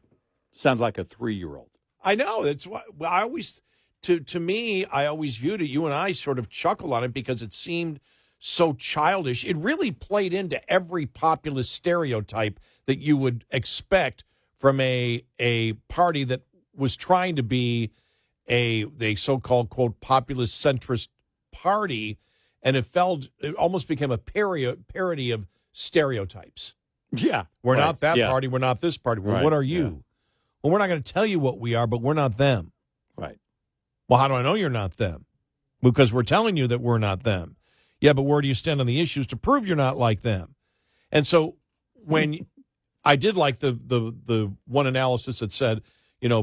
Sounds like a 3-year-old. I know. That's why I always, to me, I always viewed it. You and I sort of chuckle on it because it seemed so childish. It really played into every populist stereotype that you would expect from a party that was trying to be a so-called, quote, populist centrist party, and it almost became a parody of stereotypes. Yeah. We're not that party. We're not this party. Well, what are you? Yeah. Well, we're not going to tell you what we are, but we're not them. Right. Well, how do I know you're not them? Because we're telling you that we're not them. Yeah, but where do you stand on the issues to prove you're not like them? And so when I did like the one analysis that said,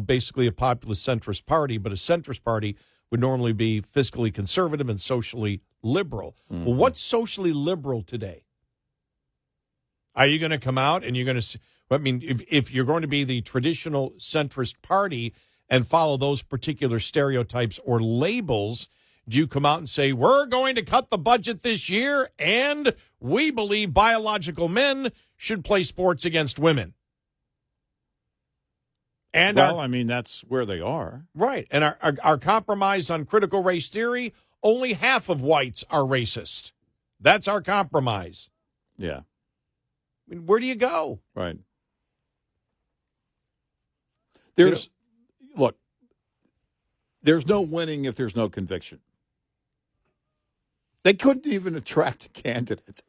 basically a populist centrist party, but a centrist party would normally be fiscally conservative and socially liberal. Mm-hmm. Well, what's socially liberal today? Are you going to come out and you're going to, if you're going to be the traditional centrist party and follow those particular stereotypes or labels, do you come out and say, we're going to cut the budget this year and we believe biological men should play sports against women? And that's where they are. Right. And our compromise on critical race theory, only half of whites are racist. That's our compromise. Yeah. Where do you go? Right. There's no winning if there's no conviction. They couldn't even attract a candidate.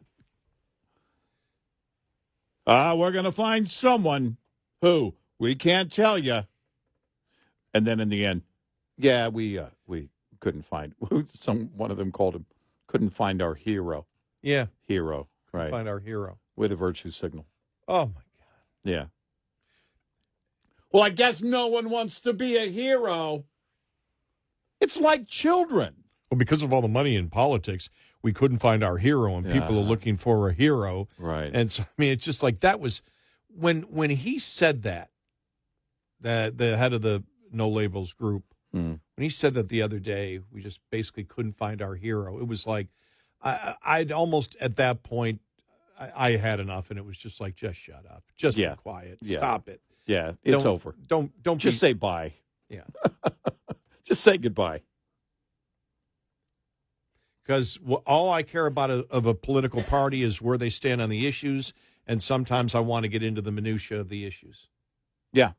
We're going to find someone who we can't tell you. And then in the end, we couldn't find. One of them called him, couldn't find our hero. Yeah. Hero, right. Find our hero. With a virtue signal. Oh, my God. Yeah. Well, I guess no one wants to be a hero. It's like children. Well, because of all the money in politics, we couldn't find our hero, and people are looking for a hero. Right. And so, I mean, it's just like that was when he said that the head of the No Labels group, when he said that the other day, we just basically couldn't find our hero. It was like I'd almost at that point, I had enough, and it was just like, just shut up. Just be quiet. Yeah. Stop it. Yeah, it's over. Don't Just say bye. Yeah. Just say goodbye. Because all I care about of a political party is where they stand on the issues, and sometimes I want to get into the minutia of the issues. Yeah,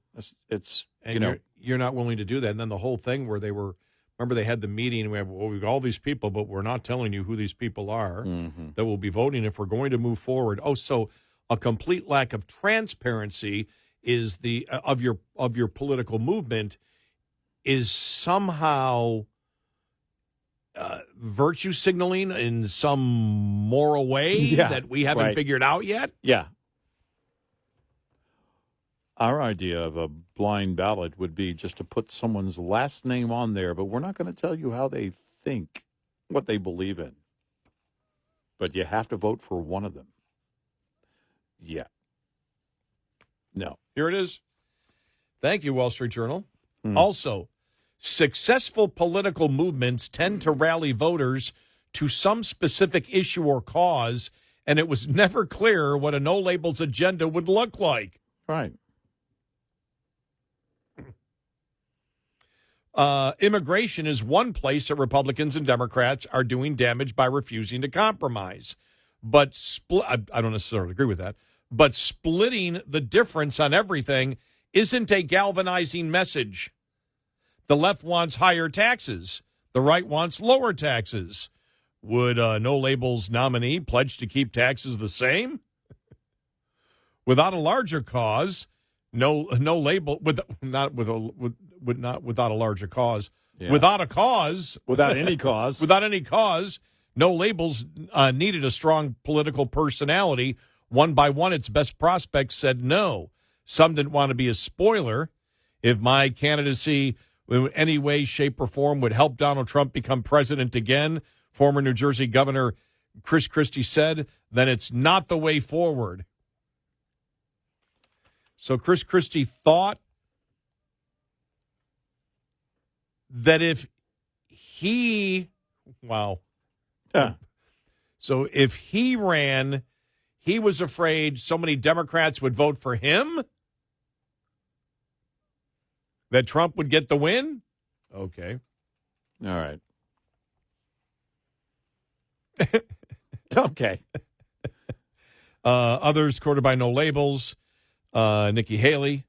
it's and you're not willing to do that. And then the whole thing where they were, remember they had the meeting, and we've got all these people, but we're not telling you who these people are that will be voting if we're going to move forward. Oh, so a complete lack of transparency is of your political movement is somehow virtue signaling in some moral way that we haven't figured out yet? Yeah. Our idea of a blind ballot would be just to put someone's last name on there, but we're not going to tell you how they think, what they believe in. But you have to vote for one of them. Yeah. No. Here it is. Thank you, Wall Street Journal. Also, successful political movements tend to rally voters to some specific issue or cause, and it was never clear what a No Labels agenda would look like. Right. Immigration is one place that Republicans and Democrats are doing damage by refusing to compromise. But I don't necessarily agree with that. But splitting the difference on everything isn't a galvanizing message. The left wants higher taxes. The right wants lower taxes. Would No Labels nominee pledge to keep taxes the same? Without a larger cause, no label without a larger cause. Yeah. Without a cause, Without any cause. without any cause, No Labels needed a strong political personality. One by one, its best prospects said no. Some didn't want to be a spoiler. If my candidacy in any way, shape, or form would help Donald Trump become president again, former New Jersey Governor Chris Christie said, then it's not the way forward. So Chris Christie thought that if he, so if he ran, he was afraid so many Democrats would vote for him that Trump would get the win? Okay. All right. Okay. Others courted by No Labels. Nikki Haley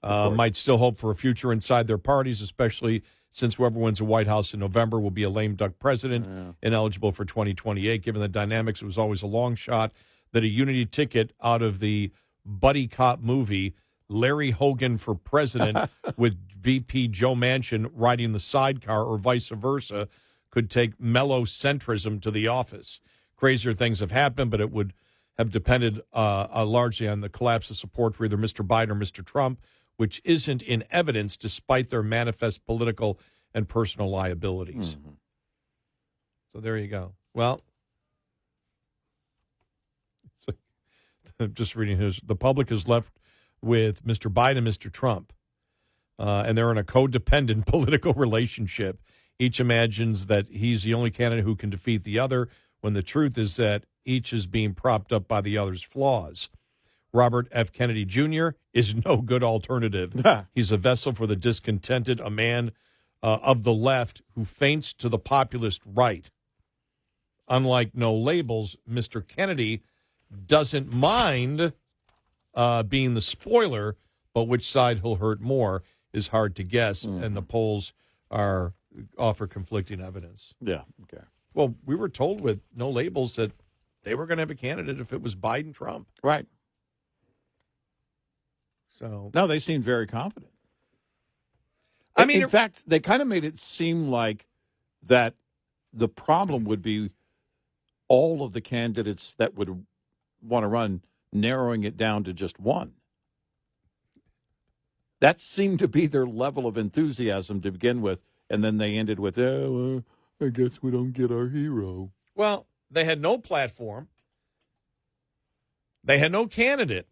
might still hope for a future inside their parties, especially since whoever wins the White House in November will be a lame duck president, ineligible for 2028. Given the dynamics, it was always a long shot that a unity ticket out of the buddy cop movie, Larry Hogan for president, with VP Joe Manchin riding the sidecar or vice versa, could take mellow centrism to the office. Crazier things have happened, but it would have depended largely on the collapse of support for either Mr. Biden or Mr. Trump, which isn't in evidence despite their manifest political and personal liabilities. Mm-hmm. So there you go. Well, I'm just reading his. The public is left with Mr. Biden and Mr. Trump, and they're in a codependent political relationship. Each imagines that he's the only candidate who can defeat the other, when the truth is that each is being propped up by the other's flaws. Robert F. Kennedy Jr. is no good alternative. He's a vessel for the discontented, a man of the left who faints to the populist right. Unlike No Labels, Mr. Kennedy doesn't mind being the spoiler, but which side he'll hurt more is hard to guess, and the polls offer conflicting evidence. Yeah, okay. Well, we were told with No Labels that they were going to have a candidate if it was Biden-Trump. Right. So no, they seemed very confident. I mean, in fact, they kind of made it seem like that the problem would be all of the candidates that would want to run, narrowing it down to just one. That seemed to be their level of enthusiasm to begin with, and then they ended with, well, I guess we don't get our hero. Well, they had no platform. They had no candidate.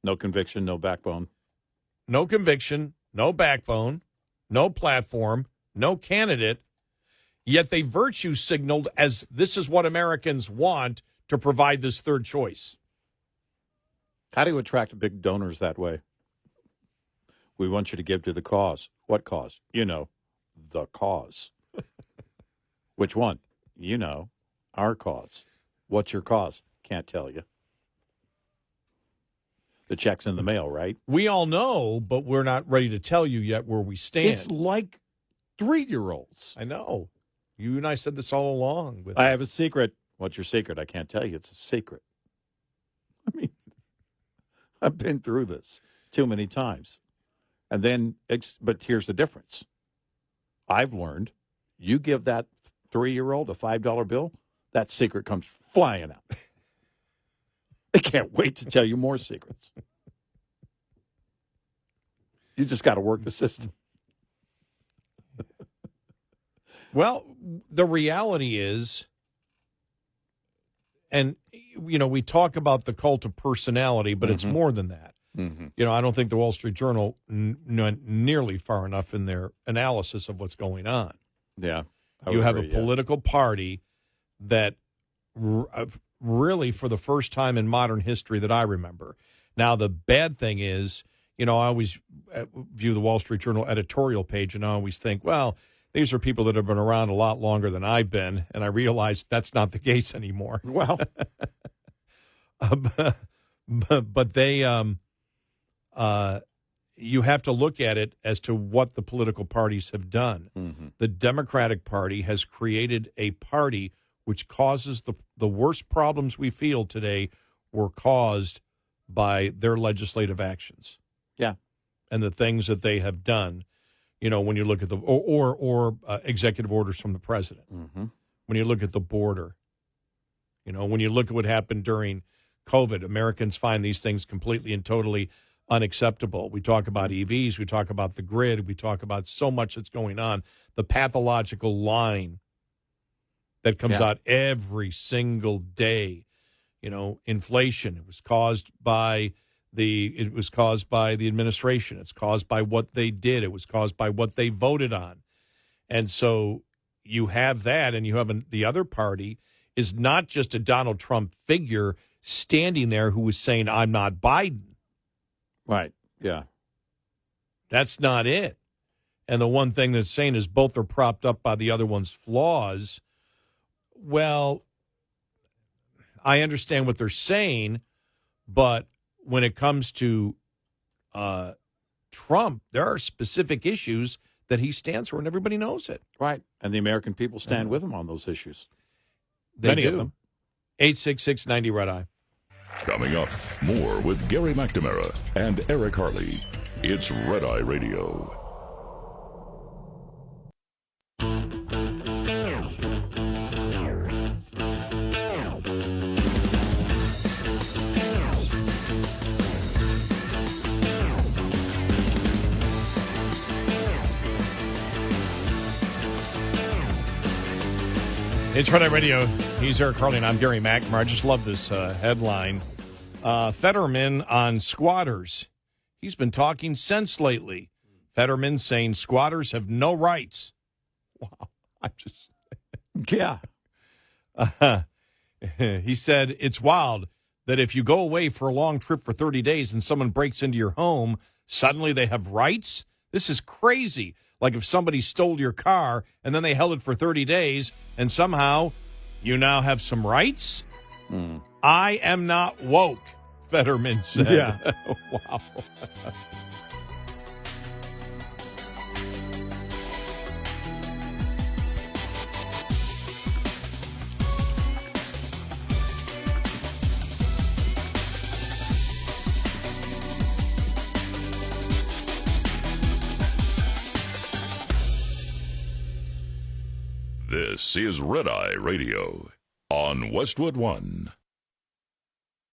No conviction, no backbone. No conviction, no backbone, no platform, no candidate. Yet they virtue signaled as this is what Americans want to provide this third choice. How do you attract big donors that way? We want you to give to the cause. What cause? You know, the cause. Which one? You know, our cause. What's your cause? Can't tell you. The check's in the mail, right? We all know, but we're not ready to tell you yet where we stand. It's like 3-year-olds. I know. You and I said this all along. I have a secret. What's your secret? I can't tell you. It's a secret. I mean, I've been through this too many times. And then, but here's the difference. I've learned, you give that 3-year-old a $5 bill, that secret comes flying out. They can't wait to tell you more secrets. You just got to work the system. Well, the reality is, and, you know, we talk about the cult of personality, but it's more than that. Mm-hmm. You know, I don't think the Wall Street Journal went nearly far enough in their analysis of what's going on. Yeah. You have a political party that really, for the first time in modern history that I remember. Now, the bad thing is, you know, I always view the Wall Street Journal editorial page, and I always think, well, these are people that have been around a lot longer than I've been, and I realize that's not the case anymore. Well, but they, you have to look at it as to what the political parties have done. Mm-hmm. The Democratic Party has created a party which causes the worst problems we feel today were caused by their legislative actions. Yeah. And the things that they have done. You know, when you look at the or executive orders from the president, when you look at the border, you know, when you look at what happened during COVID, Americans find these things completely and totally unacceptable. We talk about EVs, we talk about the grid, we talk about so much that's going on. The pathological line that comes out every single day, you know, inflation. It was caused by the administration. It's caused by what they did. It was caused by what they voted on. And so you have that, and you have the other party is not just a Donald Trump figure standing there who is saying, I'm not Biden. Right, yeah. That's not it. And the one thing that's saying is both are propped up by the other one's flaws. Well, I understand what they're saying, but when it comes to Trump, there are specific issues that he stands for, and everybody knows it. Right. And the American people stand with him on those issues. Many of them. 866-90-RED-I. Coming up, more with Gary McNamara and Eric Harley. It's Red Eye Radio. It's Red Eye Radio. He's Eric Harley, and I'm Gary McNamara. I just love this headline. Fetterman on squatters. He's been talking sense lately. Fetterman saying squatters have no rights. Wow. I'm just... Yeah. He said, it's wild that if you go away for a long trip for 30 days and someone breaks into your home, suddenly they have rights? This is crazy. Like if somebody stole your car and then they held it for 30 days and somehow you now have some rights? I am not woke, Fetterman said. Yeah. Wow. This is Red Eye Radio on Westwood One.